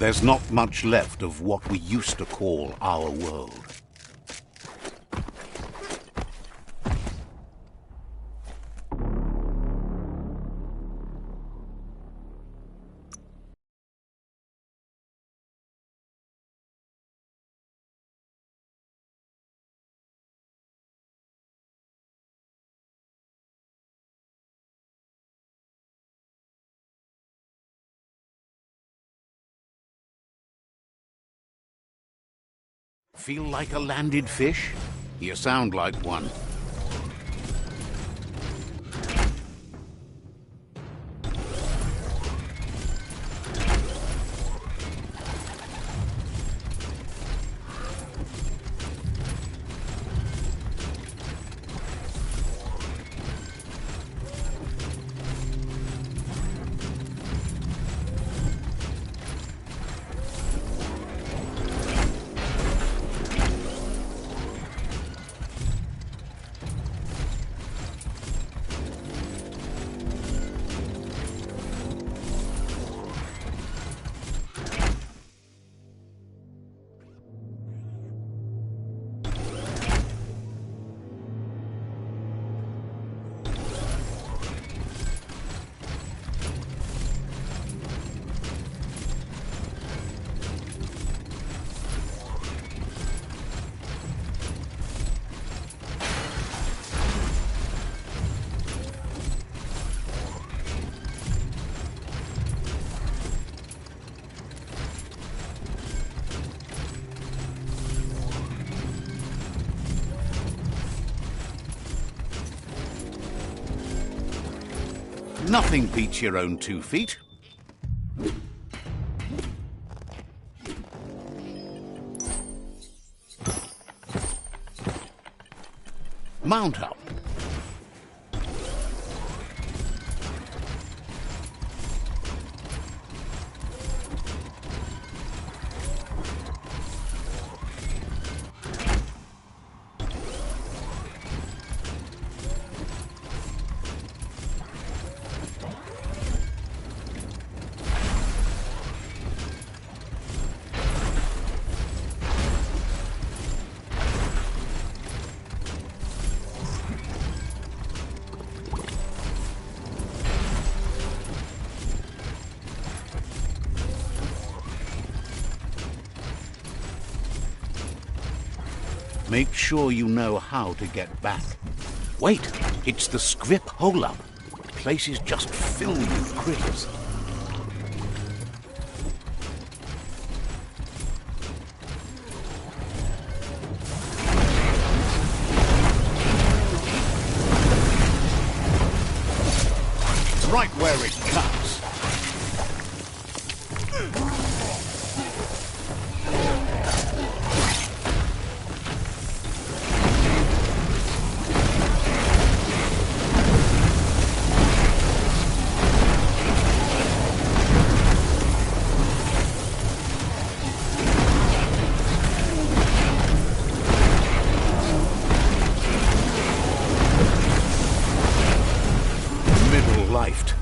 There's not much left of what we used to call our world. Feel like a landed fish? You sound like one. Nothing beats your own 2 feet. Mount up. Make sure you know how to get back. Wait, it's the script hole-up. The place is just filled with critters. Right where it cuts. Middle-lifed.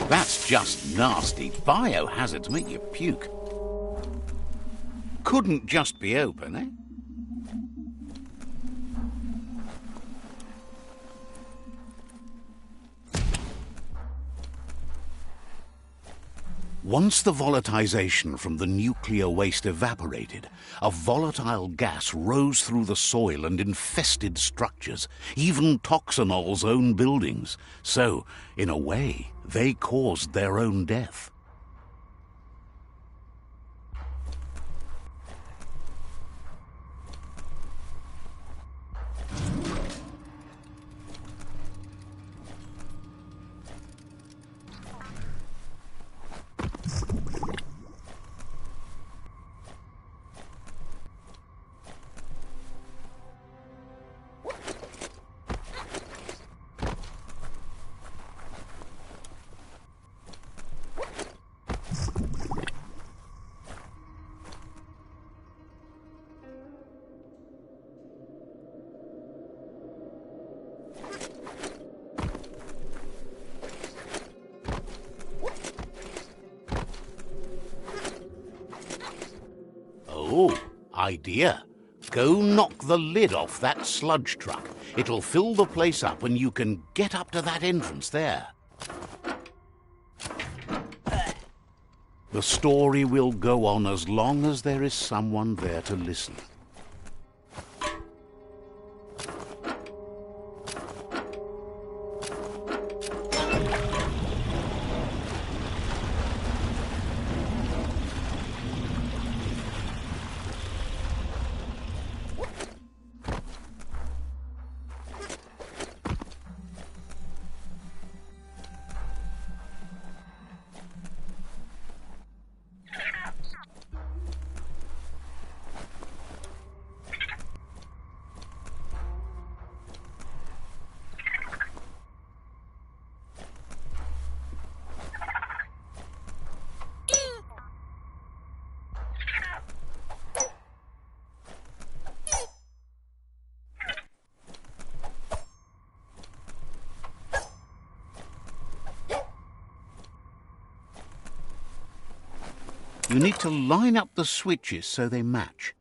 That's just nasty. Biohazards make you puke. Couldn't just be open, eh? Once the volatilization from the nuclear waste evaporated, a volatile gas rose through the soil and infested structures, even Toxanol's own buildings. So, in a way, they caused their own death. Oh, idea. Go knock the lid off that sludge truck. It'll fill the place up and you can get up to that entrance there. The story will go on as long as there is someone there to listen. You need to line up the switches so they match.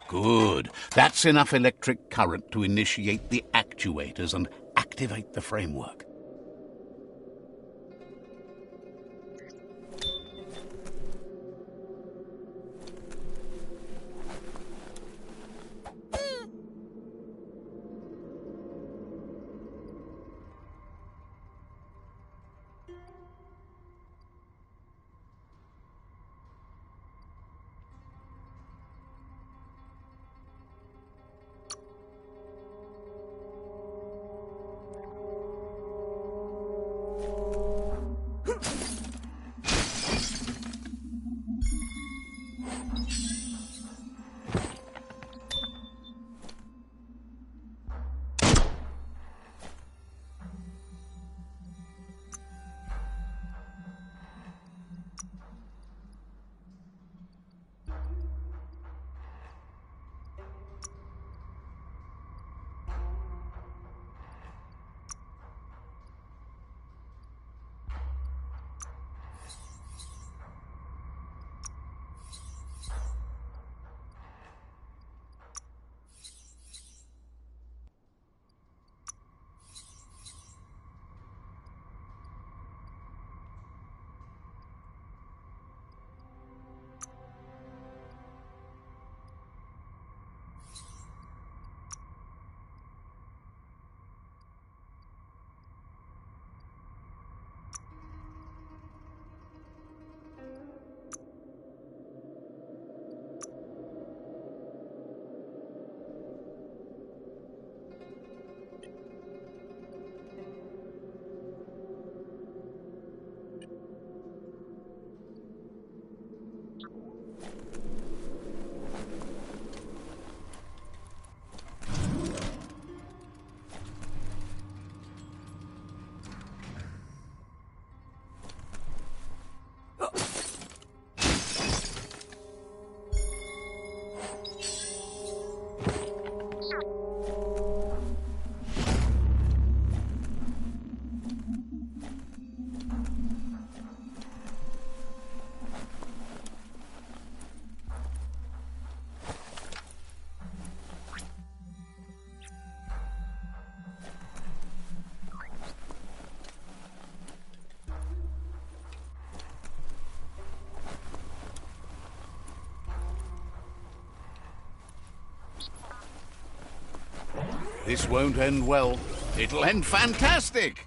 Good. That's enough electric current to initiate the actuators and activate the framework. This won't end well. It'll end fantastic!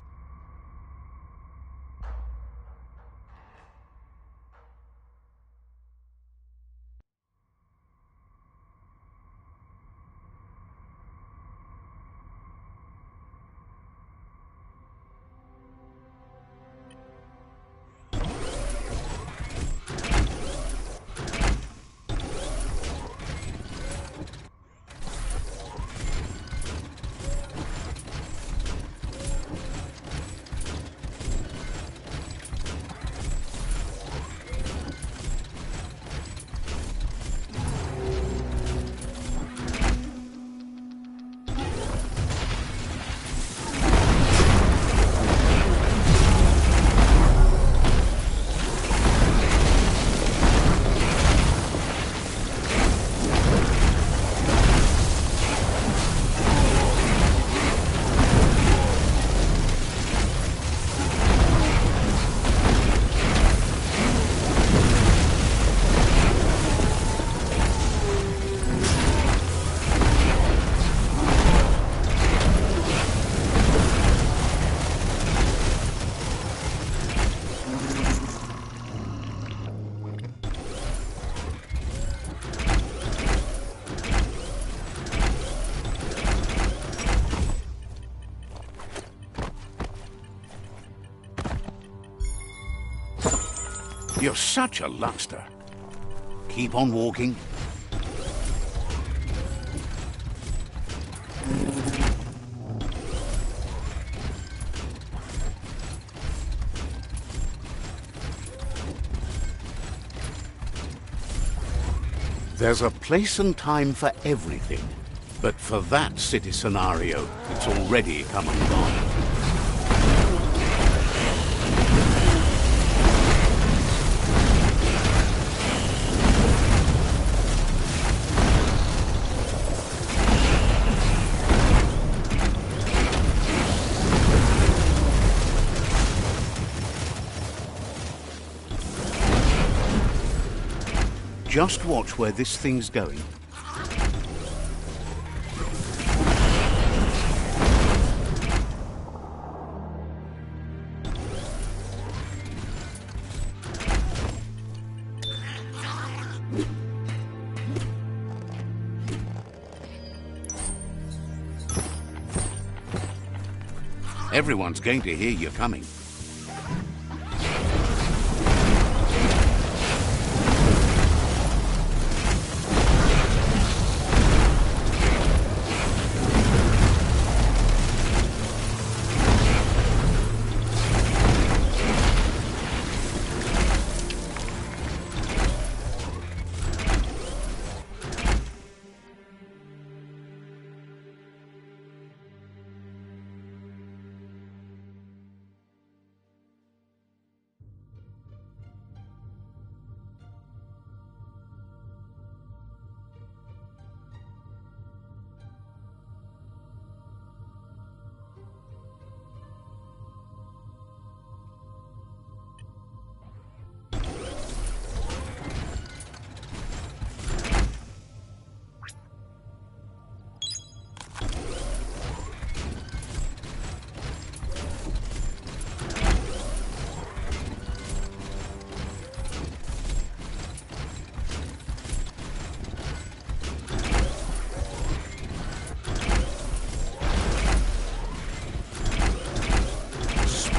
You're such a luckster. Keep on walking. There's a place and time for everything, but for that city scenario, it's already come and gone. Just watch where this thing's going. Everyone's going to hear you coming.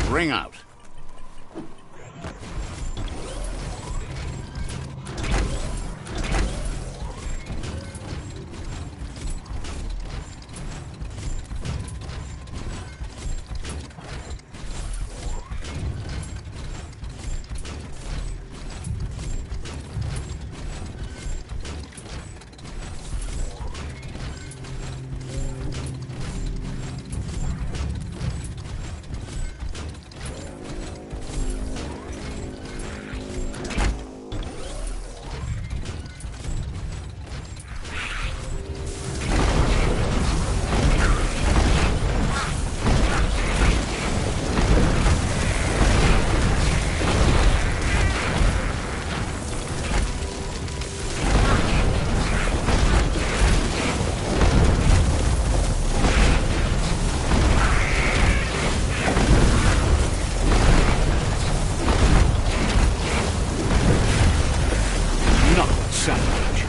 Bring out. sandwich.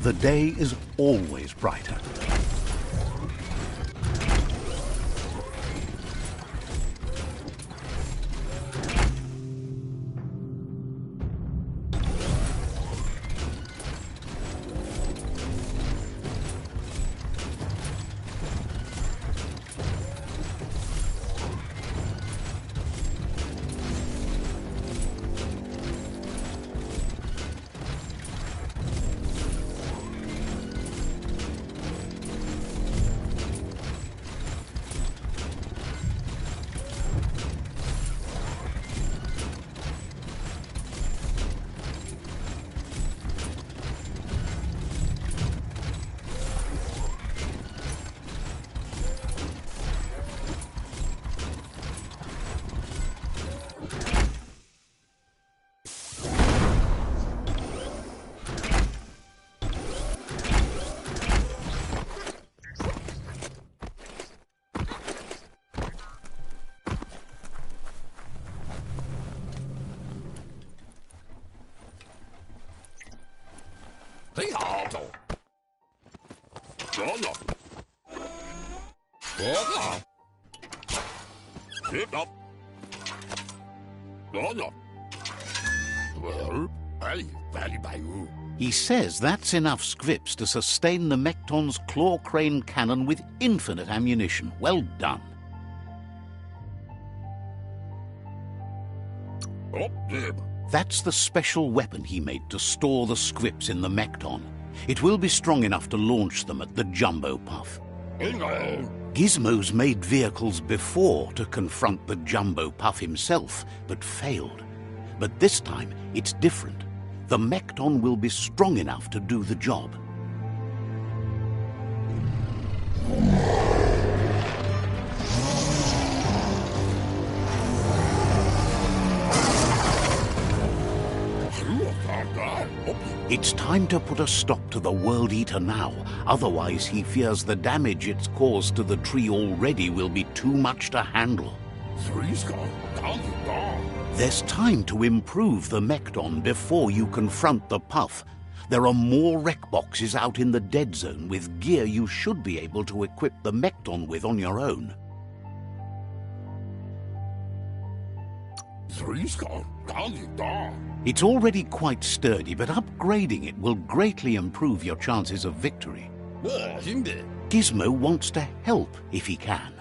The day is always brighter. He says that's enough scripts to sustain the Mekton's claw crane cannon with infinite ammunition. Well done. That's the special weapon he made to store the scripts in the Mekton. It will be strong enough to launch them at the Jumbo Puff. Gizmo's made vehicles before to confront the Jumbo Puff himself, but failed. But this time, it's different. The Mekton will be strong enough to do the job. It's time to put a stop to the World Eater now, otherwise he fears the damage it's caused to the tree already will be too much to handle. There's time to improve the Mekton before you confront the Puff. There are more wreck boxes out in the dead zone with gear you should be able to equip the Mekton with on your own. It's already quite sturdy, but upgrading it will greatly improve your chances of victory. Gizmo wants to help if he can.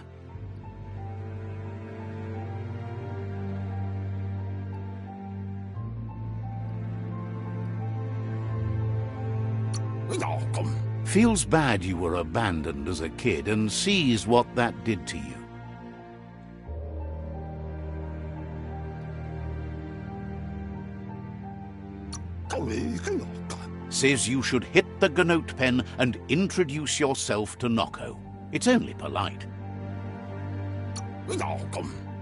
Feels bad you were abandoned as a kid and sees what that did to you. Says you should hit the Gnote pen and introduce yourself to Noko. It's only polite.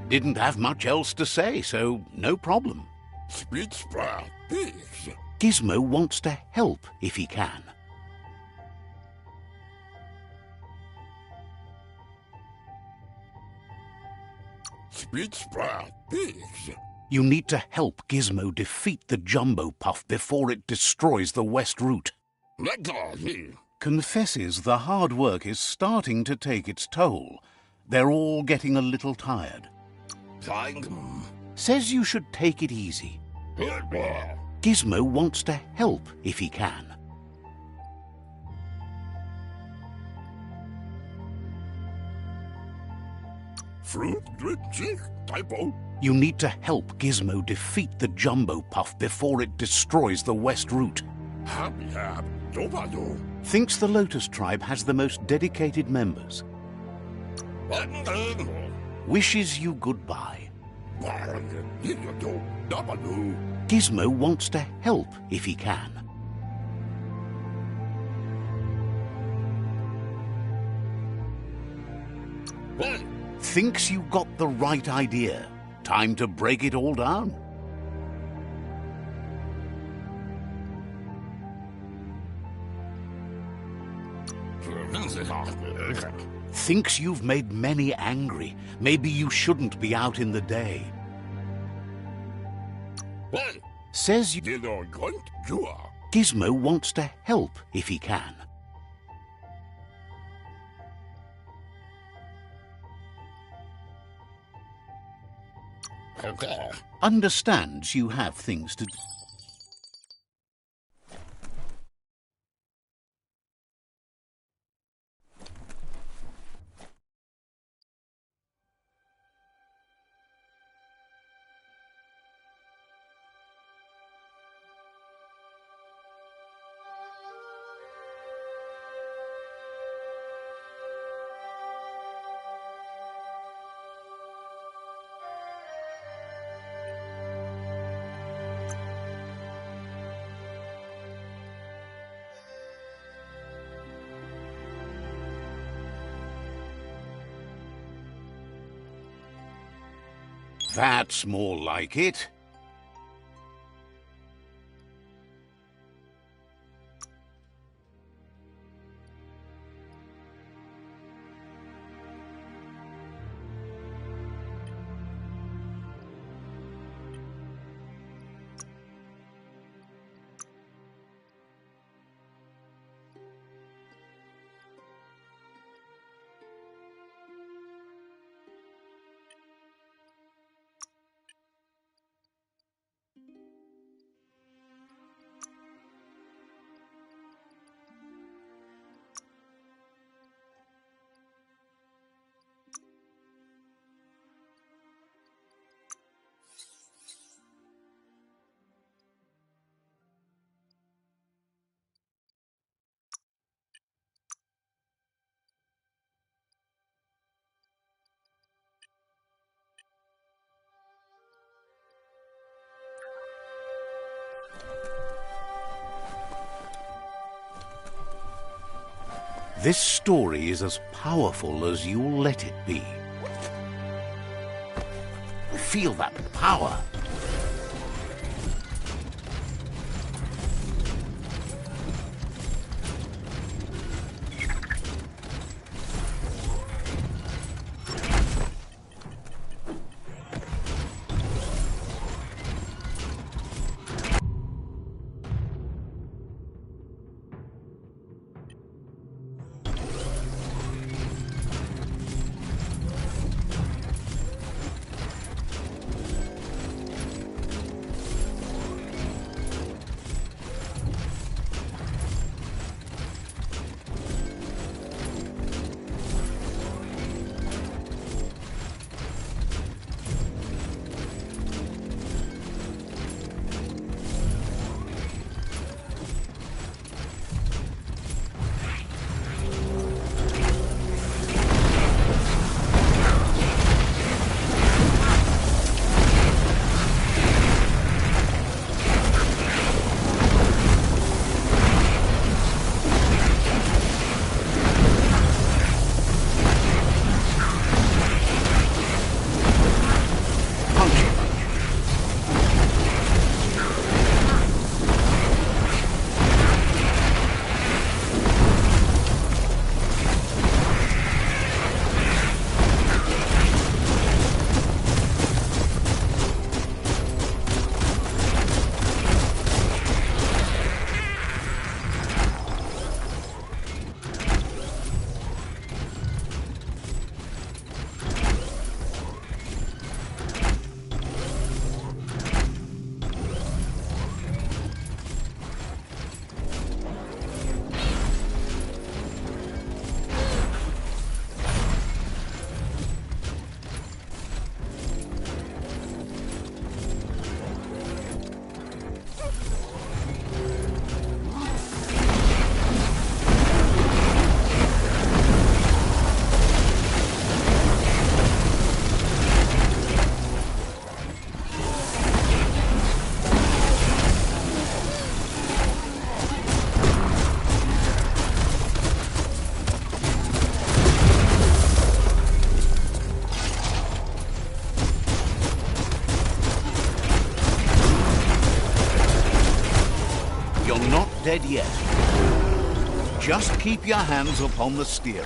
Didn't have much else to say, so no problem. Gizmo wants to help if he can. You need to help Gizmo defeat the Jumbo Puff before it destroys the West Route. Confesses the hard work is starting to take its toll. They're all getting a little tired. Says you should take it easy. Gizmo wants to help if he can. You need to help Gizmo defeat the Jumbo Puff before it destroys the West Route. Thinks the Lotus Tribe has the most dedicated members. Wishes you goodbye. Gizmo wants to help if he can. Thinks you got the right idea. Time to break it all down. Thinks you've made many angry. Maybe you shouldn't be out in the day. Says you... Gizmo wants to help if he can. Understands you have things to do. That's more like it. This story is as powerful as you'll let it be. Feel that power. dead yet. Just keep your hands upon the steerer.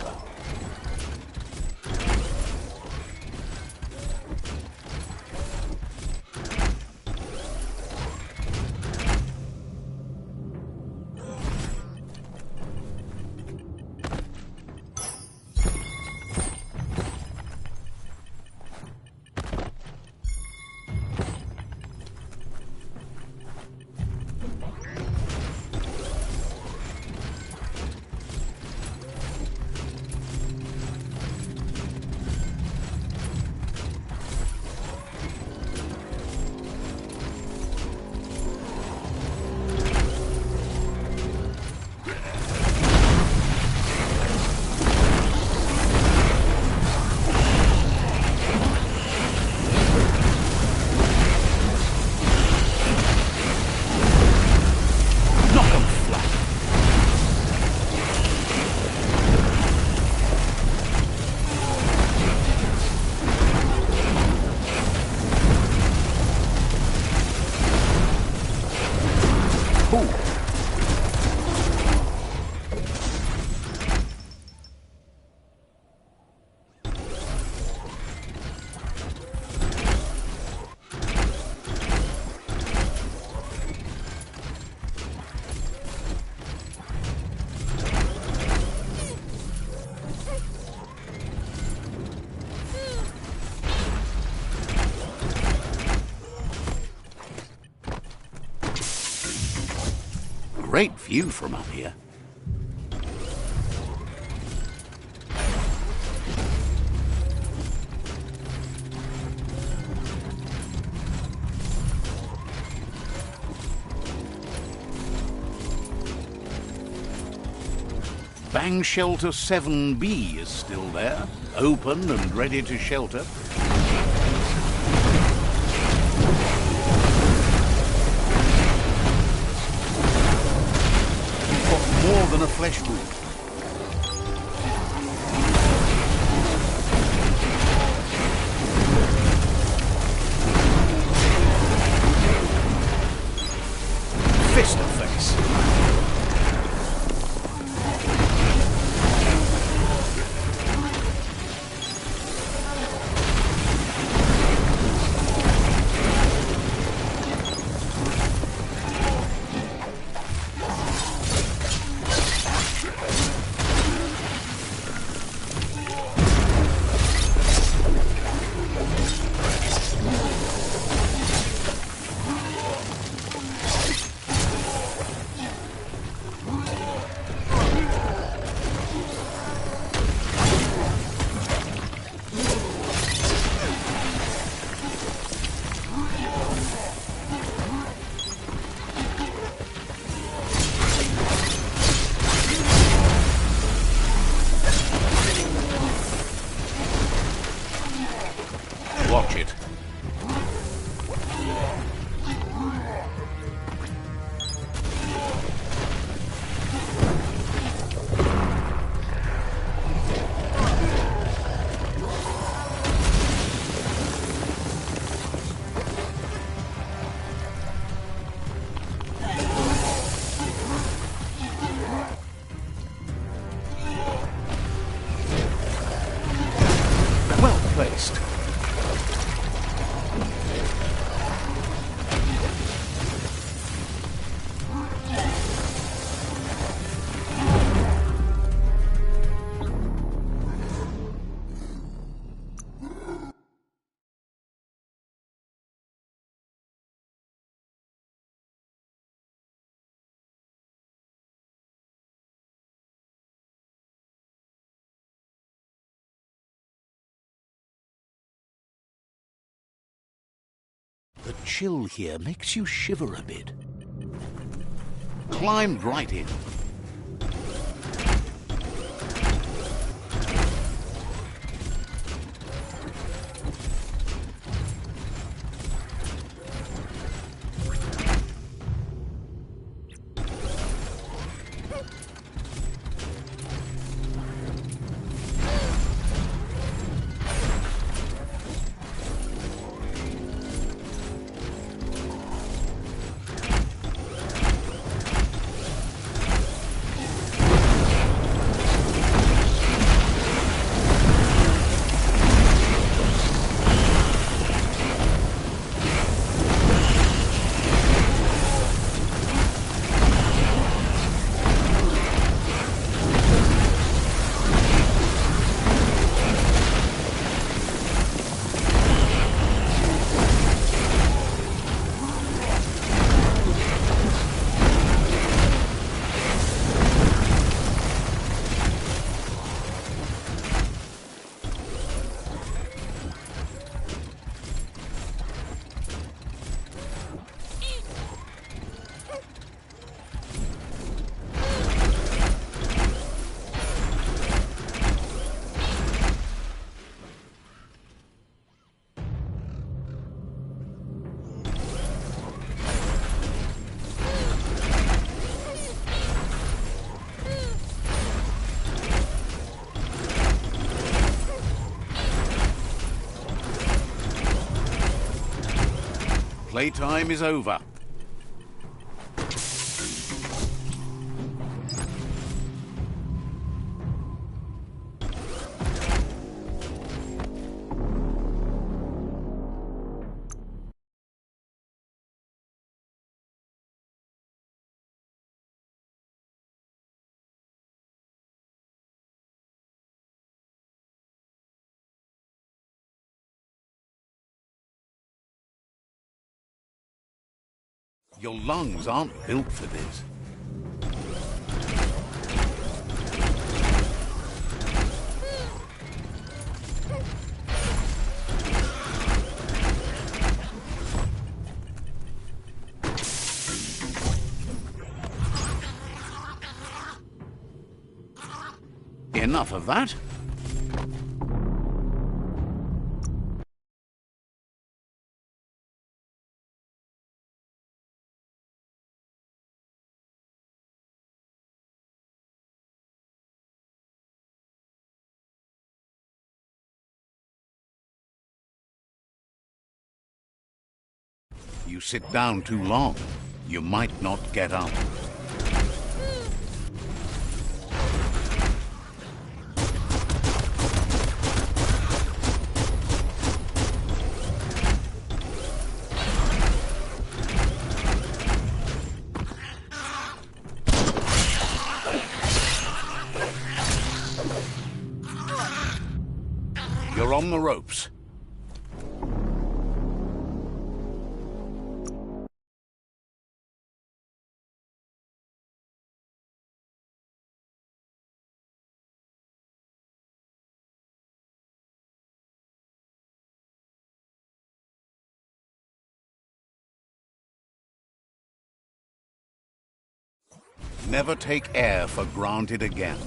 Great view from up here. Bang Shelter 7B is still there, open and ready to shelter. More than a flesh wound. Fist of face. Watch it. Well placed. The chill here makes you shiver a bit. Climbed right in. Playtime is over. Your lungs aren't built for this. Enough of that. You sit down too long, you might not get up. You're on the ropes. Never take air for granted again.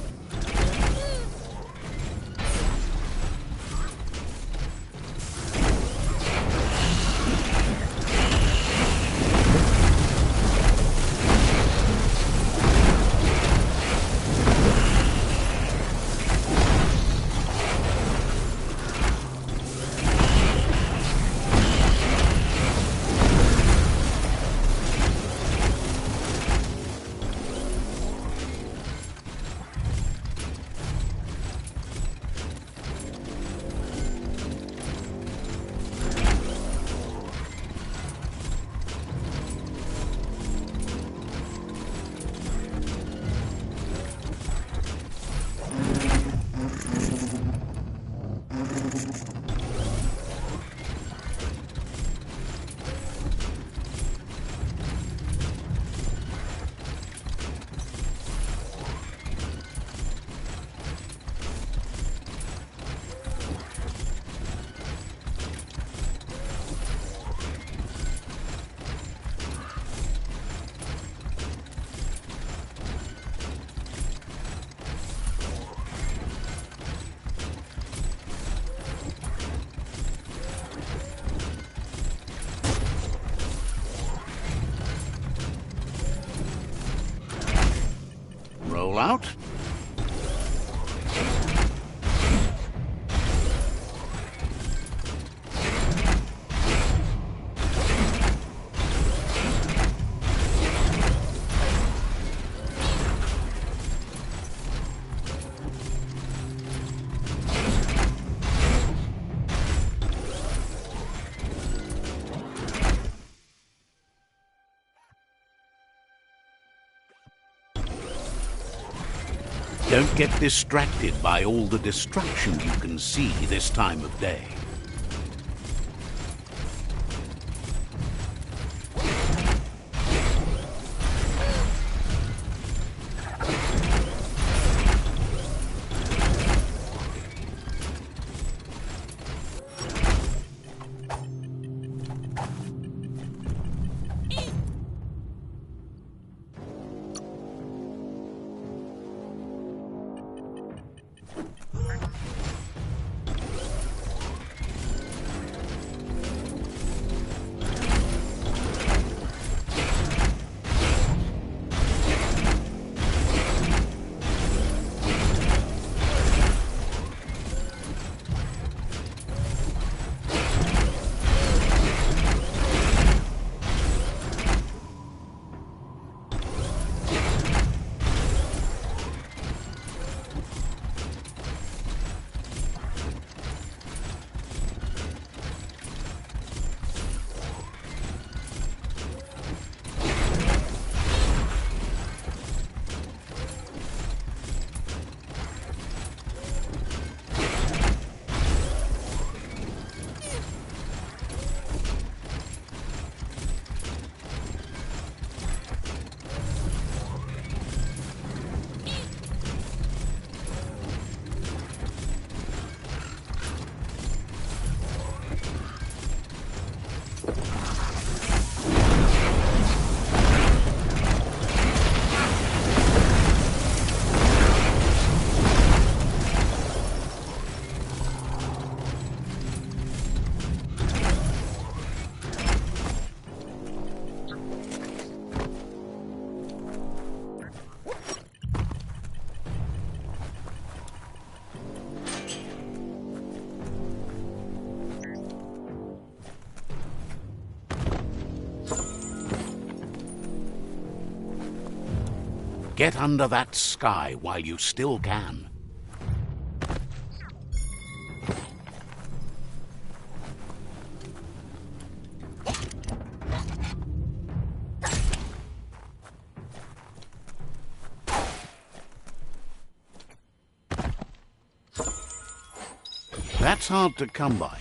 Roll out. Don't get distracted by all the destruction you can see this time of day. Get under that sky while you still can. That's hard to come by.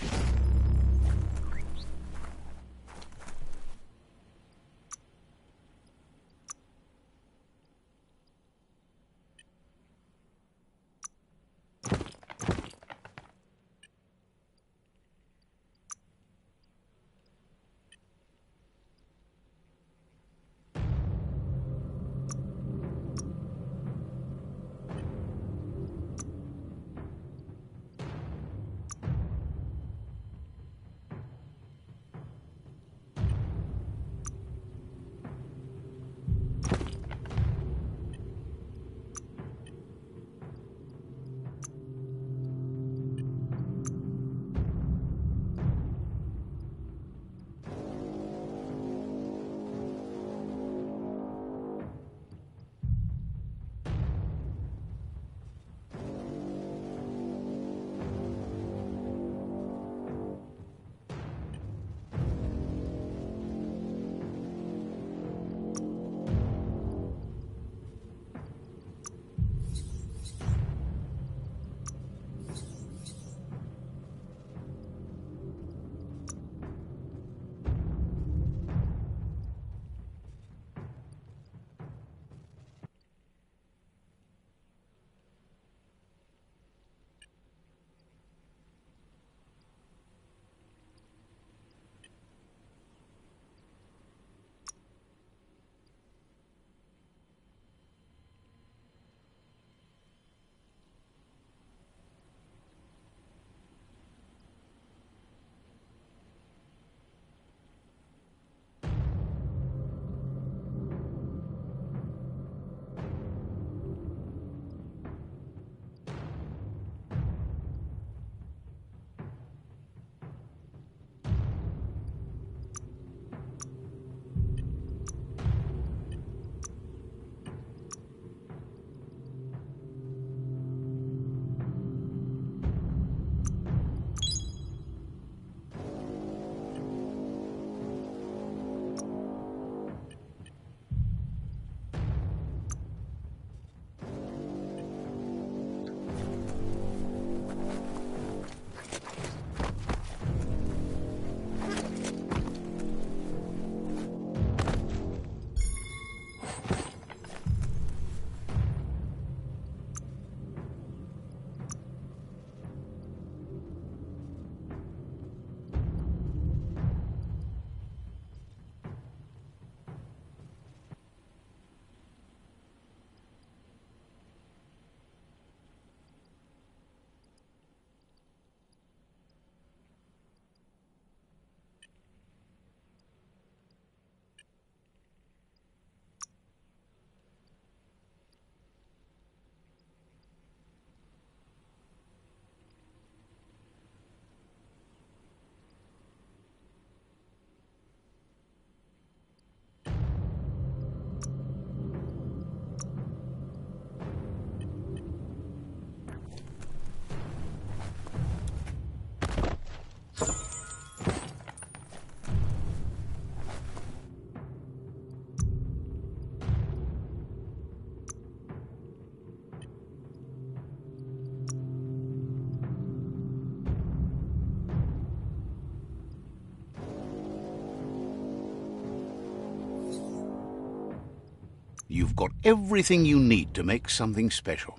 You've got everything you need to make something special.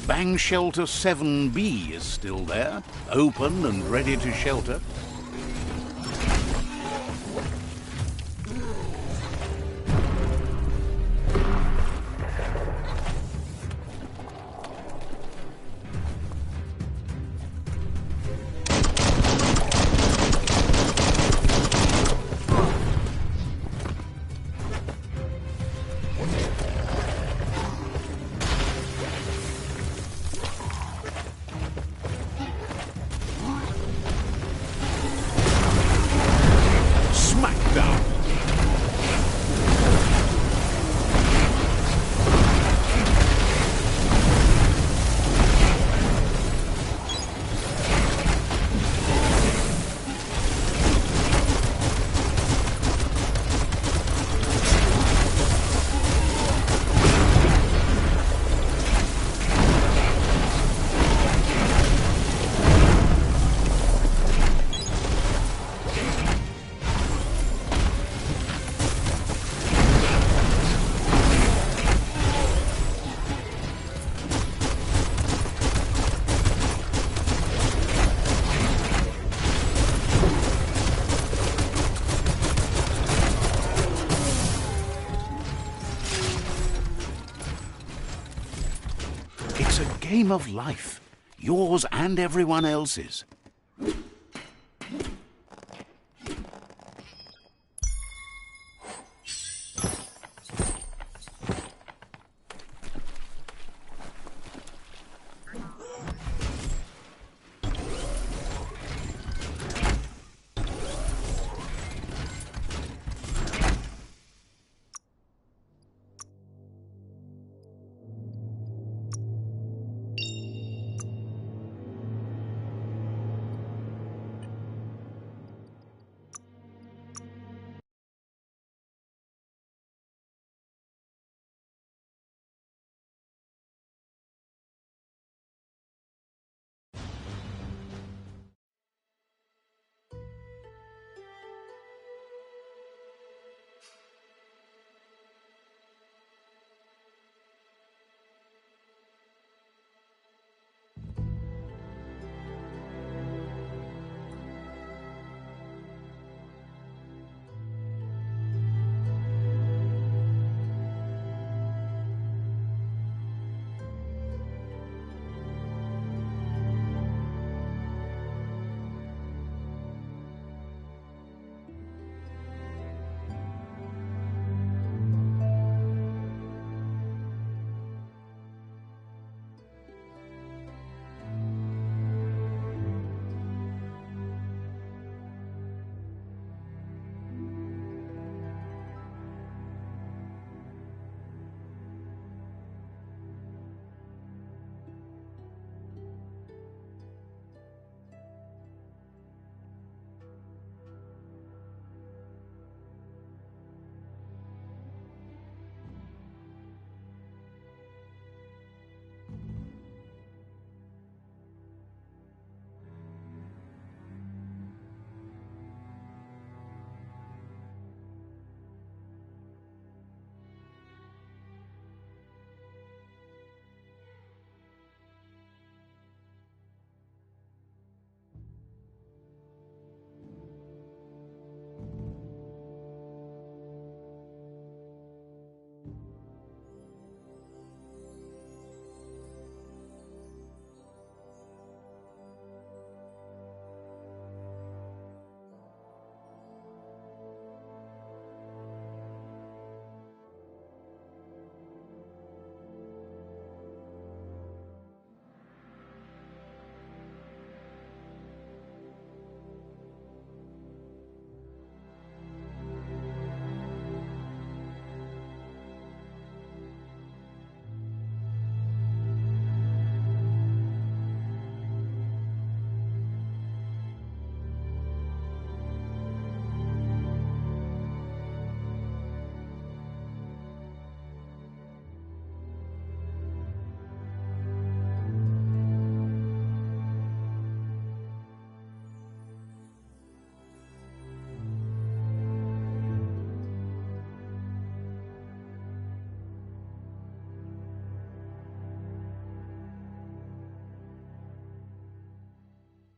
Bang Shelter 7B is still there, open and ready to shelter. It's a game of life, yours and everyone else's.